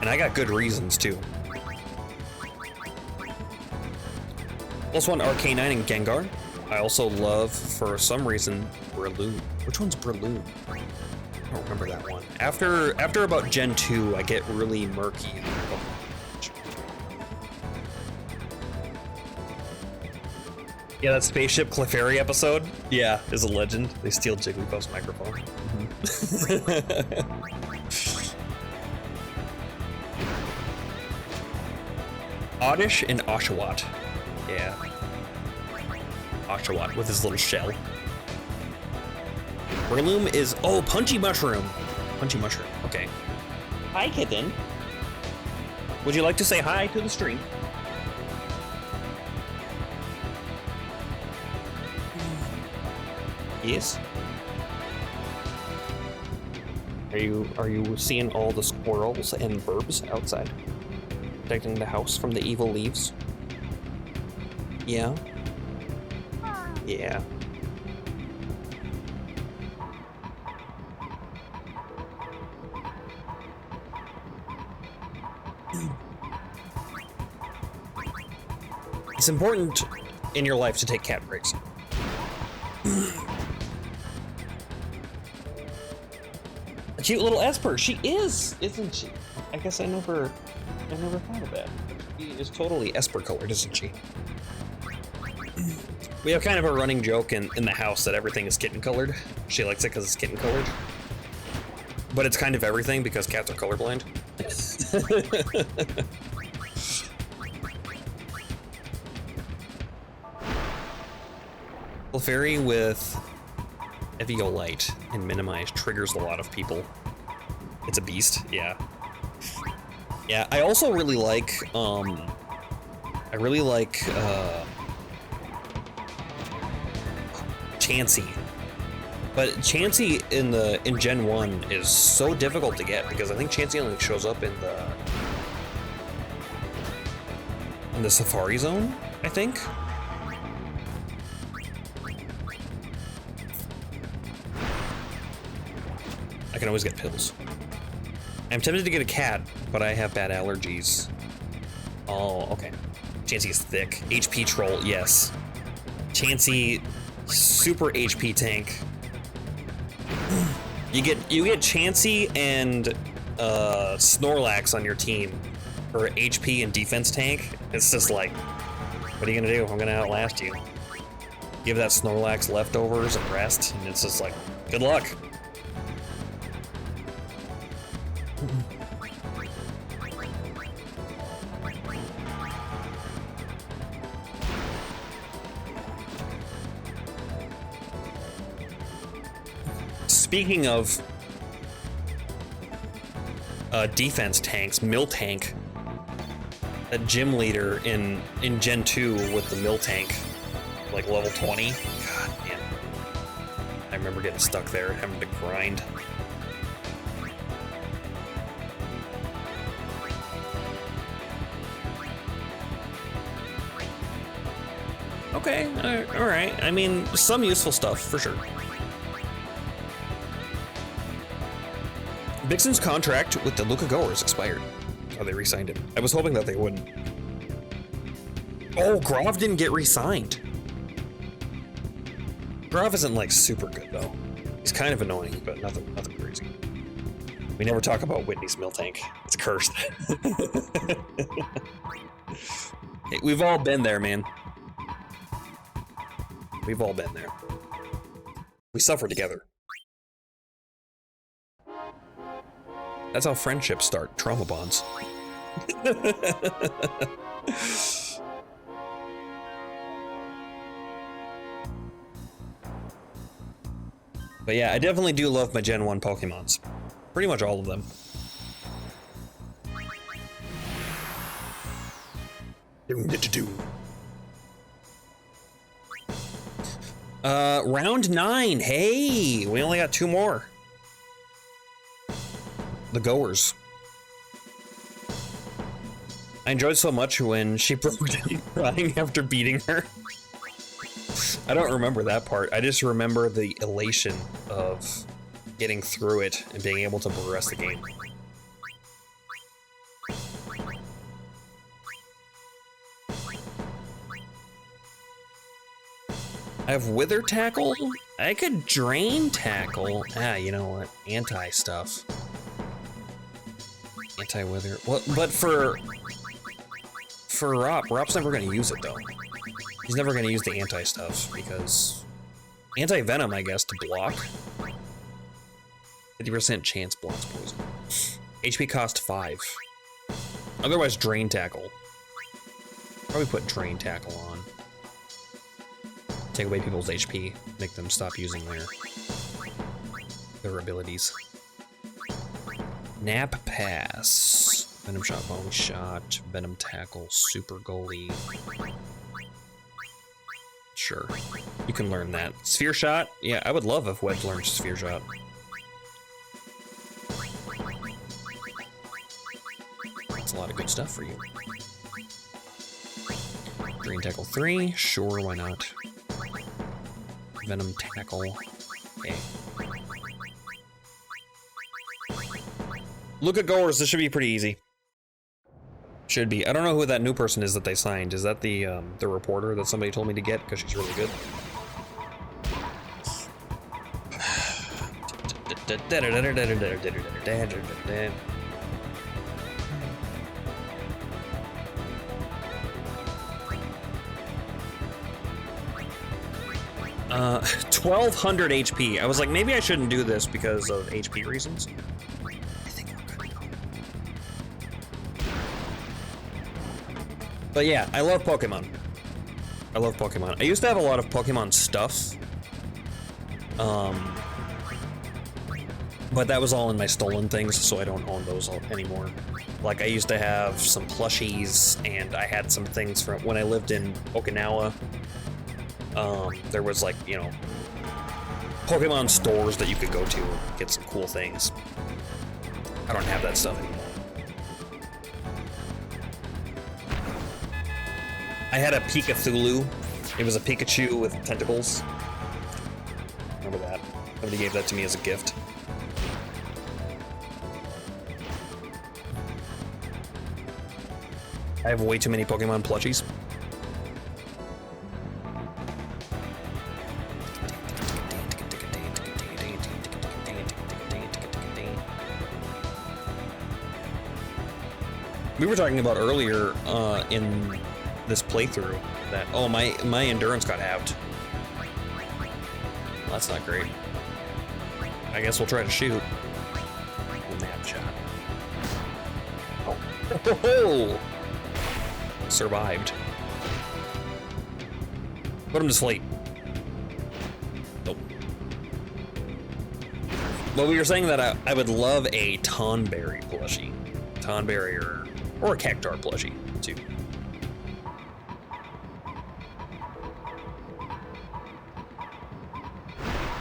A: And I got good reasons, too. Plus one Arcanine and Gengar. I also love, for some reason, Breloom. Which one's Breloom? I don't remember that one. After about Gen 2, I get really murky. Yeah, that Spaceship Clefairy episode, yeah, is a legend. They steal Jigglypuff's microphone. Oddish and Oshawott. Yeah. Oshawott with his little shell. Breloom is... Oh, Punchy Mushroom. Punchy Mushroom, okay. Hi, kitten. Would you like to say hi to the stream? Yes. Are you seeing all the squirrels and burbs outside? Protecting the house from the evil leaves? Yeah? Yeah. It's important in your life to take cat breaks. cute little Esper. She is, isn't she? I guess I never thought of that. She is totally Esper colored, isn't she? We have kind of a running joke in the house that everything is kitten colored. She likes it because it's kitten colored. But it's kind of everything because cats are colorblind. Fairy with Eviolite and Minimize triggers a lot of people. It's a beast, yeah. Yeah, I also really like, Chansey. But Chansey in Gen 1 is so difficult to get because I think Chansey only shows up in the Safari Zone, I think. I can always get pills. I'm tempted to get a cat, but I have bad allergies. Oh, okay. Chansey is thick. HP troll, yes. Chansey, super HP tank. You get Chansey and Snorlax on your team for HP and defense tank. It's just like, what are you gonna do? I'm gonna outlast you. Give that Snorlax leftovers and rest, and it's just like, good luck. Speaking of defense tanks, Miltank, a gym leader in Gen 2 with the Miltank, like level 20. God damn. I remember getting stuck there, having to grind. Okay, all right. I mean, some useful stuff for sure. Vixen's contract with the Luca Goers expired. Oh, they re-signed him. I was hoping that they wouldn't. Oh, Grov didn't get re-signed. Grov isn't like super good though. He's kind of annoying, but nothing crazy. We never talk about Whitney's Miltank. It's cursed. Hey, we've all been there, man. We've all been there. We suffer together. That's how friendships start, trauma bonds. But yeah, I definitely do love my Gen 1 Pokemons. Pretty much all of them. Round 9. Hey, we only got 2 more. The Goers. I enjoyed so much when she broke down crying after beating her. I don't remember that part. I just remember the elation of getting through it and being able to progress the game. I have Wither Tackle. I could Drain Tackle. Ah, you know what? Anti stuff. Anti-Wither. Well, but for Rop's never gonna use it though. He's never gonna use the anti-stuff because anti-venom, I guess, to block. 50% chance blocks poison. HP cost 5. Otherwise, Drain Tackle. Probably put Drain Tackle on. Take away people's HP, make them stop using their abilities. Nap Pass. Venom Shot, Bone Shot, Venom Tackle, Super Goalie. Sure, you can learn that. Sphere Shot? Yeah, I would love if Wedge learned Sphere Shot. That's a lot of good stuff for you. Drain Tackle 3? Sure, why not? Venom Tackle. Okay. Look at Goers, this should be pretty easy. Should be. I don't know who that new person is that they signed. Is that the reporter that somebody told me to get because she's really good? Uh, 1200 HP. I was like, maybe I shouldn't do this because of HP reasons. I think we're good. But yeah, I love Pokemon. I love Pokemon. I used to have a lot of Pokemon stuff. But that was all in my stolen things, so I don't own those anymore. Like, I used to have some plushies, and I had some things from when I lived in Okinawa. There was, like, you know, Pokemon stores that you could go to and get some cool things. I don't have that stuff anymore. I had a Pikathulu. It was a Pikachu with tentacles. Remember that? Somebody gave that to me as a gift. I have way too many Pokemon plushies. We were talking about earlier in this playthrough that, oh, my endurance got halved. Well, that's not great. I guess we'll try to shoot. Nap shot. Oh. Survived. Put him to sleep. Nope. Well, we were saying that I would love a Tonberry plushie. Tonberry or a Cactar plushie, too.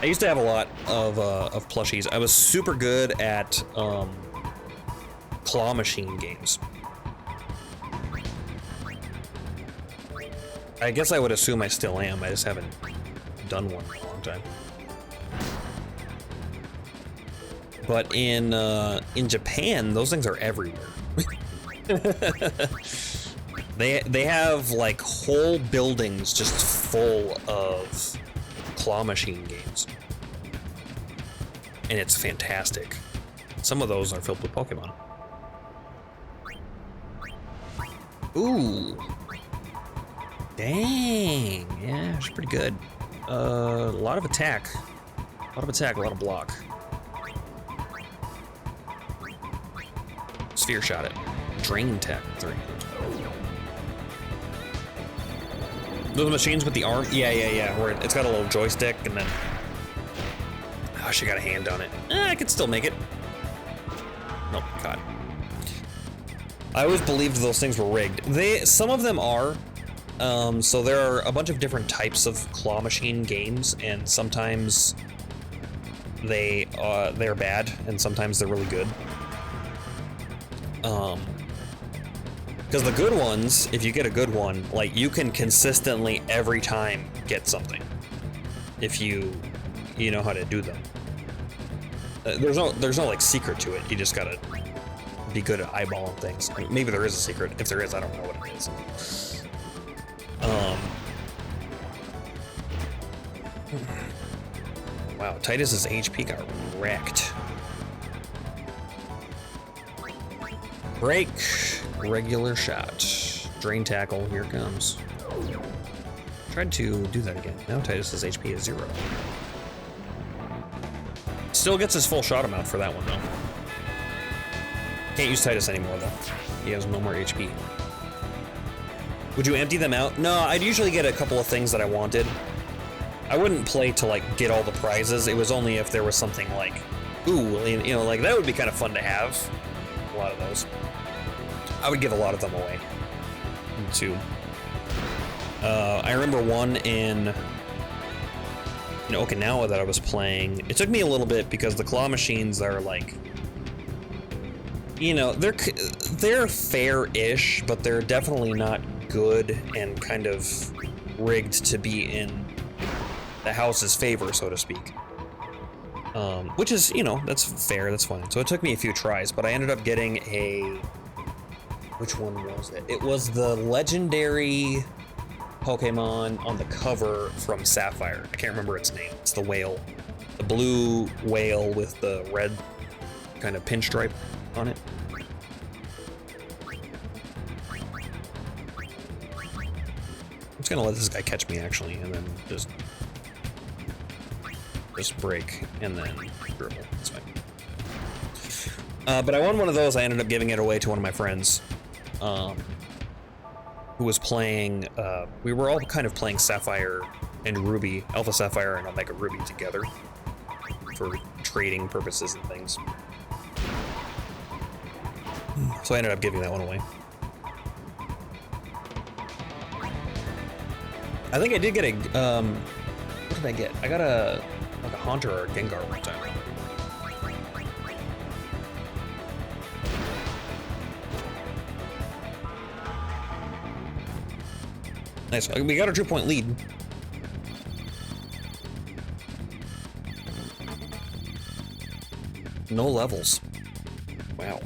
A: I used to have a lot of plushies. I was super good at claw machine games. I guess I would assume I still am. I just haven't done one in a long time. But in Japan, those things are everywhere. They have like whole buildings just full of claw machine games, and it's fantastic. Some of those are filled with Pokemon. Ooh. Dang, yeah, it's pretty good. A lot of attack. A lot of block. Sphere shot it. Drain Tech 3. Those machines with the arm? Yeah. Where it's got a little joystick and then... Oh, she got a hand on it. I could still make it. Nope, God. I always believed those things were rigged. Some of them are. So there are a bunch of different types of claw machine games, and sometimes they're bad, and sometimes they're really good. Because the good ones, if you get a good one, like, you can consistently every time get something if you know how to do them. There's no like secret to it. You just gotta be good at eyeballing things. I mean, maybe there is a secret. If there is, I don't know what it is. Wow, Titus's HP got wrecked. Break. Regular shot. Drain tackle, here it comes. Tried to do that again. Now Titus's HP is 0. Still gets his full shot amount for that one, though. Can't use Titus anymore, though. He has no more HP. Would you empty them out? No, I'd usually get a couple of things that I wanted. I wouldn't play to, like, get all the prizes. It was only if there was something like, ooh, you know, like, that would be kind of fun to have. A lot of those. I would give a lot of them away, too. I remember one in Okinawa that I was playing. It took me a little bit because the claw machines are like, you know, they're fair-ish, but they're definitely not good and kind of rigged to be in the house's favor, so to speak. Which is, you know, that's fair, that's fine. So it took me a few tries, but I ended up getting a... Which one was it? It was the legendary Pokemon on the cover from Sapphire. I can't remember its name. It's the whale. The blue whale with the red kind of pinstripe on it. I'm just gonna let this guy catch me actually, and then just break and then dribble. That's fine. But I won one of those. I ended up giving it away to one of my friends, who was playing. We were all kind of playing Sapphire and Ruby, Alpha Sapphire and Omega Ruby together for trading purposes and things. So I ended up giving that one away. I think I did get a. What did I get? I got a Haunter or a Gengar one time. Nice. We got a 2-point lead. No levels. Wow.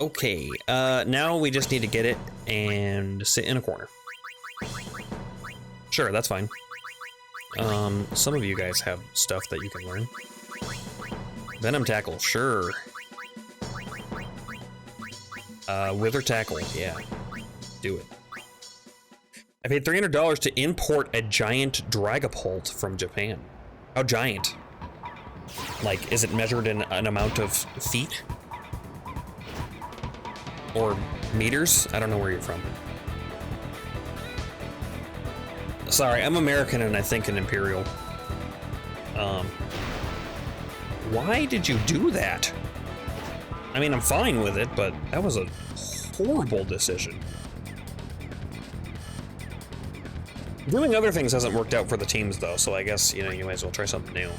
A: Okay, now we just need to get it and sit in a corner. Sure, that's fine. Some of you guys have stuff that you can learn. Venom Tackle, sure. Wither Tackle, yeah. Do it. I paid $300 to import a giant Dragapult from Japan. How giant? Like, is it measured in an amount of feet? Or meters? I don't know where you're from. Sorry, I'm American and I think in Imperial. Why did you do that? I mean, I'm fine with it, but that was a horrible decision. Doing other things hasn't worked out for the teams, though, so I guess, you know, you might as well try something new.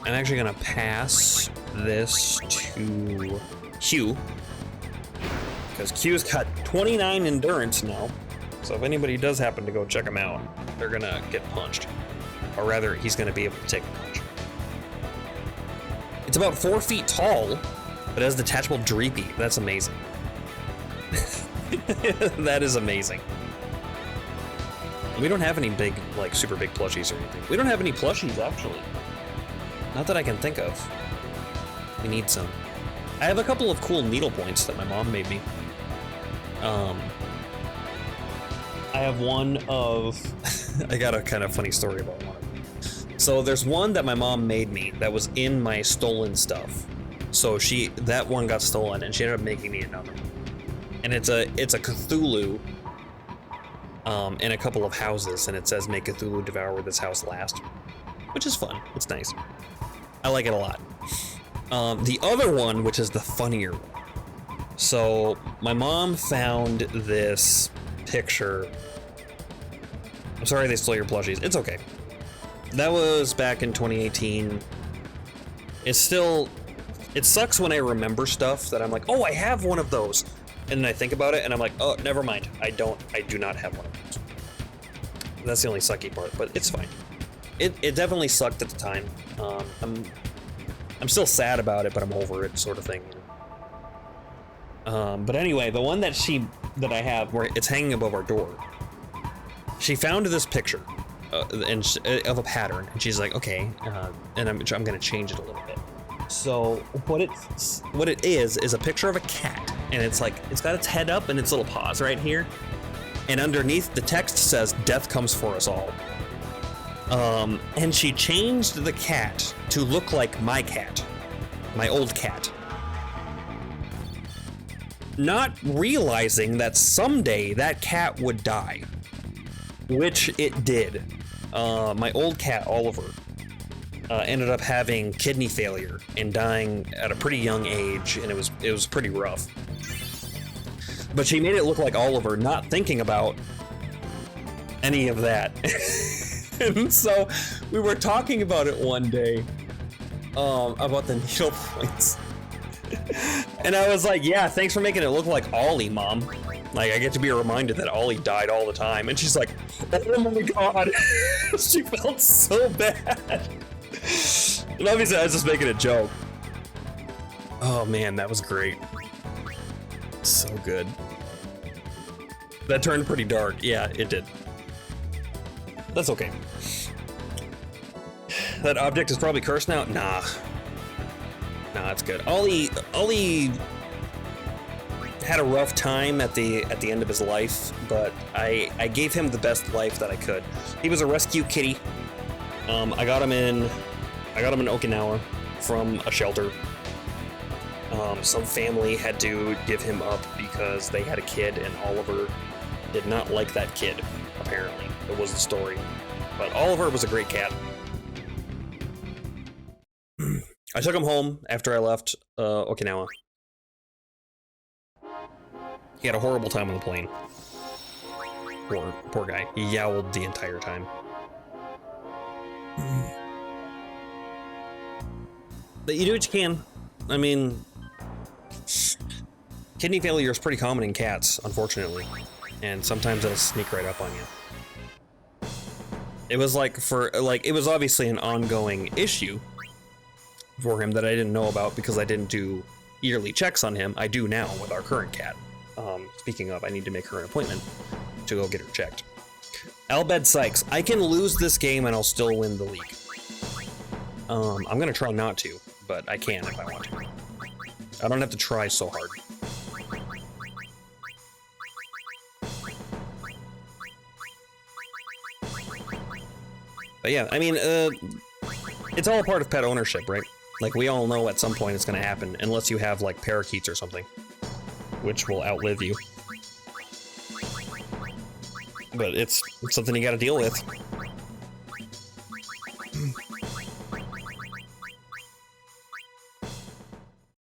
A: I'm actually gonna pass this to Q, because Q's got 29 endurance now. So if anybody does happen to go check him out, they're gonna get punched. Or rather, he's gonna be able to take a punch. It's about 4 feet tall, but has detachable Dreepy. That's amazing. That is amazing. We don't have any big, like, super big plushies or anything. We don't have any plushies, actually. Not that I can think of. We need some. I have a couple of cool needle points that my mom made me. I have one of... I got a kind of funny story about one of them. So there's one that my mom made me that was in my stolen stuff. So that one got stolen and she ended up making me another one. And it's a Cthulhu in a couple of houses, and it says, "May Cthulhu devour this house last," which is fun. It's nice. I like it a lot. The other one, which is the funnier one. So my mom found this picture. I'm sorry they stole your plushies. It's okay. That was back in 2018. It sucks when I remember stuff that I'm like, oh, I have one of those. And then I think about it and I'm like, oh, never mind. I do not have one of those. That's the only sucky part, but it's fine. It definitely sucked at the time. I'm still sad about it, but I'm over it, sort of thing. But anyway, the one that I have, where it's hanging above our door, she found this picture of a pattern, and she's like, okay, and I'm gonna change it a little bit. So what it is a picture of a cat, and it's got its head up and its little paws right here, and underneath the text says, "Death comes for us all." And she changed the cat to look like my cat, my old cat. Not realizing that someday that cat would die, which it did. My old cat, Oliver, ended up having kidney failure and dying at a pretty young age, and it was pretty rough. But she made it look like Oliver, not thinking about any of that. And so we were talking about it one day, about the needle points. And I was like, yeah, thanks for making it look like Ollie, Mom. Like, I get to be reminded that Ollie died all the time. And she's like, oh my God. She felt so bad. And obviously I was just making a joke. Oh man, that was great. So good. That turned pretty dark. Yeah, it did. That's okay. That object is probably cursed now? Nah. Nah, it's good. Ollie had a rough time at the end of his life, but I gave him the best life that I could. He was a rescue kitty. I got him in Okinawa from a shelter. Some family had to give him up because they had a kid, and Oliver did not like that kid, apparently. It was the story. But Oliver was a great cat. I took him home after I left Okinawa. He had a horrible time on the plane. Poor guy. He yowled the entire time. But you do what you can. I mean, kidney failure is pretty common in cats, unfortunately. And sometimes it'll sneak right up on you. It was it was obviously an ongoing issue for him that I didn't know about because I didn't do yearly checks on him. I do now with our current cat. Speaking of, I need to make her an appointment to go get her checked. Albed Sykes, I can lose this game and I'll still win the league. I'm gonna try not to, but I can if I want to. I don't have to try so hard. But yeah, I mean, it's all a part of pet ownership, right? Like, we all know at some point it's gonna happen, unless you have, like, parakeets or something, which will outlive you. But it's something you gotta deal with.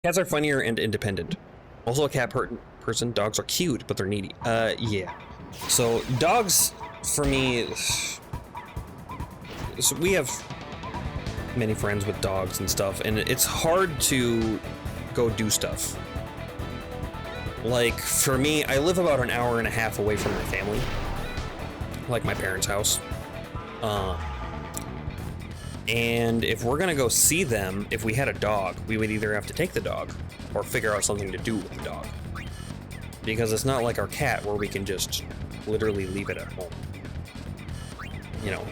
A: Cats are funnier and independent. Also a cat person, dogs are cute, but they're needy. Yeah. So, dogs, for me... So we have many friends with dogs and stuff, and it's hard to go do stuff. Like, for me, I live about an hour and a half away from my family. Like my parents' house. And if we're gonna go see them, if we had a dog, we would either have to take the dog or figure out something to do with the dog. Because it's not like our cat where we can just literally leave it at home. You know.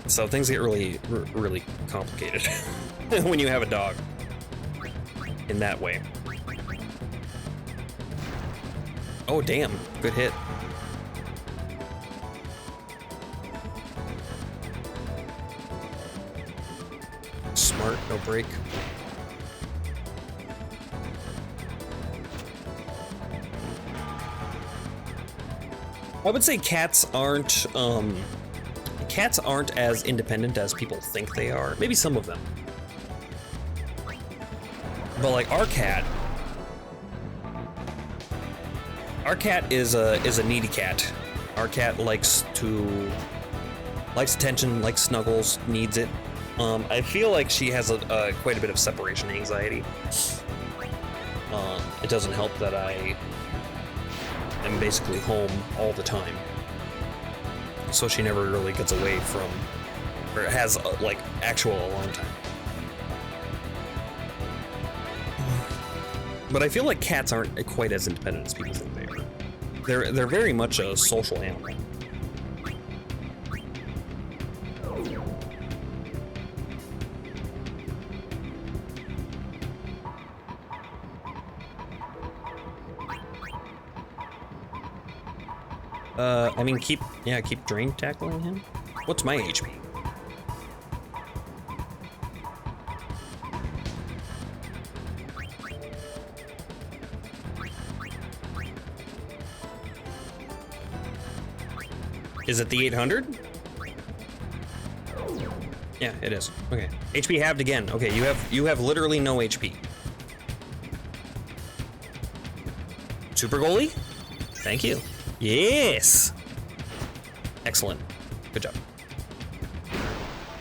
A: So things get really, really complicated when you have a dog in that way. Oh, damn. Good hit. Smart, no break. I would say cats aren't as independent as people think they are. Maybe some of them. But like our cat is a needy cat. Our cat likes attention, likes snuggles, needs it. I feel like she has quite a bit of separation anxiety. It doesn't help that I am basically home all the time. So she never really gets away from, or has like actual alone time. But I feel like cats aren't quite as independent as people think they are. They're very much a social animal. I mean, keep drain tackling him. What's my HP? Is it the 800? Yeah, it is. Okay. HP halved again. Okay, you have literally no HP. Super goalie? Thank you. Yes! Excellent. Good job.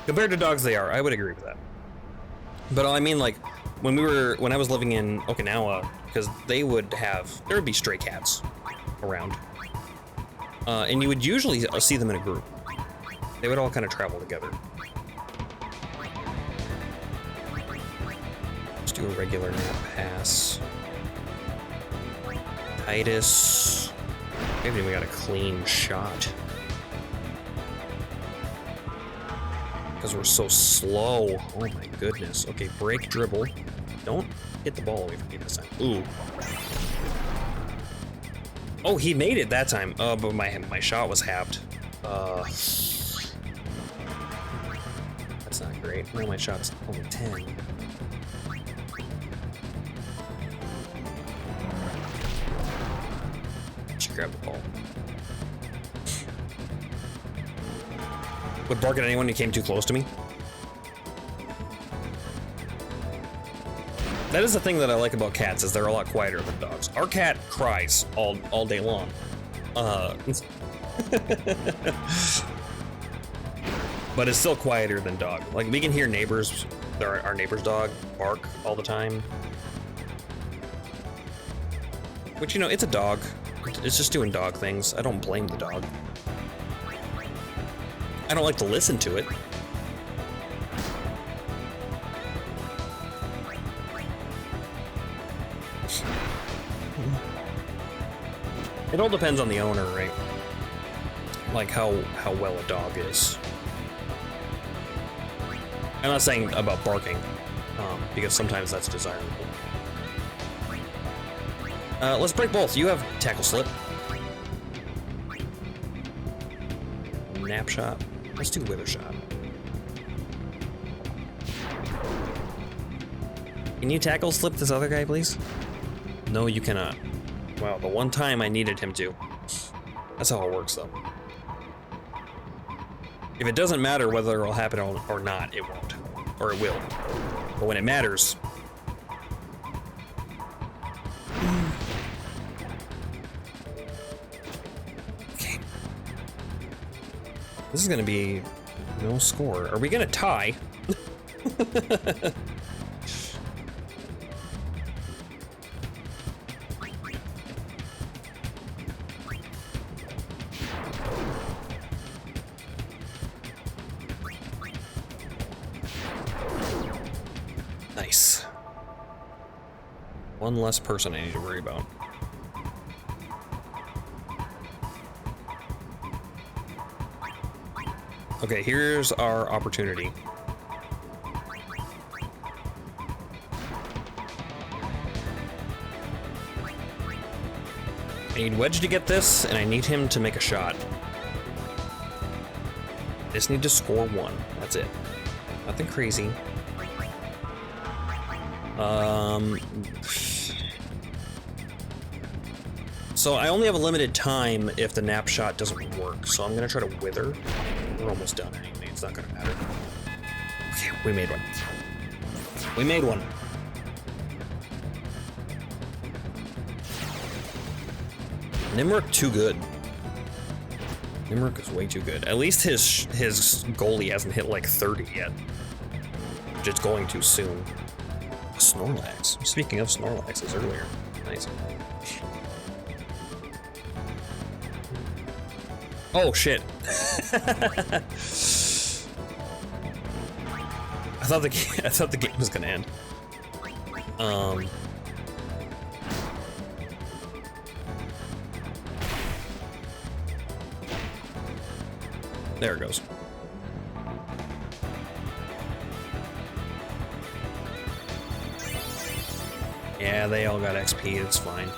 A: Compared to dogs, they are. I would agree with that. But I mean, like, when I was living in Okinawa, because there would be stray cats around. And you would usually see them in a group. They would all kind of travel together. Let's do a regular nap pass. Titus. We haven't even got a clean shot. Because we're so slow. Oh my goodness. Okay, break, dribble. Don't hit the ball away from me this time. Ooh. Oh, he made it that time. But my shot was halved. That's not great. Now my shot's only 10. Should grab the ball. Would bark at anyone who came too close to me. That is the thing that I like about cats, is they're a lot quieter than dogs. Our cat cries all day long. But it's still quieter than dog. Like, we can hear neighbors, our neighbor's dog, bark all the time. Which, you know, it's a dog. It's just doing dog things. I don't blame the dog. I don't like to listen to it. It all depends on the owner, right? Like how well a dog is. I'm not saying about barking, because sometimes that's desirable. Let's break both. You have tackle slip. Nap shot. Let's do wither shot. Can you tackle slip this other guy, please? No, you cannot. Wow, the one time I needed him to. That's how it works, though. If it doesn't matter whether it'll happen or not, it won't. Or it will. But when it matters... Okay. This is gonna be no score. Are we gonna tie? Nice. One less person I need to worry about. Okay, here's our opportunity. I need Wedge to get this, and I need him to make a shot. Just need to score one. That's it. Nothing crazy. So I only have a limited time if the nap shot doesn't work, so I'm gonna try to wither. We're almost done anyway, it's not gonna matter. Okay, we made one. We made one. Nimruk too good. Nimruk is way too good. At least his goalie hasn't hit like 30 yet. Which it's going to soon. Snorlax. Speaking of Snorlaxes earlier. Nice. Oh shit. I thought the game was gonna end. There it goes. Yeah, they all got XP, it's fine.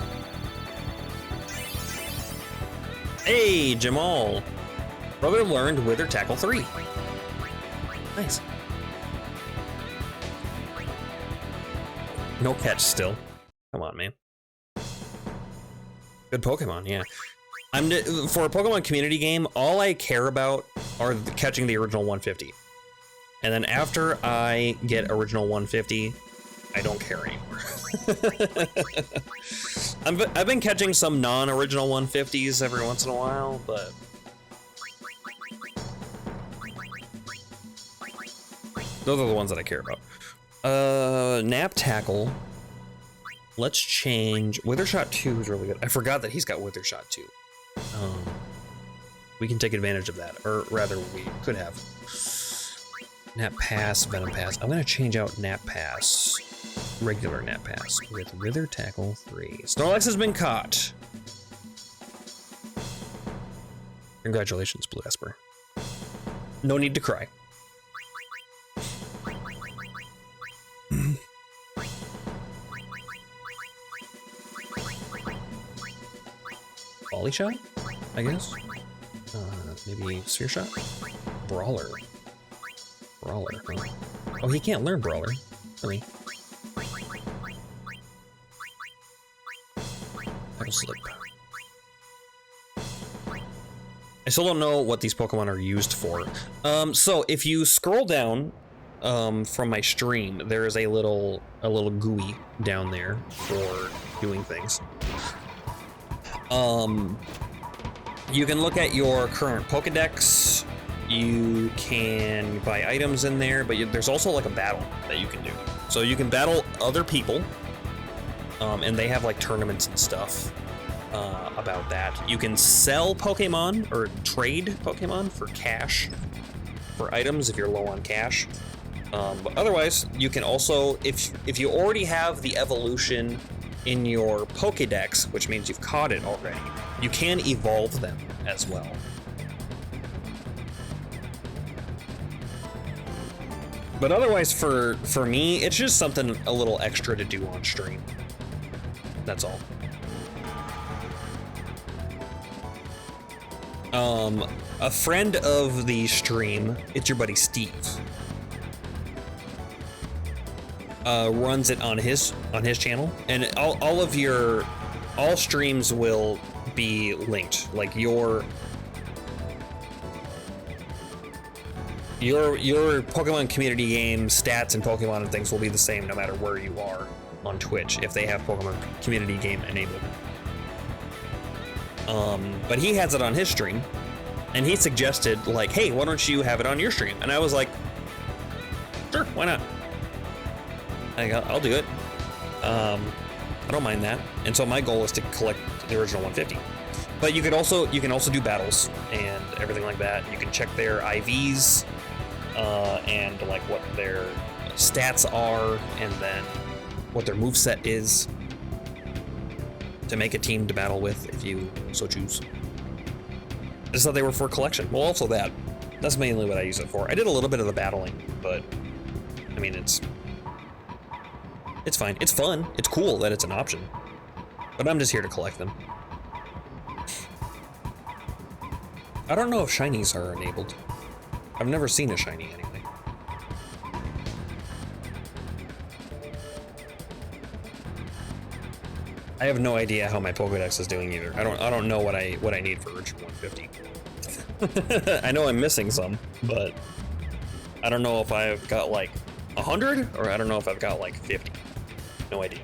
A: Hey, Jamal! Brother learned Wither Tackle 3. Nice. No catch still. Come on, man. Good Pokemon, yeah. For a Pokemon community game, all I care about are catching the original 150. And then after I get original 150, I don't care anymore. I've been catching some non-original 150s every once in a while, but those are the ones that I care about. Nap Tackle. Let's change. Withershot 2 is really good. I forgot that he's got Withershot 2. We can take advantage of that, or rather, we could have. Nap Pass, Venom Pass. I'm gonna change out Nap Pass, regular Nap Pass, with Wither Tackle 3. Snorlax has been caught. Congratulations, Blue Esper. No need to cry. Volley Shot, I guess? Maybe Sphere Shot? Brawler. Brawler, huh? Oh, he can't learn Brawler. Really? Battle Slip. I still don't know what these Pokemon are used for. So if you scroll down from my stream, there is a little GUI down there for doing things. You can look at your current Pokedex. You can buy items in there, but there's also like a battle that you can do. So you can battle other people, and they have like tournaments and stuff about that. You can sell Pokemon or trade Pokemon for cash, for items if you're low on cash. But otherwise, you can also, if you already have the evolution in your Pokedex, which means you've caught it already, you can evolve them as well. But otherwise, for me, it's just something a little extra to do on stream. That's all. A friend of the stream, it's your buddy Steve, runs it on his channel, and all streams will be linked. Like your Pokemon community game stats and Pokemon and things will be the same no matter where you are on Twitch if they have Pokemon community game enabled. But he has it on his stream, and he suggested, like, hey, why don't you have it on your stream? And I was like, sure, why not? I'll do it. I don't mind that. And so my goal is to collect the original 150. But you can also do battles and everything like that. You can check their IVs and like what their stats are, and then what their moveset is to make a team to battle with if you so choose. I just thought they were for collection. Well, also that's mainly what I use it for. I did a little bit of the battling, but I mean, it's fine. It's fun. It's cool that it's an option. But I'm just here to collect them. I don't know if shinies are enabled. I've never seen a shiny anyway. I have no idea how my Pokedex is doing either. I don't know what I need for Original 150. I know I'm missing some, but I don't know if I've got like 100 or I don't know if I've got like 50. No idea.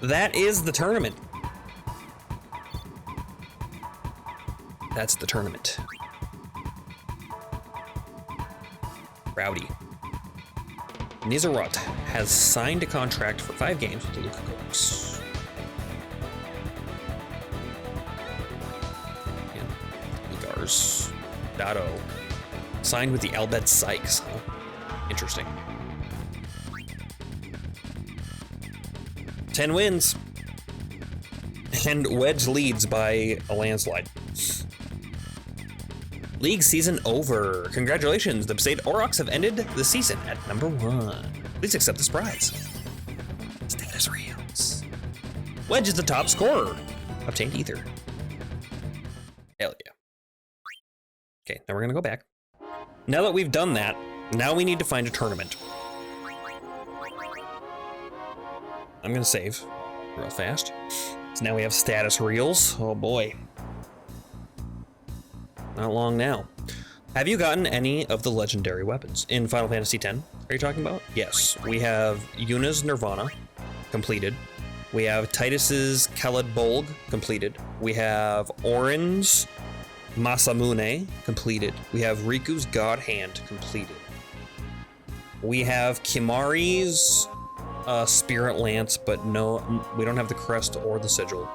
A: That is the tournament. That's the tournament. Rowdy. Nizarut has signed a contract for 5 games with the Luca Corps. Lugars. Dado. Signed with the Albet Sykes, huh? Interesting. 10 wins. And Wedge leads by a landslide. League season over. Congratulations, the Besaid Aurochs have ended the season at #1. Please accept this prize. Status reels. Wedge is the top scorer. Obtained Ether. Hell yeah. Okay, now we're gonna go back. Now that we've done that, now we need to find a tournament. I'm gonna save real fast. So now we have status reels. Oh boy. Not long now. Have you gotten any of the legendary weapons in Final Fantasy X? Are you talking about? Yes. We have Yuna's Nirvana, completed. We have Titus's Khaled Bolg, completed. We have Orin's Masamune, completed. We have Riku's God Hand, completed. We have Kimari's Spirit Lance, but no, we don't have the crest or the sigil.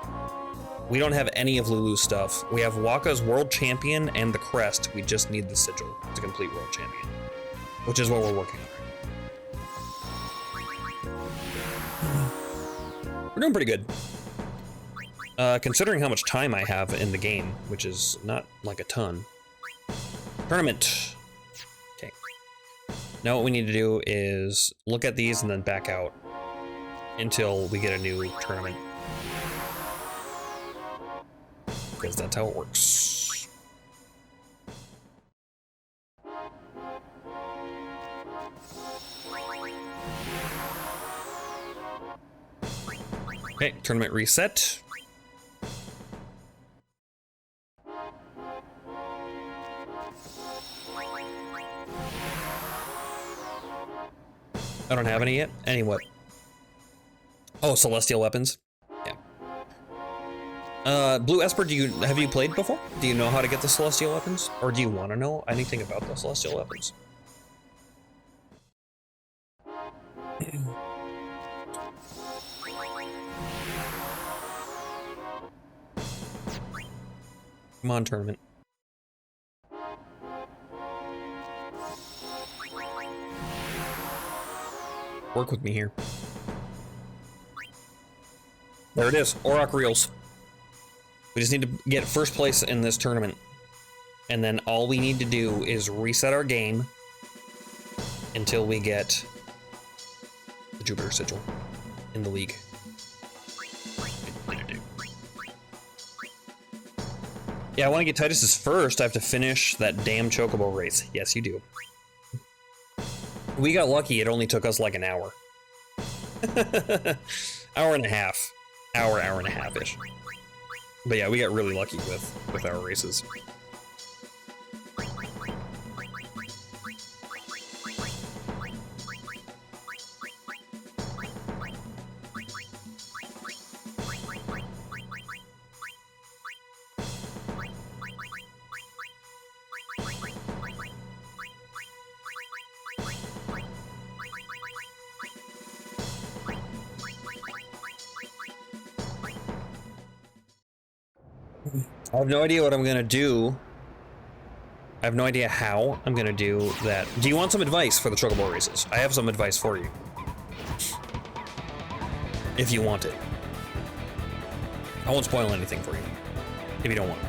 A: We don't have any of Lulu's stuff. We have Waka's World Champion and the crest. We just need the sigil to complete World Champion, which is what we're working on. We're doing pretty good. Considering how much time I have in the game, which is not like a ton. Tournament. Okay. Now what we need to do is look at these and then back out until we get a new tournament. Because that's how it works. Okay, tournament reset. I don't have any yet. Any what? Oh, celestial weapons. Blue Esper, have you played before? Do you know how to get the celestial weapons? Or do you want to know anything about the celestial weapons? Come on, tournament. Work with me here. There it is, Auroch Reels. We just need to get first place in this tournament. And then all we need to do is reset our game until we get the Jupiter Sigil in the league. Yeah, I want to get Titus's first. I have to finish that damn Chocobo race. Yes, you do. We got lucky. It only took us like an hour. Hour and a half. Hour and a half-ish. But yeah, we got really lucky with our races. I have no idea what I'm gonna do. I have no idea how I'm gonna do that. Do you want some advice for the Chocobo races? I have some advice for you. If you want it. I won't spoil anything for you. If you don't want it.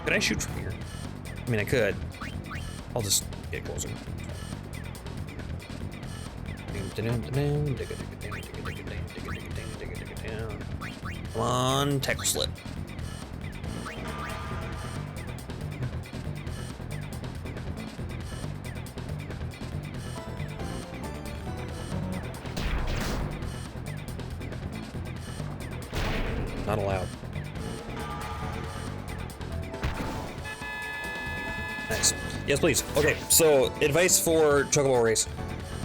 A: Could I shoot from here? I mean, I could. I'll just get closer. Come on, tackle slip. Not allowed. Nice. Yes, please. Okay, so advice for Chocobo race.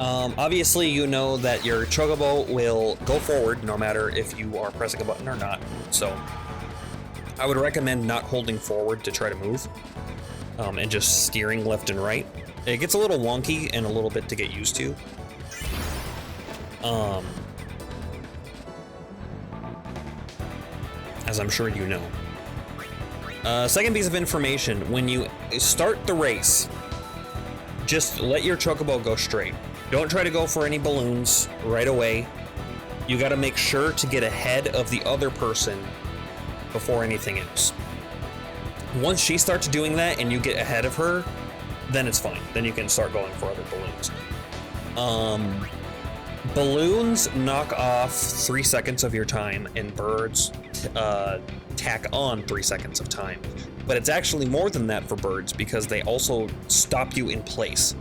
A: Obviously, you know that your Chocobo will go forward no matter if you are pressing a button or not. So, I would recommend not holding forward to try to move, and just steering left and right. It gets a little wonky and a little bit to get used to. As I'm sure you know. Second piece of information, when you start the race, just let your Chocobo go straight. Don't try to go for any balloons right away. You gotta make sure to get ahead of the other person before anything else. Once she starts doing that and you get ahead of her, then it's fine. Then you can start going for other balloons. Balloons knock off 3 seconds of your time, and birds tack on 3 seconds of time. But it's actually more than that for birds because they also stop you in place.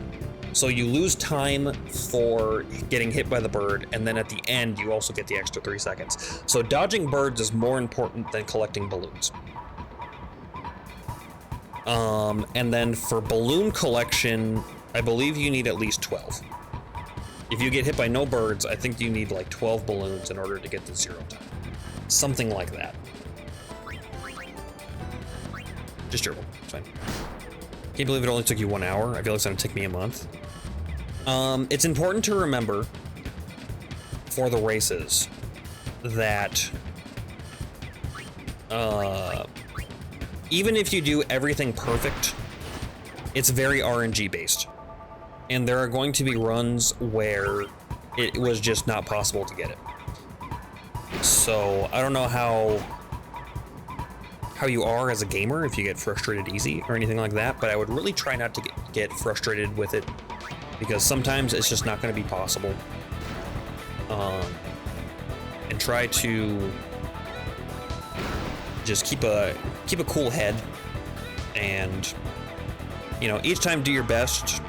A: So you lose time for getting hit by the bird, and then at the end, you also get the extra 3 seconds. So dodging birds is more important than collecting balloons. And then for balloon collection, I believe you need at least 12. If you get hit by no birds, I think you need like 12 balloons in order to get the 0 time. Something like that. Just dribble, it's fine. Can't believe it only took you 1 hour. I feel like it's gonna take me a month. It's important to remember for the races that even if you do everything perfect, it's very RNG based. And there are going to be runs where it was just not possible to get it. So I don't know how you are as a gamer, if you get frustrated easy or anything like that, but I would really try not to get frustrated with it, because sometimes it's just not going to be possible. And try to just keep a cool head, and you know, each time do your best.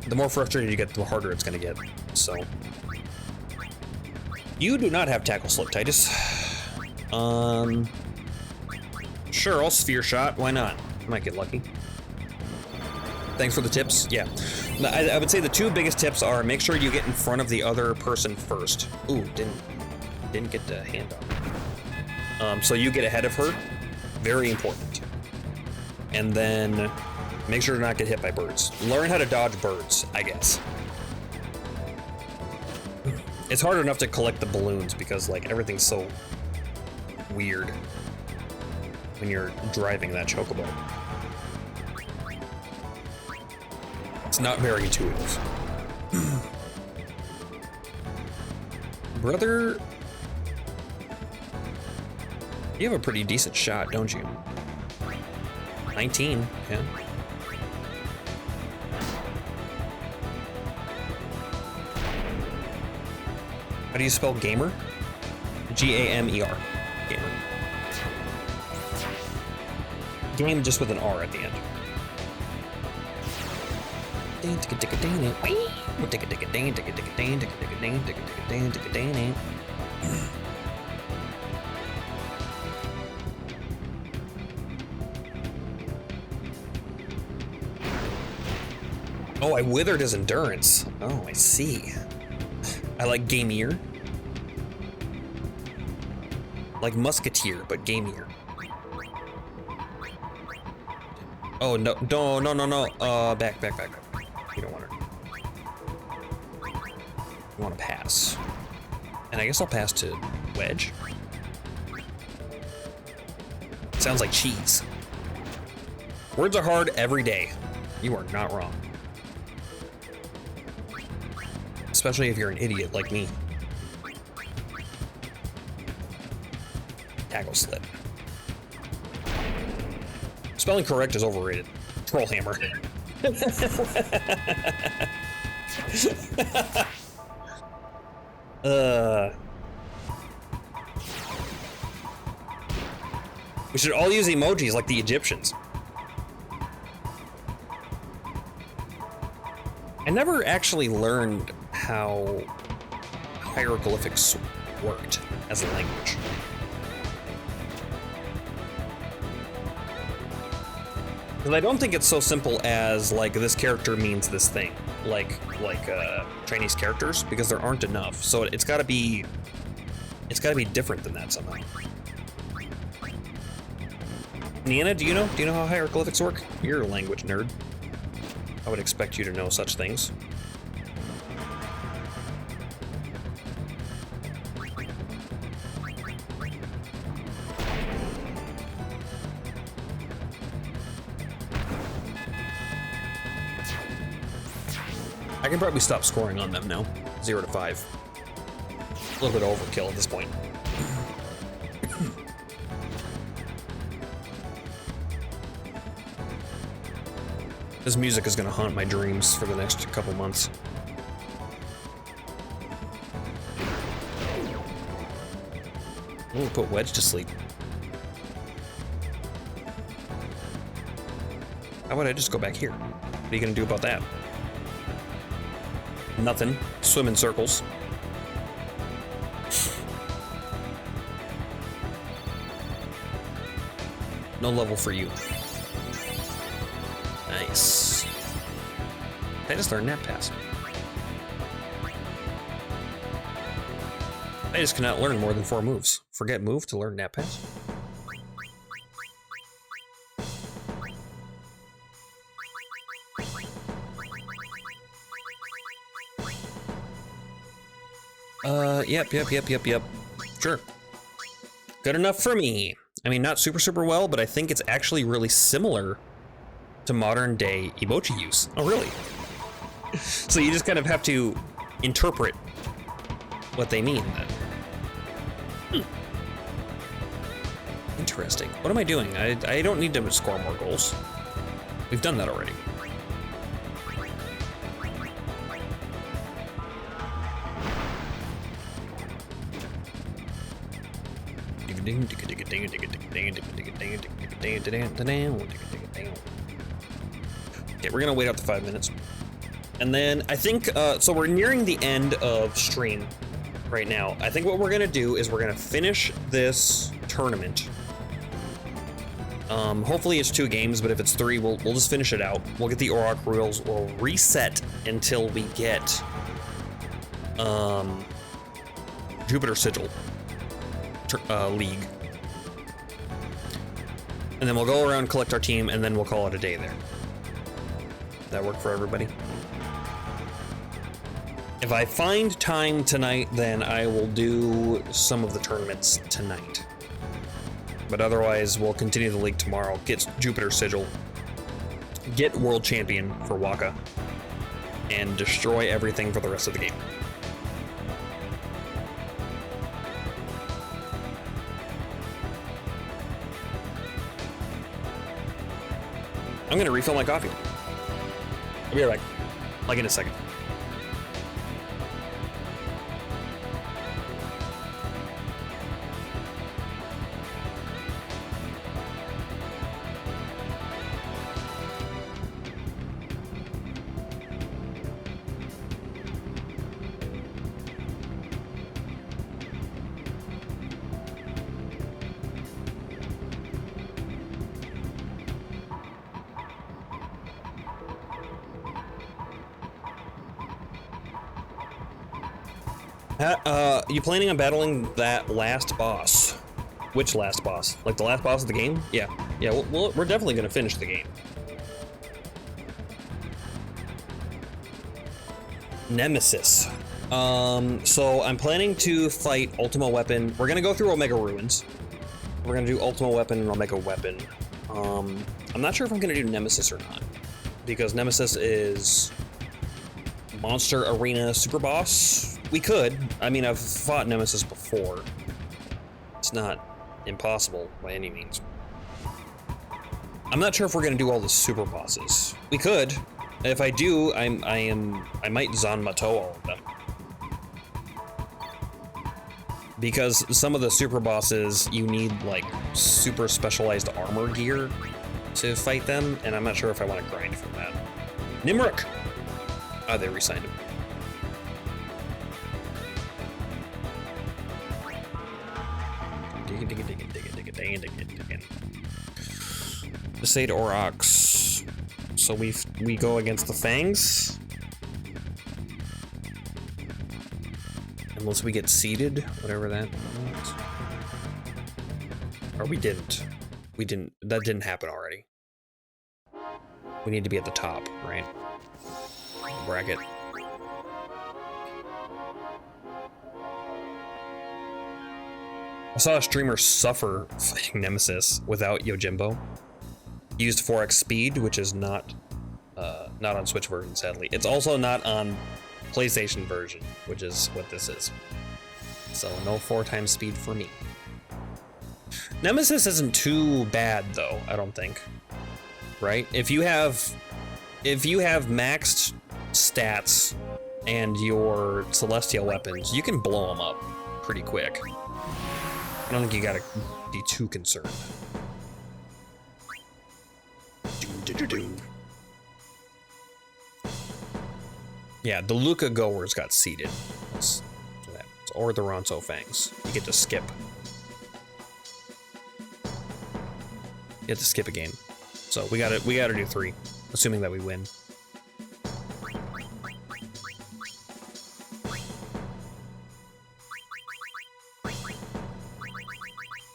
A: The more frustrated you get, the harder it's going to get. So you do not have tackle slip, Titus. Sure, I'll sphere shot. Why not? I might get lucky. Thanks for the tips. Yeah, I would say the 2 biggest tips are make sure you get in front of the other person first. Ooh, didn't get the hand on. So you get ahead of her. Very important. And then make sure to not get hit by birds. Learn how to dodge birds, I guess. It's hard enough to collect the balloons because like everything's so weird when you're driving that chocobo. It's not very intuitive. Brother, you have a pretty decent shot, don't you? 19, yeah. How do you spell gamer? G-A-M-E-R. Gamer. Game just with an R at the end. Oh, I withered his endurance. Oh, I see. I like gamier. Like musketeer, but gamier. Oh, no, no. Back. You don't want her. You want to pass. And I guess I'll pass to wedge. Sounds like cheese. Words are hard every day. You are not wrong. Especially if you're an idiot like me. Tackle slip. Spelling correct is overrated. Troll hammer. We should all use emojis like the Egyptians. I never actually learned how hieroglyphics worked as a language. Because I don't think it's so simple as, like, this character means this thing, like Chinese characters, because there aren't enough. So it's gotta be different than that somehow. Niana, do you know how hieroglyphics work? You're a language nerd. I would expect you to know such things. I can probably stop scoring on them now. 0 to 5. A little bit of overkill at this point. This music is gonna haunt my dreams for the next couple months. We'll put Wedge to sleep. How about I just go back here? What are you gonna do about that? Nothing. Swim in circles. No level for you. Nice. I just learned Nap Pass. I just cannot learn more than 4 moves. Forget move to learn Nap Pass. Yep. Sure. Good enough for me. I mean, not super well, but I think it's actually really similar to modern day emoji use. Oh, really? So you just kind of have to interpret what they mean then. Interesting. What am I doing? I don't need to score more goals. We've done that already. Okay, we're gonna wait up to 5 minutes. And then I think, so we're nearing the end of stream right now. I think what we're gonna do is we're gonna finish this tournament. Hopefully it's 2 games, but if it's 3, we'll just finish it out. We'll get the Auroch rules, we'll reset until we get, Jupiter Sigil. League. And then we'll go around, collect our team, and then we'll call it a day there. That work for everybody? If I find time tonight, then I will do some of the tournaments tonight. But otherwise, we'll continue the league tomorrow, get Jupiter Sigil, get World Champion for Waka, and destroy everything for the rest of the game. I'm gonna refill my coffee. I'll be right back, like in a second. You planning on battling that last boss? Which last boss? Like the last boss of the game? Yeah, we're definitely gonna finish the game. Nemesis. So I'm planning to fight Ultima Weapon. We're gonna go through Omega Ruins. We're gonna do Ultima Weapon and Omega Weapon. I'm not sure if I'm gonna do Nemesis or not, because Nemesis is Monster Arena Super Boss. We could. I mean, I've fought Nemesis before. It's not impossible by any means. I'm not sure if we're gonna do all the super bosses. We could. If I do, I might Zanmato all of them. Because some of the super bosses, you need like super specialized armor gear to fight them, and I'm not sure if I want to grind for that. Nimruk! Oh, they re-signed him. Besaid Aurochs. So we go against the Fangs. Unless we get seeded, whatever that means. Or we didn't. That didn't happen already. We need to be at the top, right? Bracket. I saw a streamer suffer fighting Nemesis without Yojimbo. He used 4x speed, which is not on Switch version, sadly. It's also not on PlayStation version, which is what this is. So no 4 times speed for me. Nemesis isn't too bad though, I don't think. Right? If you have maxed stats and your celestial weapons, you can blow them up pretty quick. I don't think you gotta be too concerned. Yeah, the Luca goers got seeded. Or the Ronso Fangs. You get to skip. You get to skip a game. So we gotta do 3, assuming that we win.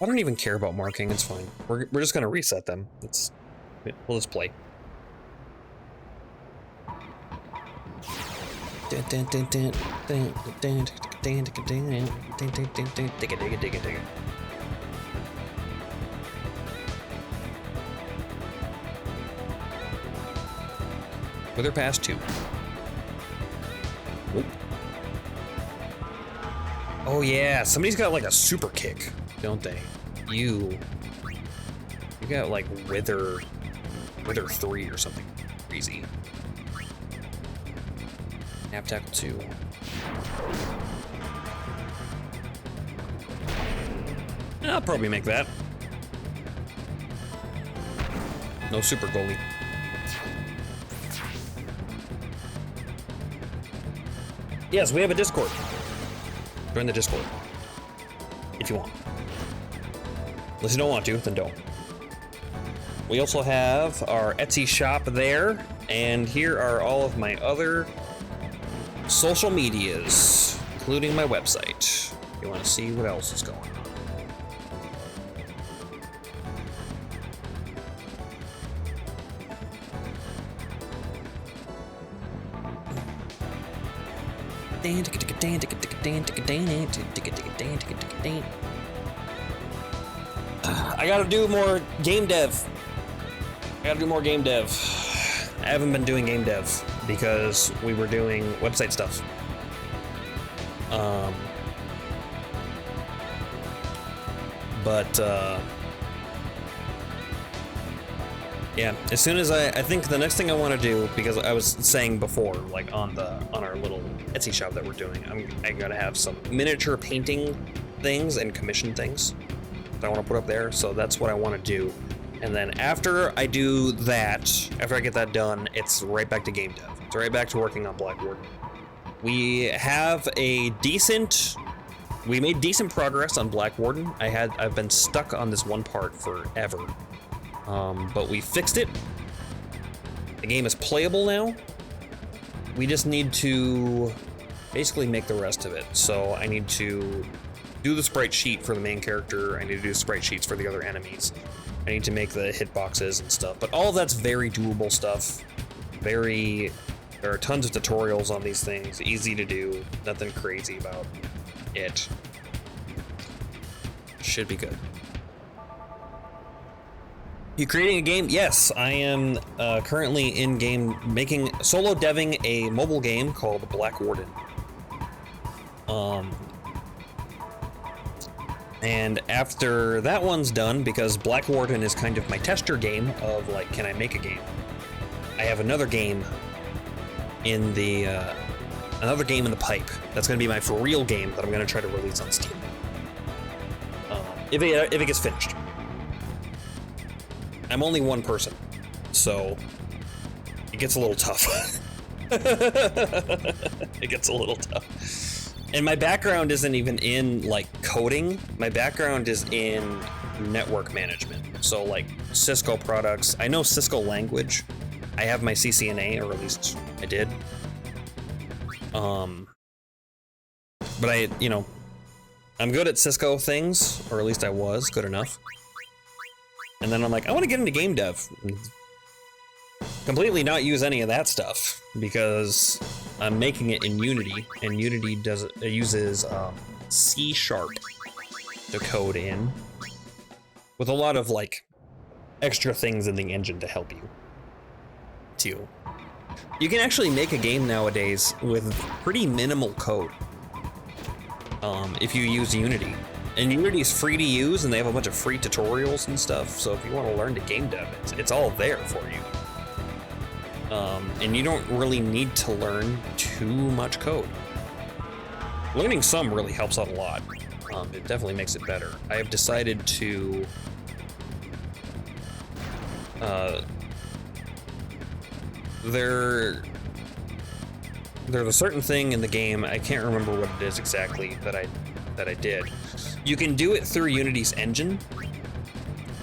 A: I don't even care about marking, it's fine. We're just gonna reset them. We'll just play. Wither pass 2. Nope. Oh yeah, somebody's got like a super kick, don't they? You got like Wither 3 or something crazy. Nap tackle 2. I'll probably make that. No super goalie. Yes, we have a Discord. Join the Discord. If you want. Unless you don't want to, then don't. We also have our Etsy shop there, and here are all of my other social medias, including my website. If you want to see what else is going on. I gotta do more game dev. I haven't been doing game dev because we were doing website stuff. Yeah, as soon as I think the next thing I want to do, because I was saying before, like on our little Etsy shop that we're doing, I gotta have some miniature painting things and commission things that I want to put up there. So that's what I want to do. And then after I do that, after I get that done, it's right back to game dev. It's right back to working on Black Warden. We made decent progress on Black Warden. I've been stuck on this one part forever. But we fixed it. The game is playable now. We just need to basically make the rest of it. So I need to do the sprite sheet for the main character. I need to do sprite sheets for the other enemies. I need to make the hitboxes and stuff. But all of that's very doable stuff. There are tons of tutorials on these things. Easy to do. Nothing crazy about it. Should be good. You creating a game? Yes, I am currently in-game solo deving a mobile game called Black Warden. And after that one's done, because Black Warden is kind of my tester game of like, can I make a game? I have another game in the pipe. That's gonna be my for real game that I'm gonna try to release on Steam. If it gets finished. I'm only one person, so it gets a little tough. It gets a little tough. And my background isn't even in like coding. My background is in network management. So like Cisco products. I know Cisco language. I have my CCNA, or at least I did. But I'm good at Cisco things, or at least I was good enough. And then I'm like, I want to get into game dev. Completely not use any of that stuff because I'm making it in Unity, and Unity uses C# to code in, with a lot of like extra things in the engine to help you too. You can actually make a game nowadays with pretty minimal code if you use Unity. And Unity is free to use, and they have a bunch of free tutorials and stuff. So if you want to learn to game dev, it's all there for you. And you don't really need to learn too much code. Learning some really helps out a lot. It definitely makes it better. I have decided to there's a certain thing in the game, I can't remember what it is exactly that I did. You can do it through Unity's engine,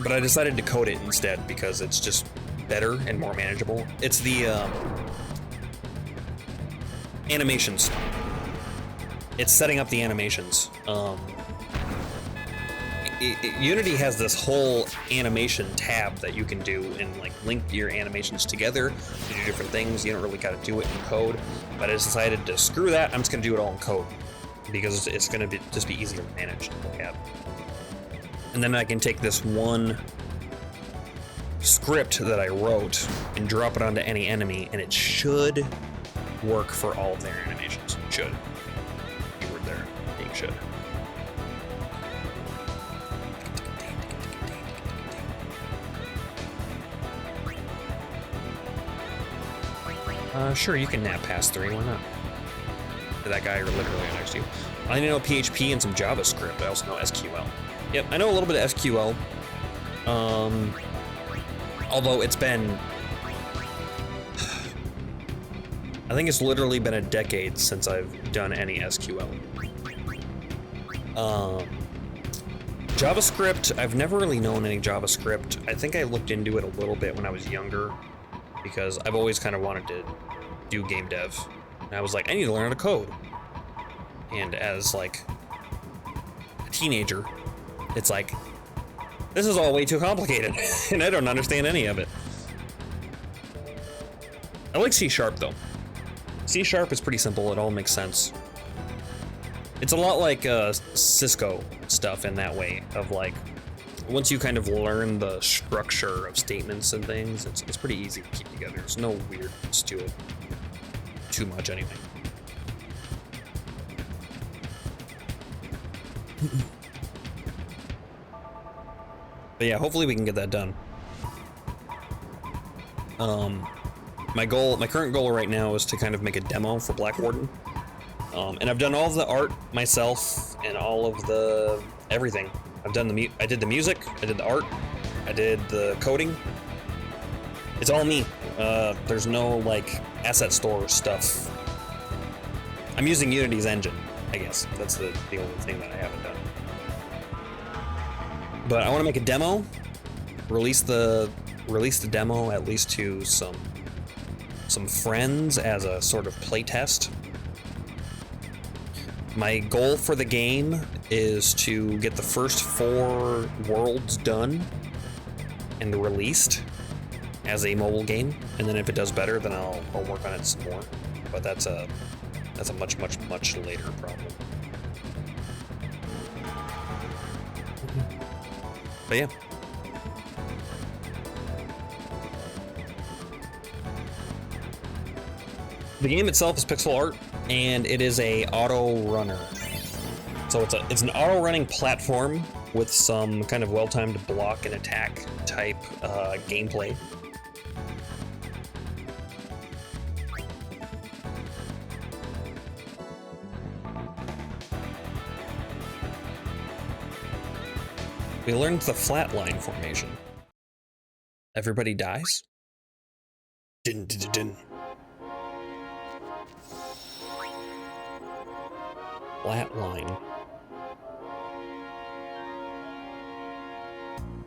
A: but I decided to code it instead because it's just better and more manageable. It's the animations. It's setting up the animations. Unity has this whole animation tab that you can do and like link your animations together to do different things. You don't really got to do it in code, but I decided to screw that. I'm just gonna do it all in code because it's gonna be just be easier to manage to look at. And then I can take this one script that I wrote and drop it onto any enemy, and it should work for all of their animations. Should. Keyword there, being should. Sure, you can nap past 3, why not? That guy literally next to you. I know PHP and some JavaScript. I also know SQL. Yep, I know a little bit of SQL. Although it's been... I think it's literally been a decade since I've done any SQL. JavaScript, I've never really known any JavaScript. I think I looked into it a little bit when I was younger, because I've always kind of wanted to do game dev. And I was like, I need to learn how to code. And as like a teenager, it's like, this is all way too complicated, and I don't understand any of it. I like C# though. C# is pretty simple, it all makes sense. It's a lot like Cisco stuff in that way, of like, once you kind of learn the structure of statements and things, it's pretty easy to keep together. There's no weirdness to it. Too much anyway. But yeah, hopefully we can get that done. My current goal right now is to kind of make a demo for Black Warden. And I've done all of the art myself and all of the everything. I did the music, I did the art, I did the coding. It's all me. There's no like asset store stuff. I'm using Unity's engine, I guess. That's the only thing that I haven't done. But I want to make a demo, release the demo at least to some friends as a sort of playtest. My goal for the game is to get the first 4 worlds done and released as a mobile game, and then if it does better, then I'll work on it some more. But that's a much later problem. But yeah. The game itself is pixel art, and it is a auto runner. So it's an auto running platform with some kind of well-timed block and attack type gameplay. We learned the flatline formation. Everybody dies? Din din din din. Flatline.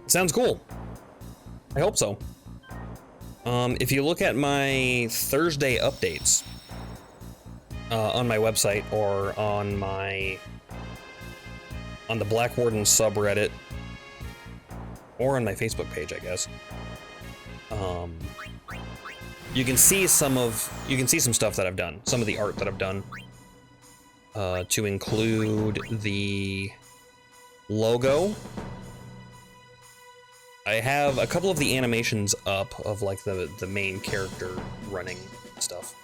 A: Sounds cool. I hope so. If you look at my Thursday updates on my website or on the Black Warden subreddit or on my Facebook page, I guess, you can see some stuff that I've done, some of the art that I've done, to include the logo. I have a couple of the animations up of like the main character running stuff.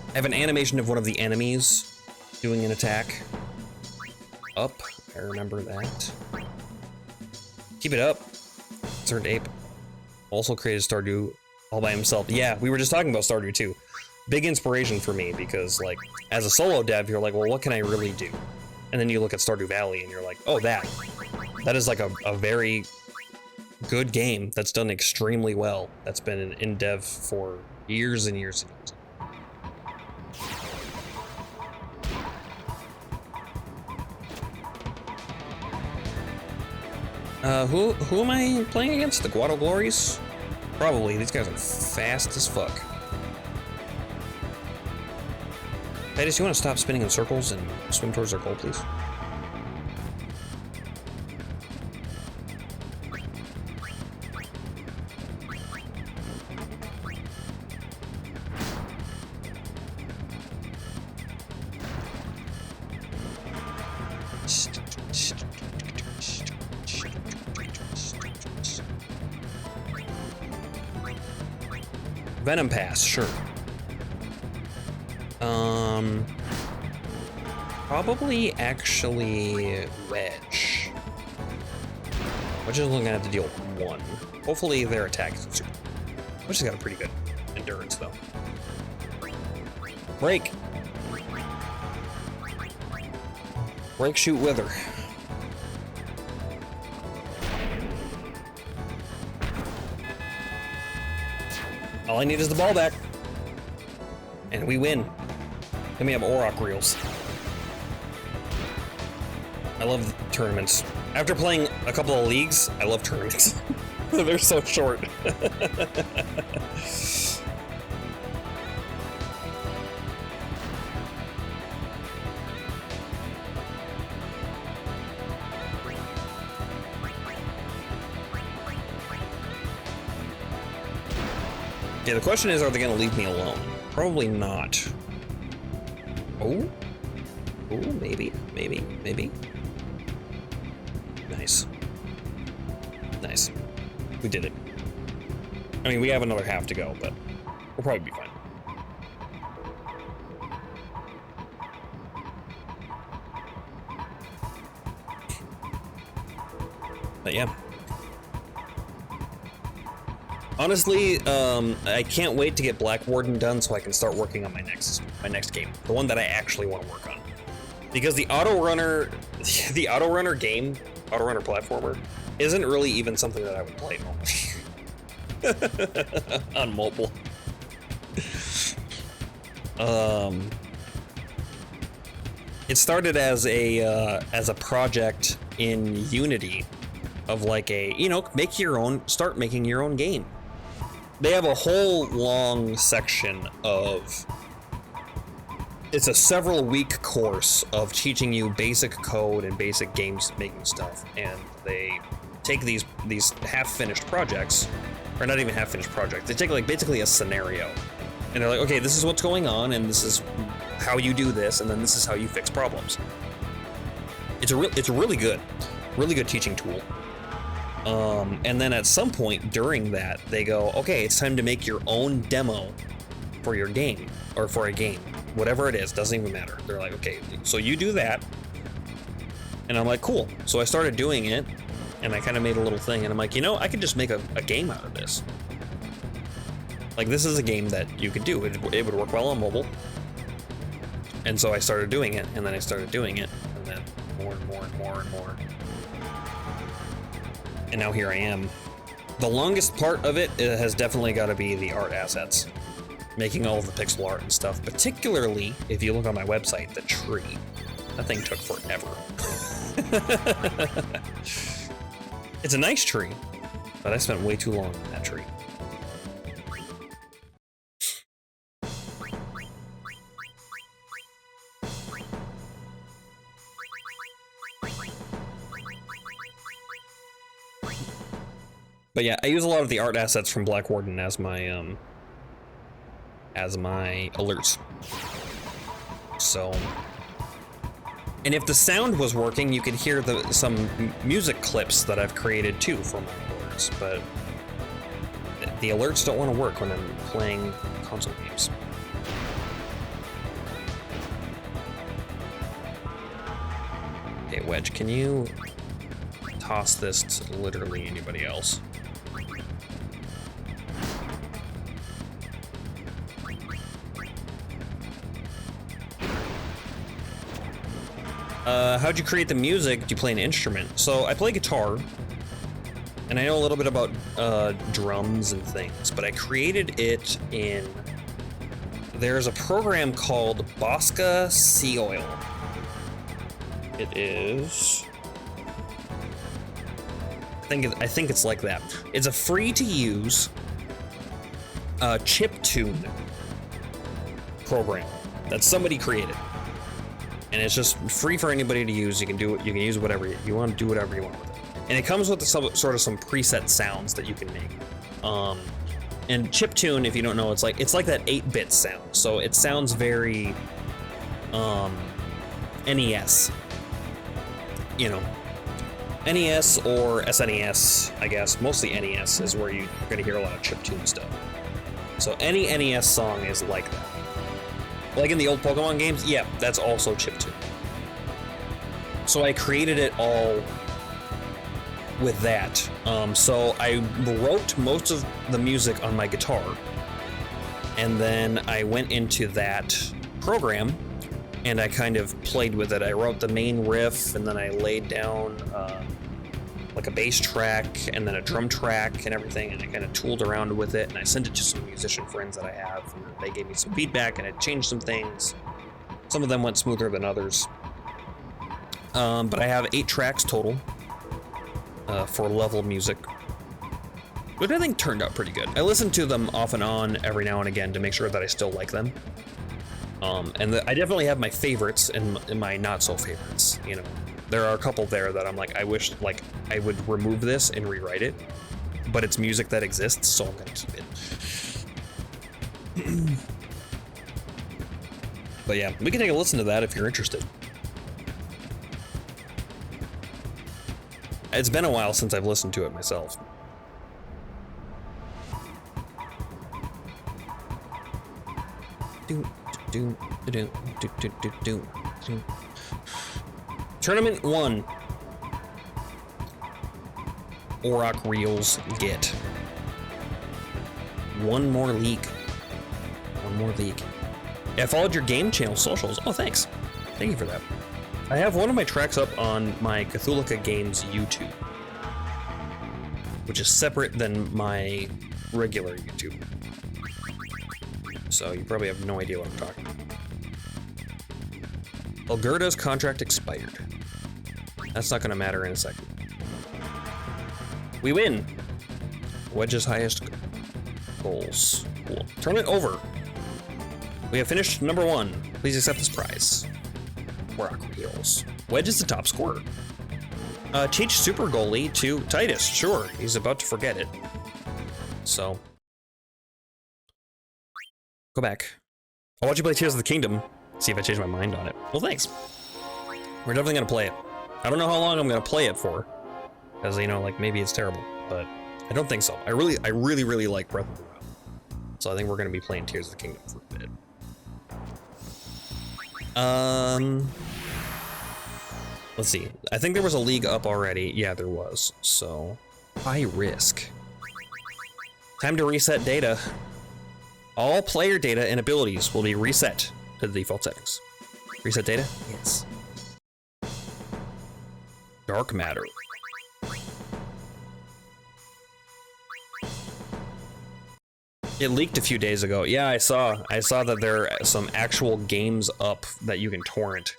A: I have an animation of one of the enemies doing an attack up. I remember that. Keep it up. Turned ape. Also created Stardew all by himself. Yeah, we were just talking about Stardew too. Big inspiration for me because like as a solo dev, you're like, well, what can I really do? And then you look at Stardew Valley and you're like, oh, that is like a very good game that's done extremely well. That's been in dev for years and years and years. Who am I playing against? The Guado Glories? Probably. These guys are fast as fuck. Titus, you want to stop spinning in circles and swim towards our goal, please? Venom Pass, sure. Probably actually Wedge. Wedge is only gonna have to deal with one. Hopefully their attack isn't super. Wedge has got a pretty good endurance though. Break. Break, shoot, wither. All I need is the ball back. And we win. Then we have Auroch reels. I love tournaments. After playing a couple of leagues, I love tournaments. They're so short. Yeah, the question is, are they gonna leave me alone? Probably not. Oh? Oh, maybe. Nice. Nice. We did it. I mean, we have another half to go, but we'll probably be fine. But yeah. Honestly, I can't wait to get Black Warden done so I can start working on my next game, the one that I actually want to work on. Because the auto runner game, auto runner platformer, isn't really even something that I would play normally on mobile. It started as a project in Unity of like start making your own game. They have a whole long section of, it's a several week course of teaching you basic code and basic games making stuff, and they take these half-finished projects, or not even half-finished projects, they take like basically a scenario, and they're like, okay, this is what's going on, and this is how you do this, and then this is how you fix problems. It's a really good teaching tool. And then at some point during that, they go, okay, it's time to make your own demo for your game, or for a game, whatever it is, doesn't even matter. They're like, okay, so you do that. And I'm like, cool. So I started doing it, and I kind of made a little thing, and I'm like, I could just make a game out of this. Like, this is a game that you could do. It would work well on mobile. And so I started doing it, and then I started doing it, and then more and more and more and more. And now here I am. The longest part of it has definitely got to be the art assets. Making all of the pixel art and stuff, particularly if you look on my website, the tree. That thing took forever. It's a nice tree, but I spent way too long on that tree. But yeah, I use a lot of the art assets from Black Warden as my alerts. So, and if the sound was working, you could hear some music clips that I've created too for my alerts. But the alerts don't want to work when I'm playing console games. Okay, Wedge, can you toss this to literally anybody else? How'd you create the music? Do you play an instrument? So I play guitar, and I know a little bit about drums and things, but I created it in, there's a program called Bosca Sea Oil. It is I think it's like that. It's a free-to-use chiptune program that somebody created, and it's just free for anybody to use. You can do it. You can use whatever you want to do, whatever you want with it, and it comes with some preset sounds that you can make. And chiptune, if you don't know, it's like that 8-bit sound. So it sounds very NES. You know, NES or SNES, I guess. Mostly NES is where you're gonna hear a lot of chiptune stuff. So any NES song is like that. Like in the old Pokemon games, yeah, that's also chiptune. So I created it all with that. So I wrote most of the music on my guitar, and then I went into that program and I kind of played with it. I wrote the main riff, and then I laid down like a bass track and then a drum track and everything, and I kind of tooled around with it, and I sent it to some musician friends that I have, and they gave me some feedback, and I changed some things. Some of them went smoother than others. But I have 8 tracks total for level music, which I think turned out pretty good. I listen to them off and on every now and again to make sure that I still like them. I definitely have my favorites and my not so favorites. You know, there are a couple there that I'm like, I wish like I would remove this and rewrite it, but it's music that exists, so I'm gonna keep it. But yeah, we can take a listen to that if you're interested. It's been a while since I've listened to it myself. Tournament 1. Auroch Reels get. One more league. Yeah, I followed your game channel socials. Oh, thanks. Thank you for that. I have one of my tracks up on my Cthulhu Games YouTube, which is separate than my regular YouTube. So you probably have no idea what I'm talking about. Algerda's contract expired. That's not gonna matter in a second. We win. Wedge's highest goals. Cool. Turn it over. We have finished number 1. Please accept this prize. Rock Reels. Wedge is the top scorer. Teach super goalie to Titus. Sure, he's about to forget it. So, go back. I'll watch you play Tears of the Kingdom. See if I change my mind on it. Well, thanks. We're definitely gonna play it. I don't know how long I'm gonna play it for, because you know, like maybe it's terrible, but I don't think so. I really like Breath of the Wild, so I think we're gonna be playing Tears of the Kingdom for a bit. Let's see. I think there was a league up already. Yeah, there was. So, high risk. Time to reset data. All player data and abilities will be reset to the default settings. Reset data? Yes. Dark matter. It leaked a few days ago. Yeah, I saw that there are some actual games up that you can torrent.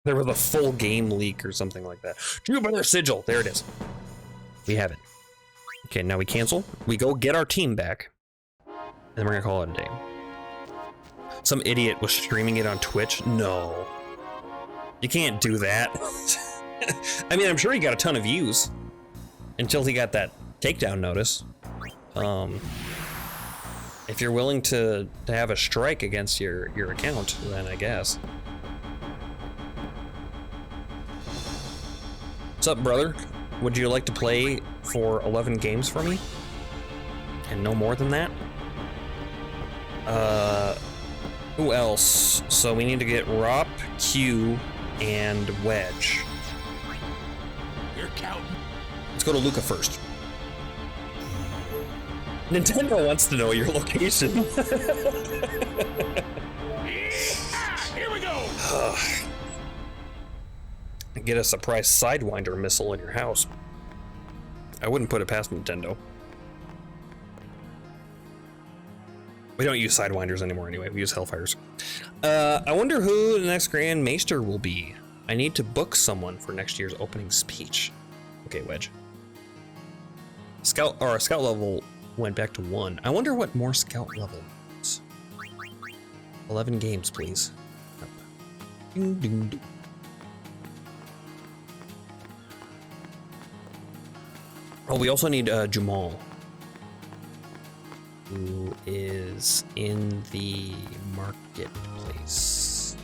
A: There was a full game leak or something like that. Jupiter Sigil, there it is. We have it. Okay, now we cancel. We go get our team back, and we're gonna call it a day. Some idiot was streaming it on Twitch. No, you can't do that. I mean, I'm sure he got a ton of views until he got that takedown notice. If you're willing to have a strike against your account, then I guess. What's up, brother? Would you like to play for 11 games for me? And no more than that? Who else? So we need to get Rop, Q, and Wedge.
B: You're counting.
A: Let's go to Luca first. Nintendo wants to know your location.
B: Here we go.
A: Get a surprise Sidewinder missile in your house. I wouldn't put it past Nintendo. We don't use Sidewinders anymore anyway, we use Hellfires. I wonder who the next Grand Maester will be. I need to book someone for next year's opening speech. Okay, Wedge. Scout level went back to 1. I wonder what more scout level is. 11 games, please. Ding, ding, ding. Oh, we also need Jamal, who is in the marketplace.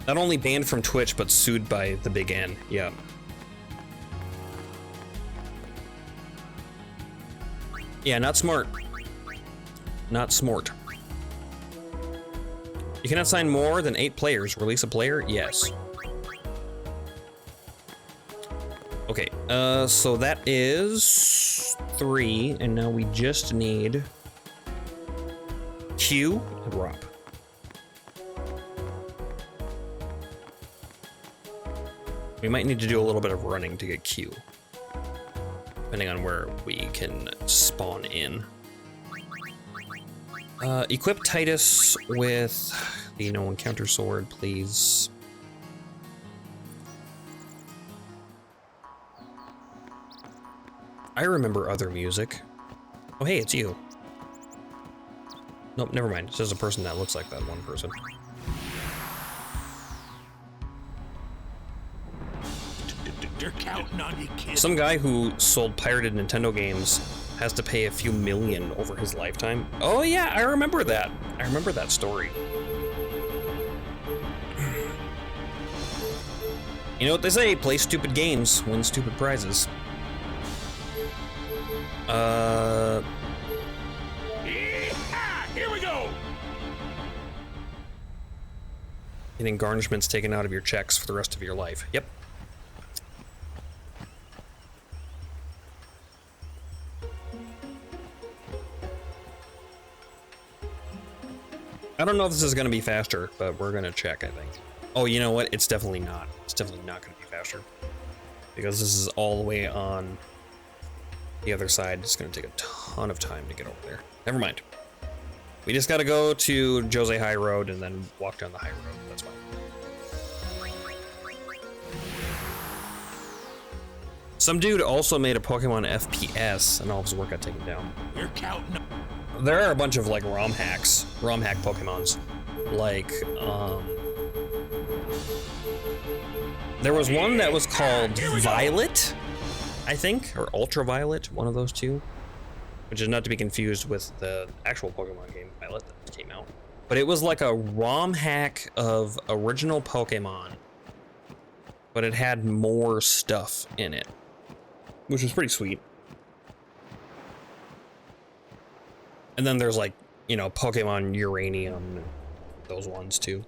A: Not only banned from Twitch, but sued by the Big N. Yeah. Yeah, not smart. Not smart. You cannot sign more than 8 players. Release a player? Yes. Okay, so that is 3, and now we just need Q and Rob. We might need to do a little bit of running to get Q, depending on where we can spawn in. Equip Titus with the no encounter sword, please. I remember other music. Oh, hey, it's you. Nope, never mind. It's just a person that looks like that one person.
B: They're counting on you, kid.
A: Some guy who sold pirated Nintendo games has to pay a few million over his lifetime. Oh yeah, I remember that. I remember that story. You know what they say, play stupid games, win stupid prizes.
B: Yeehaw! Here we go.
A: Getting garnishments taken out of your checks for the rest of your life. Yep. I don't know if this is going to be faster, but we're going to check, I think. Oh, you know what? It's definitely not. It's definitely not going to be faster. Because this is all the way on the other side. It's going to take a ton of time to get over there. Never mind. We just got to go to Jose High Road and then walk down the high road. That's fine. Some dude also made a Pokemon FPS, and all of his work got taken down.
B: You're counting.
A: There are a bunch of like ROM hack Pokemons. Like, there was one that was called Violet, I think, or Ultraviolet, one of those two, which is not to be confused with the actual Pokemon game Violet that came out. But it was like a ROM hack of original Pokemon, but it had more stuff in it, which was pretty sweet. And then there's like, you know, Pokemon Uranium and those ones too.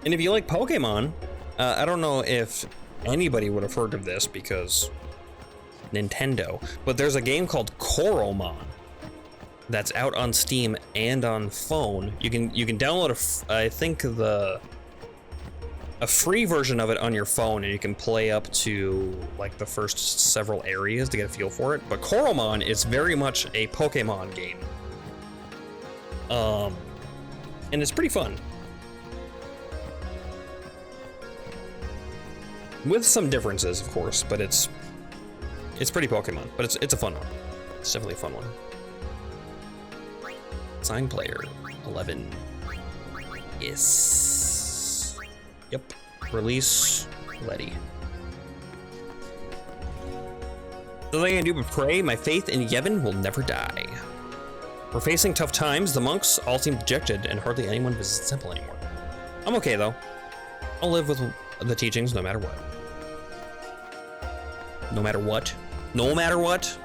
A: And if you like Pokemon, I don't know if anybody would have heard of this because Nintendo, but there's a game called Coromon that's out on Steam and on phone. You can download I think a free version of it on your phone, and you can play up to like the first several areas to get a feel for it. But Coromon is very much a Pokemon game. And it's pretty fun. With some differences, of course, but it's pretty Pokemon, but it's a fun one. It's definitely a fun one. Sign player 11. Yes. Yep. Release Letty. The thing I do but pray, my faith in Yevon will never die. We're facing tough times. The monks all seem dejected, and hardly anyone visits the temple anymore. I'm okay though. I'll live with the teachings no matter what. No matter what? No matter what?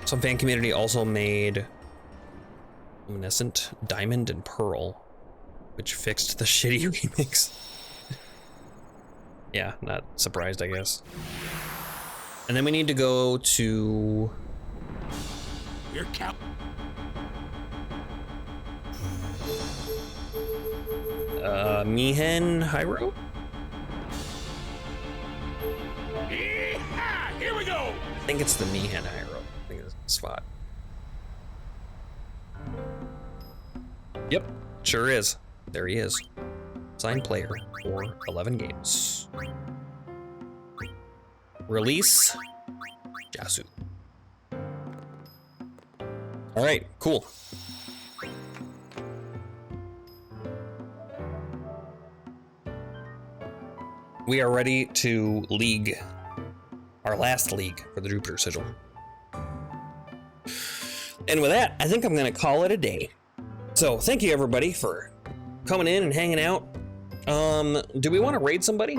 A: Some fan community also made Luminescent Diamond and Pearl, which fixed the shitty remix. Yeah, not surprised, I guess. And then we need to go to...
B: You're counting.
A: Mihen High Road?
B: Yeehaw! Here we go.
A: I think it's the Meehan higher up. I think it's the spot. Yep, sure is. There he is. Signed player for 11 games. Release Jasu. All right, cool. We are ready to league our last league for the Jupiter Sigil. And with that, I think I'm gonna call it a day. So thank you everybody for coming in and hanging out. Do we want to raid somebody?